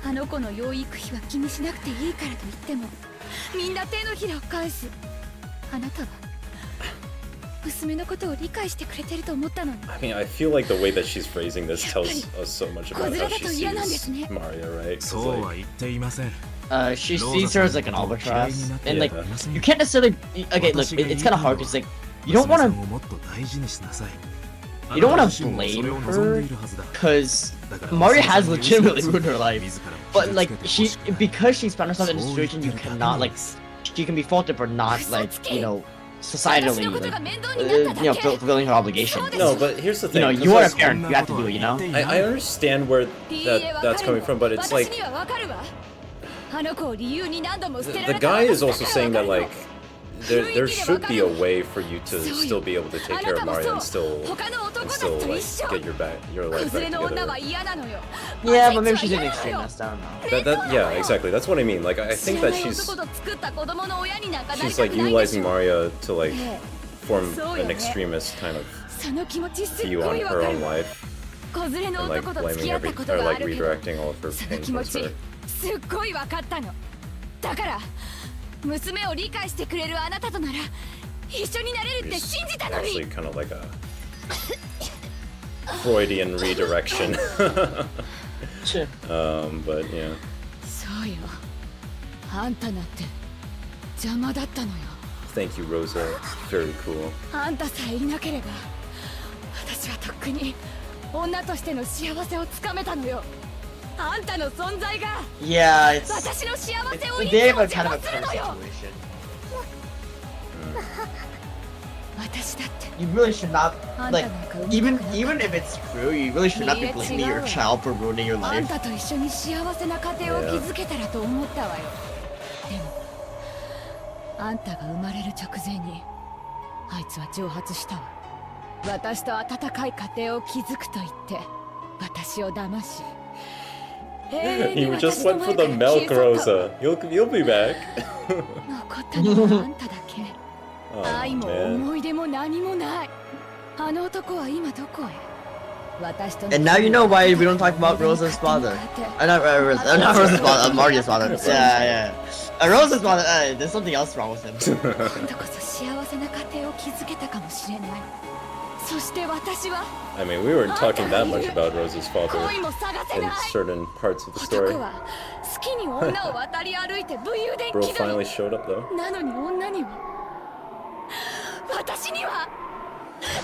あの子の養育費は気にしなくていいからと言ってもみんな手のひらを返す。あなたは娘のことを理解してくれてると思ったのに。
I mean, I feel like the way that she's phrasing this tells us so much about how she sees Maria, right?
そうは言っていません。
She sees her as like an albatross, and like you can't necessarily. Okay, look, it's kind of hard because like you don't want to blame her because Maria has legitimately ruined her life. But like because she's found herself in a situation, you cannot like she can be faulted for not like societally like fulfilling her obligation.
No, but here's the thing.
You are a parent, you have to do it.
I understand where that's coming from, but it's like. The guy is also saying that like there should be a way for you to still be able to take care of Maria and still like get your life back together.
Yeah, but maybe she's an extremist. I don't know.
Yeah, exactly. That's what I mean. Like I think that she's like utilizing Maria to like form an extremist kind of view on her own life and like blaming or like redirecting all of her pain towards her.
すっごい分かったの。だから
娘を理解してくれるあなたとなら一緒になれるって信じたのに。
Actually kind of like a Freudian redirection. But yeah.
そうよ。あんたなんて邪魔だったのよ。
Thank you, Rosa. Very cool.
あんたさえいなければ私はとっくに女としての幸せをつかめたのよ。あんたの存在が
Yeah, it's
私の幸せを
a
一
bit
生
of a
邪
kind of
魔
a
する
curse
のよ。
situation.
私だって
You really should not, like, even if it's true, you really should not be blaming your child for ruining your
あ
life.
んたと一緒に幸せな家庭を築けたらと思ったわよ。でもあんたが生まれる直前にあいつは蒸発したわ。私と温かい家庭を築くと言って私を騙し
You just went for the milk, Rosa. You'll be back.
残ったのはあんただけ。愛も思い出も何もない。あの男は今どこへ。
And now you know why we don't talk about Rosa's father. Not Rosa's father, Mario's father. Yeah. Rosa's father, there's something else wrong with him.
今度こそ幸せな家庭を築けたかもしれない。そして私は
I mean, we weren't talking that much about Rosa's father in certain parts of the story.
男は好きに女を渡り歩いて武勇伝
Bro
気取
finally
り
showed up though.
なのに女には私には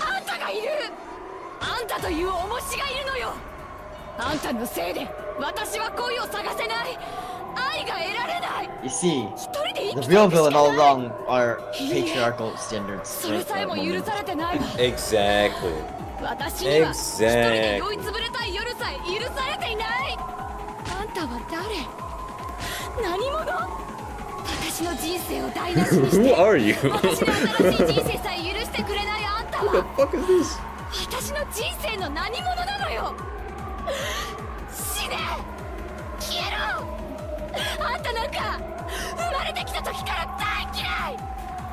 あんたがいる。あんたという重しがいるのよ。あんたのせいで私は恋を探せない。愛が得られない。
You see, the real villain all along are patriarchal standards.
それさえも許されてないわ。
Exactly.
私には一人で酔いつぶれたい夜さえ許されていない。あんたは誰？何者？私の人生を台無しにして
Who are you?
私の新しい人生さえ許してくれないあんたは
What the fuck is this?
私の人生の何者なのよ。死ね！消えろ！あんたなんか生まれてきた時から大嫌い。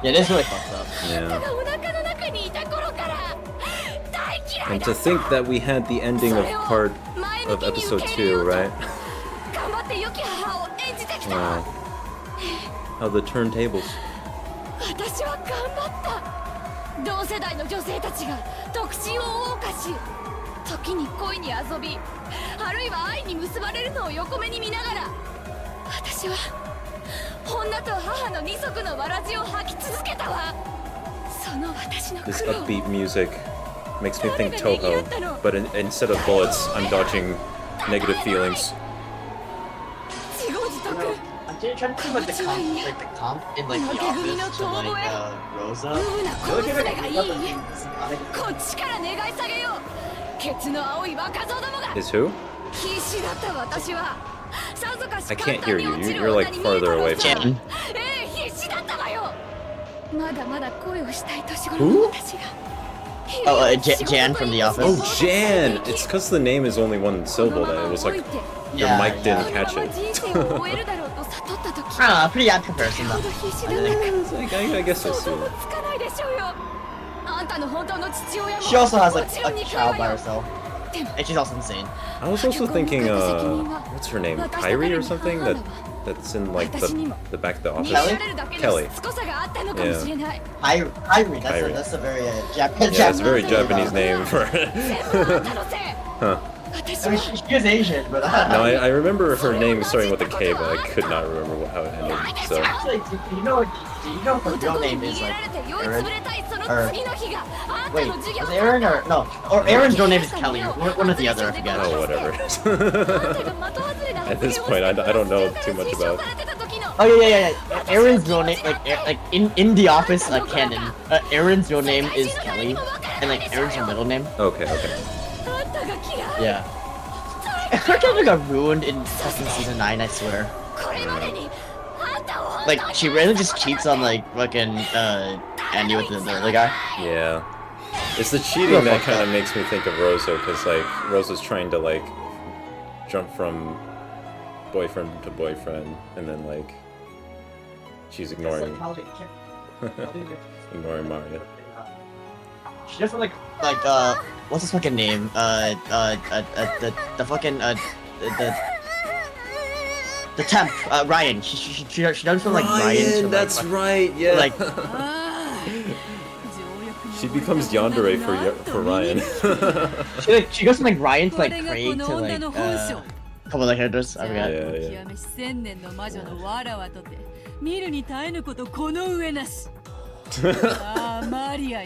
Yeah, this really fucked up.
あんたがお腹の中にいた頃から大嫌い
And
だ
to think that we had the ending of part of episode 2, right?
頑張って良き母を演じてきた。
Wow. How the turntables.
私は頑張った。同世代の女性たちが独身を謳歌し、時に恋に遊び、あるいは愛に結ばれるのを横目に見ながら、私は女と母の二足のわらじを履き続けたわ。その私の
This
苦労。
upbeat music makes me think Toho, but instead of bullets, I'm dodging negative feelings.
自業自得。
I'm trying to think about the comp in like the office to like Rosa.
この娘がいい。こっちから願い下げよう。ケツの青い若造どもが。
Is who?
必死だった私は。さぞかし
I
簡
can't
単
hear
に
you.
落ちる
You're
女
like
に見え
farther
た
away
のさ。
from me.
必死だったわよ。まだまだ恋をしたい年頃
Who?
の私が。
Oh, Jan from the office.
Oh, Jan! It's because the name is only one syllable that it was like your mic didn't catch it.
Pretty apt comparison though.
I guess I see it.
She also has like a child by herself. And she's also insane.
I was also thinking, what's her name? Kyrie or something? That's in like the back of the office. Kelly. Yeah.
Kyrie. That's a very Japanese.
Yeah, it's a very Japanese name for it. Huh.
I mean, she is Asian, but
No, I remember her name starting with a K, but I could not remember how it ended. So.
Actually, do you know her real name is like Aaron? Or wait, was Aaron or no? Or Aaron's real name is Kelly. One or the other, I forget.
Oh, whatever. At this point, I don't know too much about.
Oh yeah. Aaron's real name, like in the office canon, Aaron's real name is Kelly, and like Aaron's her middle name.
Okay.
Yeah. Her character got ruined in fucking season 9, I swear. Like, she really just cheats on, like, fucking, Andy with the other guy.
Yeah. It's the cheating that kind of makes me think of Rosa, because, like, Rosa's trying to, like, jump from boyfriend to boyfriend, and then, like, she's ignoring Mario.
She doesn't like, what's his fucking name? The fucking, the temp, Ryan. She does feel like Ryan.
That's right. Yeah.
Like.
She becomes yandere for Ryan.
she goes from like Ryan to like Craig to like a couple other characters. I forgot.
Yeah.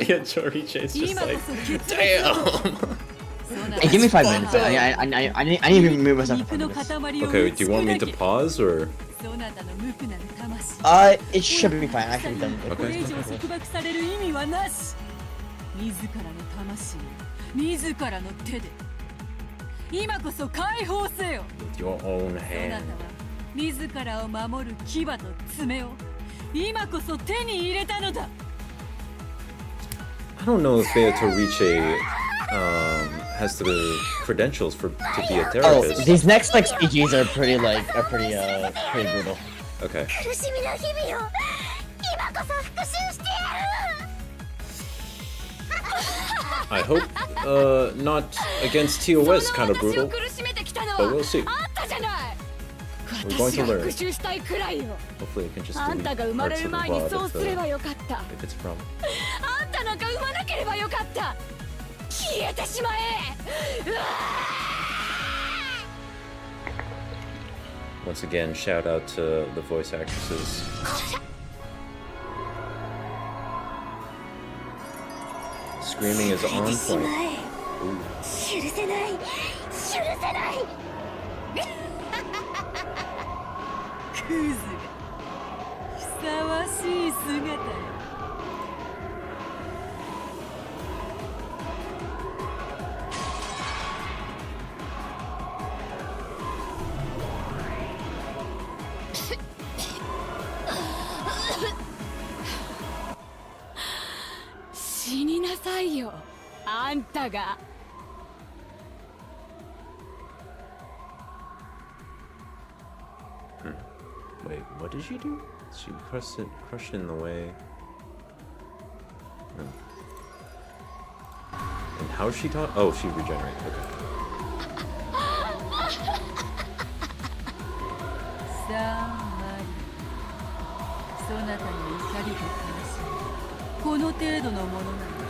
Yeah, Jory Chase just like, damn.
Hey, give me 5 minutes. I need to remove myself for 5 minutes.
Okay, do you want me to pause or?
It should be fine. I can done.
Okay. With your own hand. I don't know if Beatrice has the credentials to be a therapist.
Oh, these next like speeches are pretty brutal.
Okay. I hope not against TOS kind of brutal, but we'll see. We're going to learn. Hopefully it can just delete parts of the VOD if it's a problem. Once again, shout out to the voice actresses. Screaming is on point. Ooh. Wait, what did she do? She crushed in the way. And how she taught? Oh, she regenerated.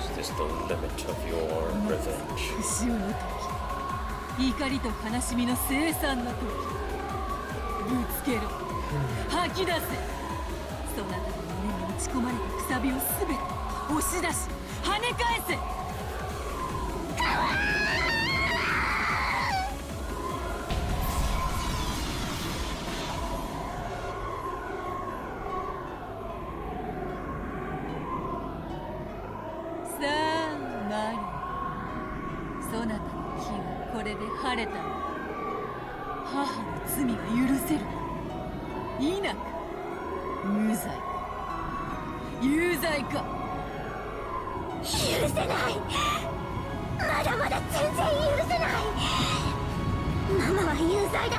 Is this the limit of your revenge?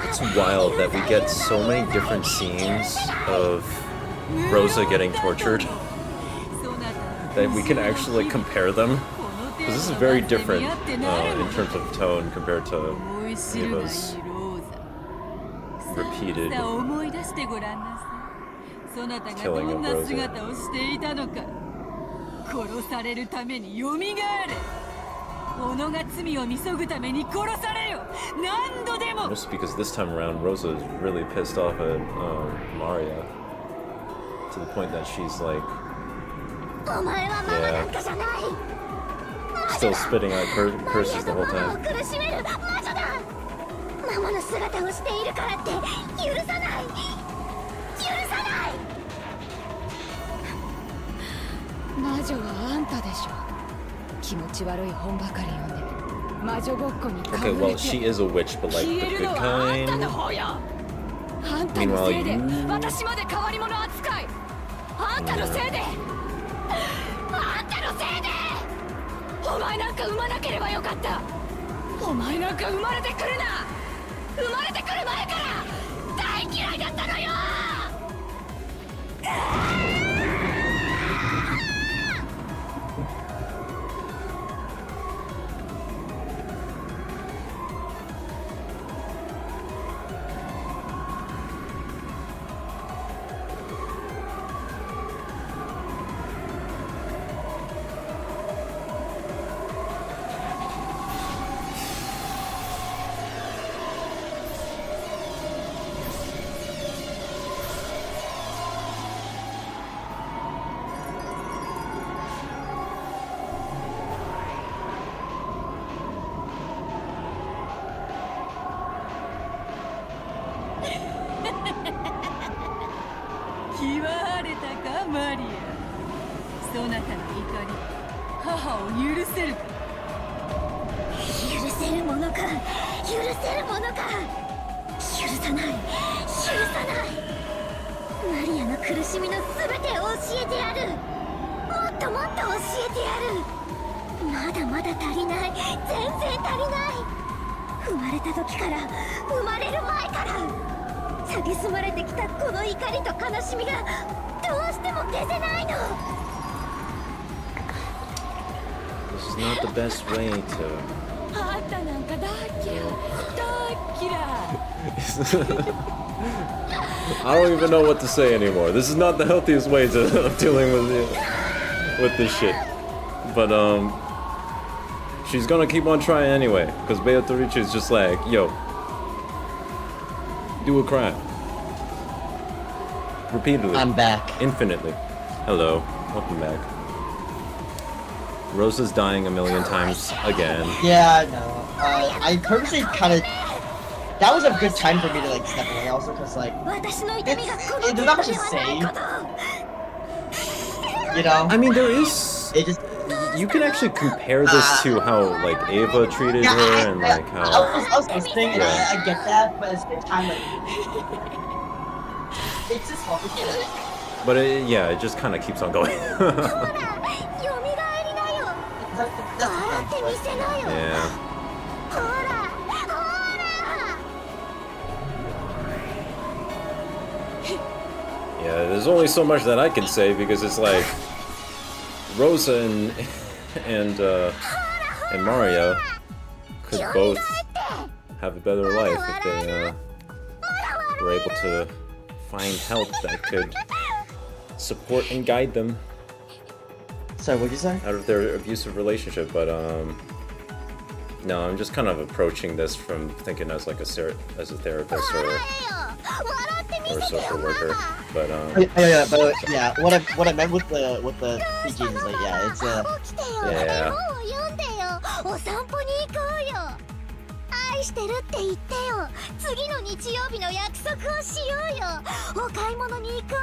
It's wild that we get so many different scenes of Rosa getting tortured that we can actually compare them. Because this is very different in terms of tone compared to Eva's repeated killing of Rosa. Mostly because this time around Rosa is really pissed off at Maria to the point that she's like, still spitting out curses the whole time. Okay, well, she is a witch, but like the good kind. Meanwhile, you...
そなたの怒り母を許せるか。
許せるものか、許せるものか。許さない、許さない。マリアの苦しみの全てを教えてやる。もっともっと教えてやる。まだまだ足りない、全然足りない。生まれた時から、生まれる前から蔑まれてきたこの怒りと悲しみがどうしても消せないの。
This is not the best way to...
あんたなんか大嫌い、大嫌い。
I don't even know what to say anymore. This is not the healthiest way to of dealing with this shit. But she's gonna keep on trying anyway, because Beatrice is just like, yo, do a crime. Repeatedly.
I'm back.
Infinitely. Hello. Welcome back. Rosa's dying a million times again.
Yeah, no. I purposely kind of... That was a good time for me to like step away also, because like... There's not much to say. You know?
I mean, there is...
It just...
You can actually compare this to how, like, Ava treated her and, like, how...
I was listening, and I get that, but at the same time, like... It's just complicated.
But, yeah, it just kind of keeps on going. Yeah. Yeah, there's only so much that I can say, because it's like... Rosa and Mario could both have a better life if they were able to find help that could support and guide them.
Sorry, what'd you say?
Out of their abusive relationship, but no, I'm just kind of approaching this from thinking as like as a therapist or a social worker. But
yeah, what I meant with the PG is like, yeah, it's
yeah.
愛してるって言ってよ。次の日曜日の約束をしようよ。お買い物に行こう。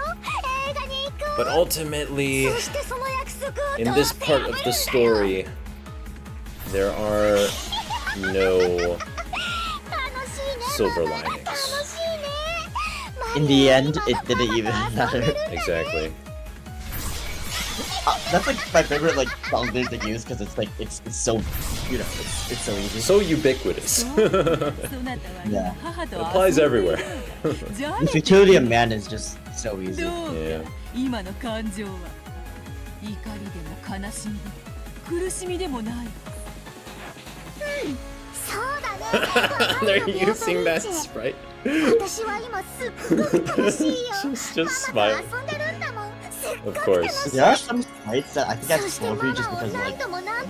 映画に行こう。
But ultimately, in this part of the story, there are no silver linings.
In the end, it didn't even matter.
Exactly.
That's like my favorite like song lyrics to use because it's like it's so, you know, it's so easy.
So ubiquitous.
Yeah.
It applies everywhere.
The futility of man is just so easy.
Yeah.
今の感情は怒りでも悲しみでも苦しみでもない。
そうだね。
They're using that sprite.
私は今すっごく楽しいよ。
She's just smiling. Of course.
There are some sprites that I think I spoiled for you just because like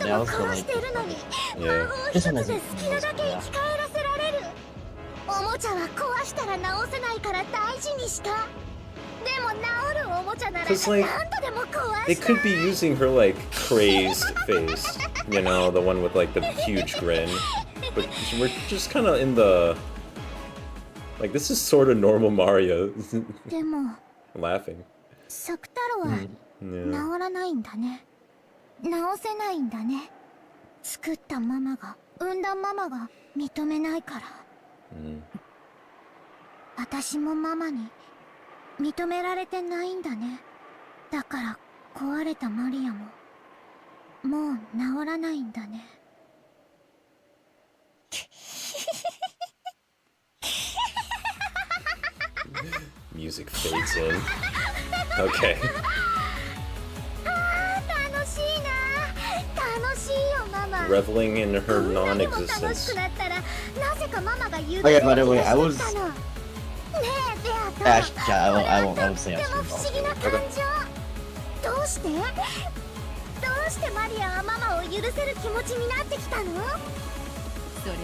nails were like
yeah.
This one isn't. Yeah.
おもちゃは壊したら直せないから大事にした。でも治るおもちゃなら
Cause like
何度でも壊
they
した。
could be using her like crazed face, you know, the one with like the huge grin. But we're just kind of in the like this is sort of normal Mario
でも
laughing.
作太郎は治らないんだね。治せないんだね。作ったママが、産んだママが認めないから。私もママに認められてないんだね。だから壊れたマリアももう治らないんだね。
Music fades in. Okay.
楽しいな。楽しいよママ。
Reveling in her non-existence.
Okay, by the way, I was. Actually, I won't say I'm
Okay.
どうしてマリアはママを許せる気持ちになってきたの？
それは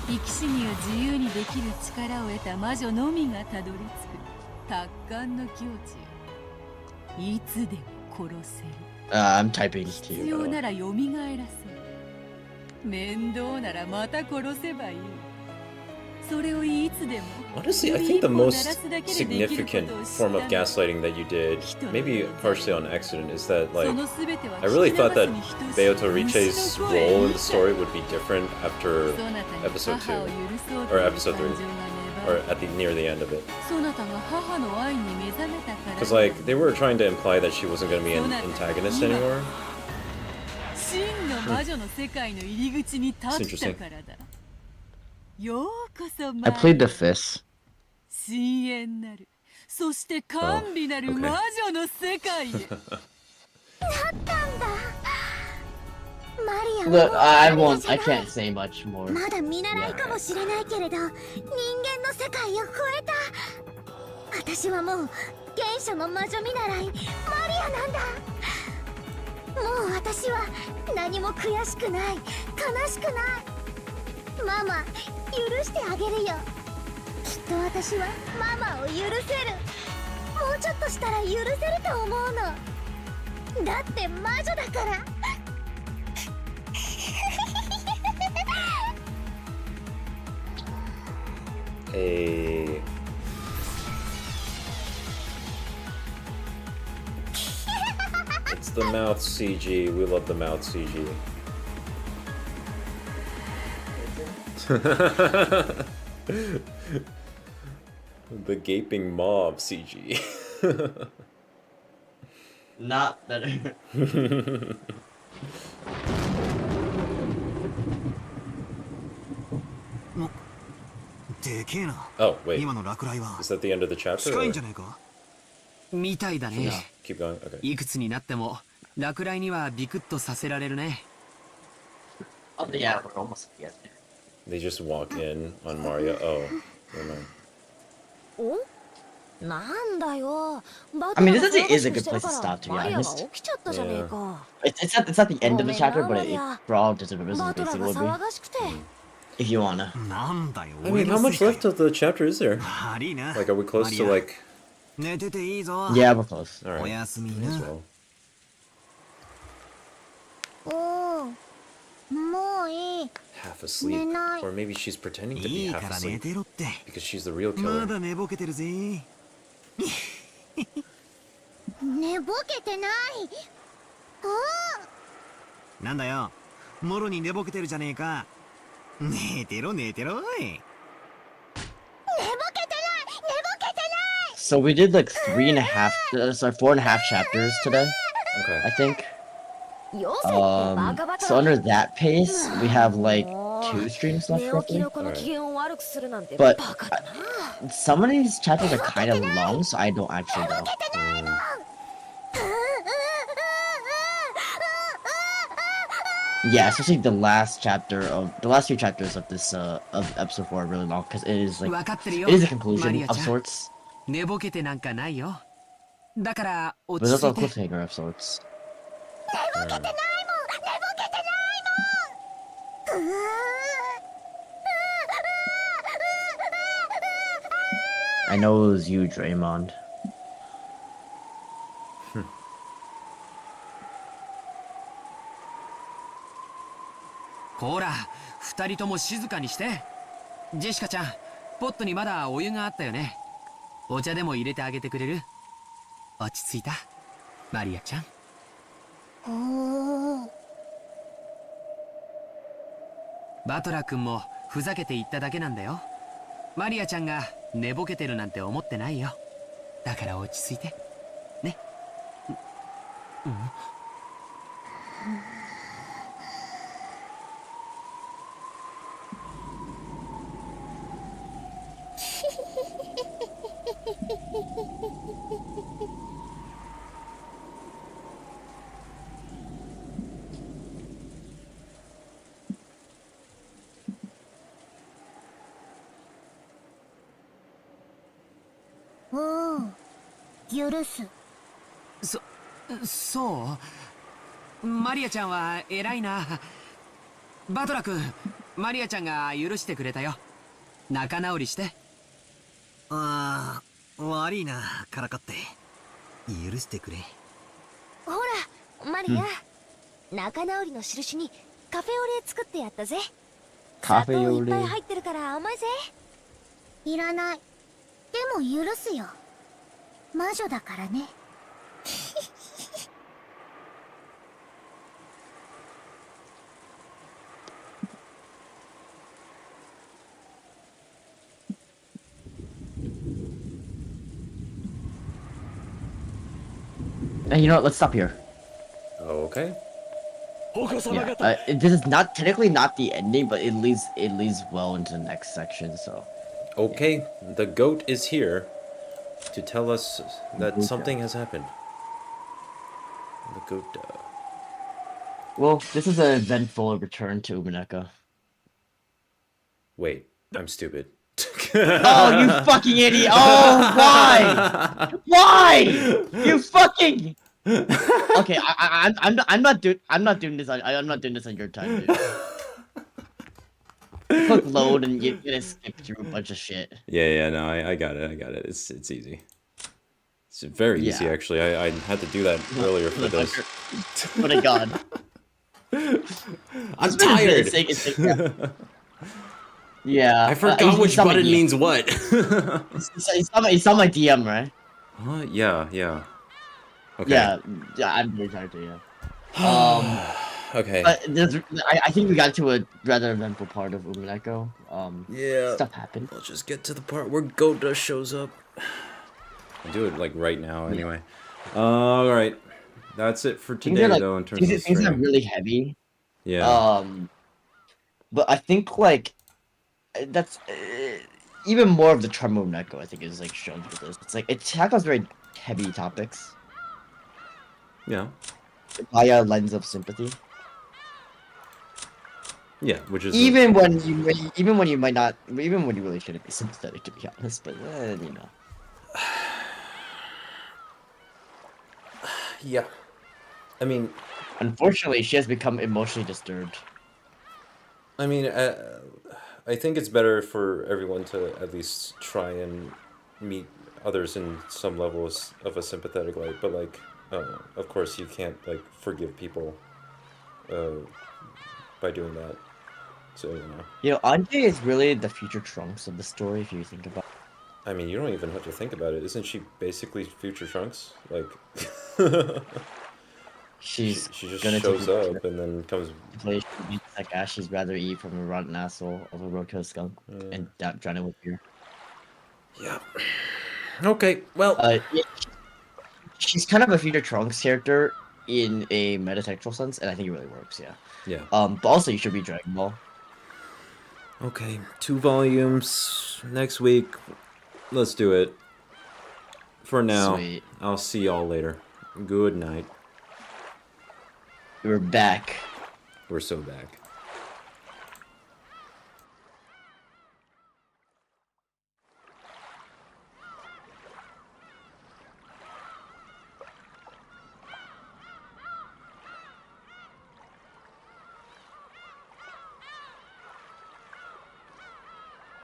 生き死にを自由にできる力を得た魔女のみがたどり着く達観の境地よ。いつでも殺せる。
I'm typing
必要なら蘇らせる。面倒ならまた殺せばいい。
Honestly, I think the most significant form of gaslighting that you did, maybe partially on accident, is that, like, I really thought that Beoto Riche's role in the story would be different after episode 2, or episode 3, or at the near the end of it. Because, like, they were trying to imply that she wasn't going to be an antagonist anymore. It's interesting.
I played the fist. Look, I can't say much more. Yeah.
私はもう原初の魔女見習いマリアなんだ。もう私は何も悔しくない、悲しくない。ママ、許してあげるよ。きっと私はママを許せる。もうちょっとしたら許せると思うの。だって魔女だから。
It's the mouth CG. We love the mouth CG. The gaping mob CG.
Not better.
Oh, wait. Is that the end of the chapter? Or?
みたいだね。
Yeah, keep going. Okay.
いくつになっても落雷にはビクッとさせられるね。
Oh, yeah, we're almost at the end.
They just walk in on Mario. Oh, never mind.
お？なんだよ。
I mean, this is a good place to stop, to be honest.
Yeah.
It's not the end of the chapter, but for all just a business basically would be. If you wanna.
I mean, how much left of the chapter is there? Like, are we close to, like...
Yeah, we're close.
Alright. As well.
おー、もういい。
Half asleep. Or maybe she's pretending to be half asleep. Because she's the real killer.
寝ぼけてない。おー。
なんだよ。もろに寝ぼけてるじゃねえか。寝てろ寝てろおい。
So we did like 4.5 chapters today.
Okay.
I think. So under that pace, we have like 2 streams left roughly.
Right.
But some of these chapters are kind of long, so I don't actually know. Yeah, especially the last few chapters of this of episode 4 are really long because it is a conclusion of sorts.
寝ぼけてなんかないよ。だから落
But
ち
it's also
着
a
いて。
cliffhanger of sorts. I know it was you, Draymond.
ほら、2人とも静かにして。ジェシカちゃん、ポットにまだお湯があったよね。お茶でも入れてあげてくれる？落ち着いた？マリアちゃん。バトラー君もふざけて言っただけなんだよ。マリアちゃんが寝ぼけてるなんて思ってないよ。だから落ち着いて。ね。
許す。
そうマリアちゃんは偉いな。バトラ君、マリアちゃんが許してくれたよ。仲直りして。
ああ、悪いな、からかって。許してくれ。
ほら、マリア、仲直りの印にカフェオレ作ってやったぜ。
カフェオレ。
砂糖いっぱい入ってるから甘いぜ。いらない。でも許すよ。魔女だからね。
And you know what? Let's stop here.
Okay.
Yeah, this is not technically not the ending, but it leads well into the next section. So.
Okay, the goat is here to tell us that something has happened. The goat.
Well, this is an eventful return to Umineko.
Wait, I'm stupid.
Oh, you fucking idiot! Oh, why? Why? You fucking. Okay, I'm not doing this on your time, dude. Click load and you're gonna skip through a bunch of shit.
Yeah, no, I got it. It's easy. It's very easy, actually. I had to do that earlier for this.
Oh my god.
I'm tired.
Yeah.
I forgot which button means what.
He saw my DM, right?
Yeah. Okay.
Yeah, I'm very tired too, yeah.
Okay.
But I think we got to a rather eventful part of Umineko.
Yeah.
Stuff happened.
Let's just get to the part where Gota shows up. I'll do it like right now, anyway. Alright. That's it for today, though, in terms of
things are really heavy.
Yeah.
But I think like that's even more of the charm of Umineko, I think, is like shown through this. It's like it tackles very heavy topics.
Yeah.
Via a lens of sympathy.
Yeah, which is
even when you might not, even when you really shouldn't be sympathetic, to be honest. But you know.
Yeah. I mean,
unfortunately, she has become emotionally disturbed.
I mean, I think it's better for everyone to at least try and meet others in some levels of a sympathetic light. But like, of course, you can't like forgive people by doing that. So
you know, Anje is really the future Trunks of the story, if you think about it.
I mean, you don't even have to think about it. Isn't she basically future Trunks? Like, she just shows up and then comes.
Like Ashley'd rather eat from a rotten asshole of a roadkill skunk and drown it with beer.
Yeah. Okay. Well,
she's kind of a future Trunks character in a metatextual sense, and I think it really works. Yeah.
Yeah.
But also, you should be Dragon Ball.
Okay, 2 volumes next week. Let's do it. For now,
Sweet.
I'll see y'all later. Good night.
We're back.
We're so back.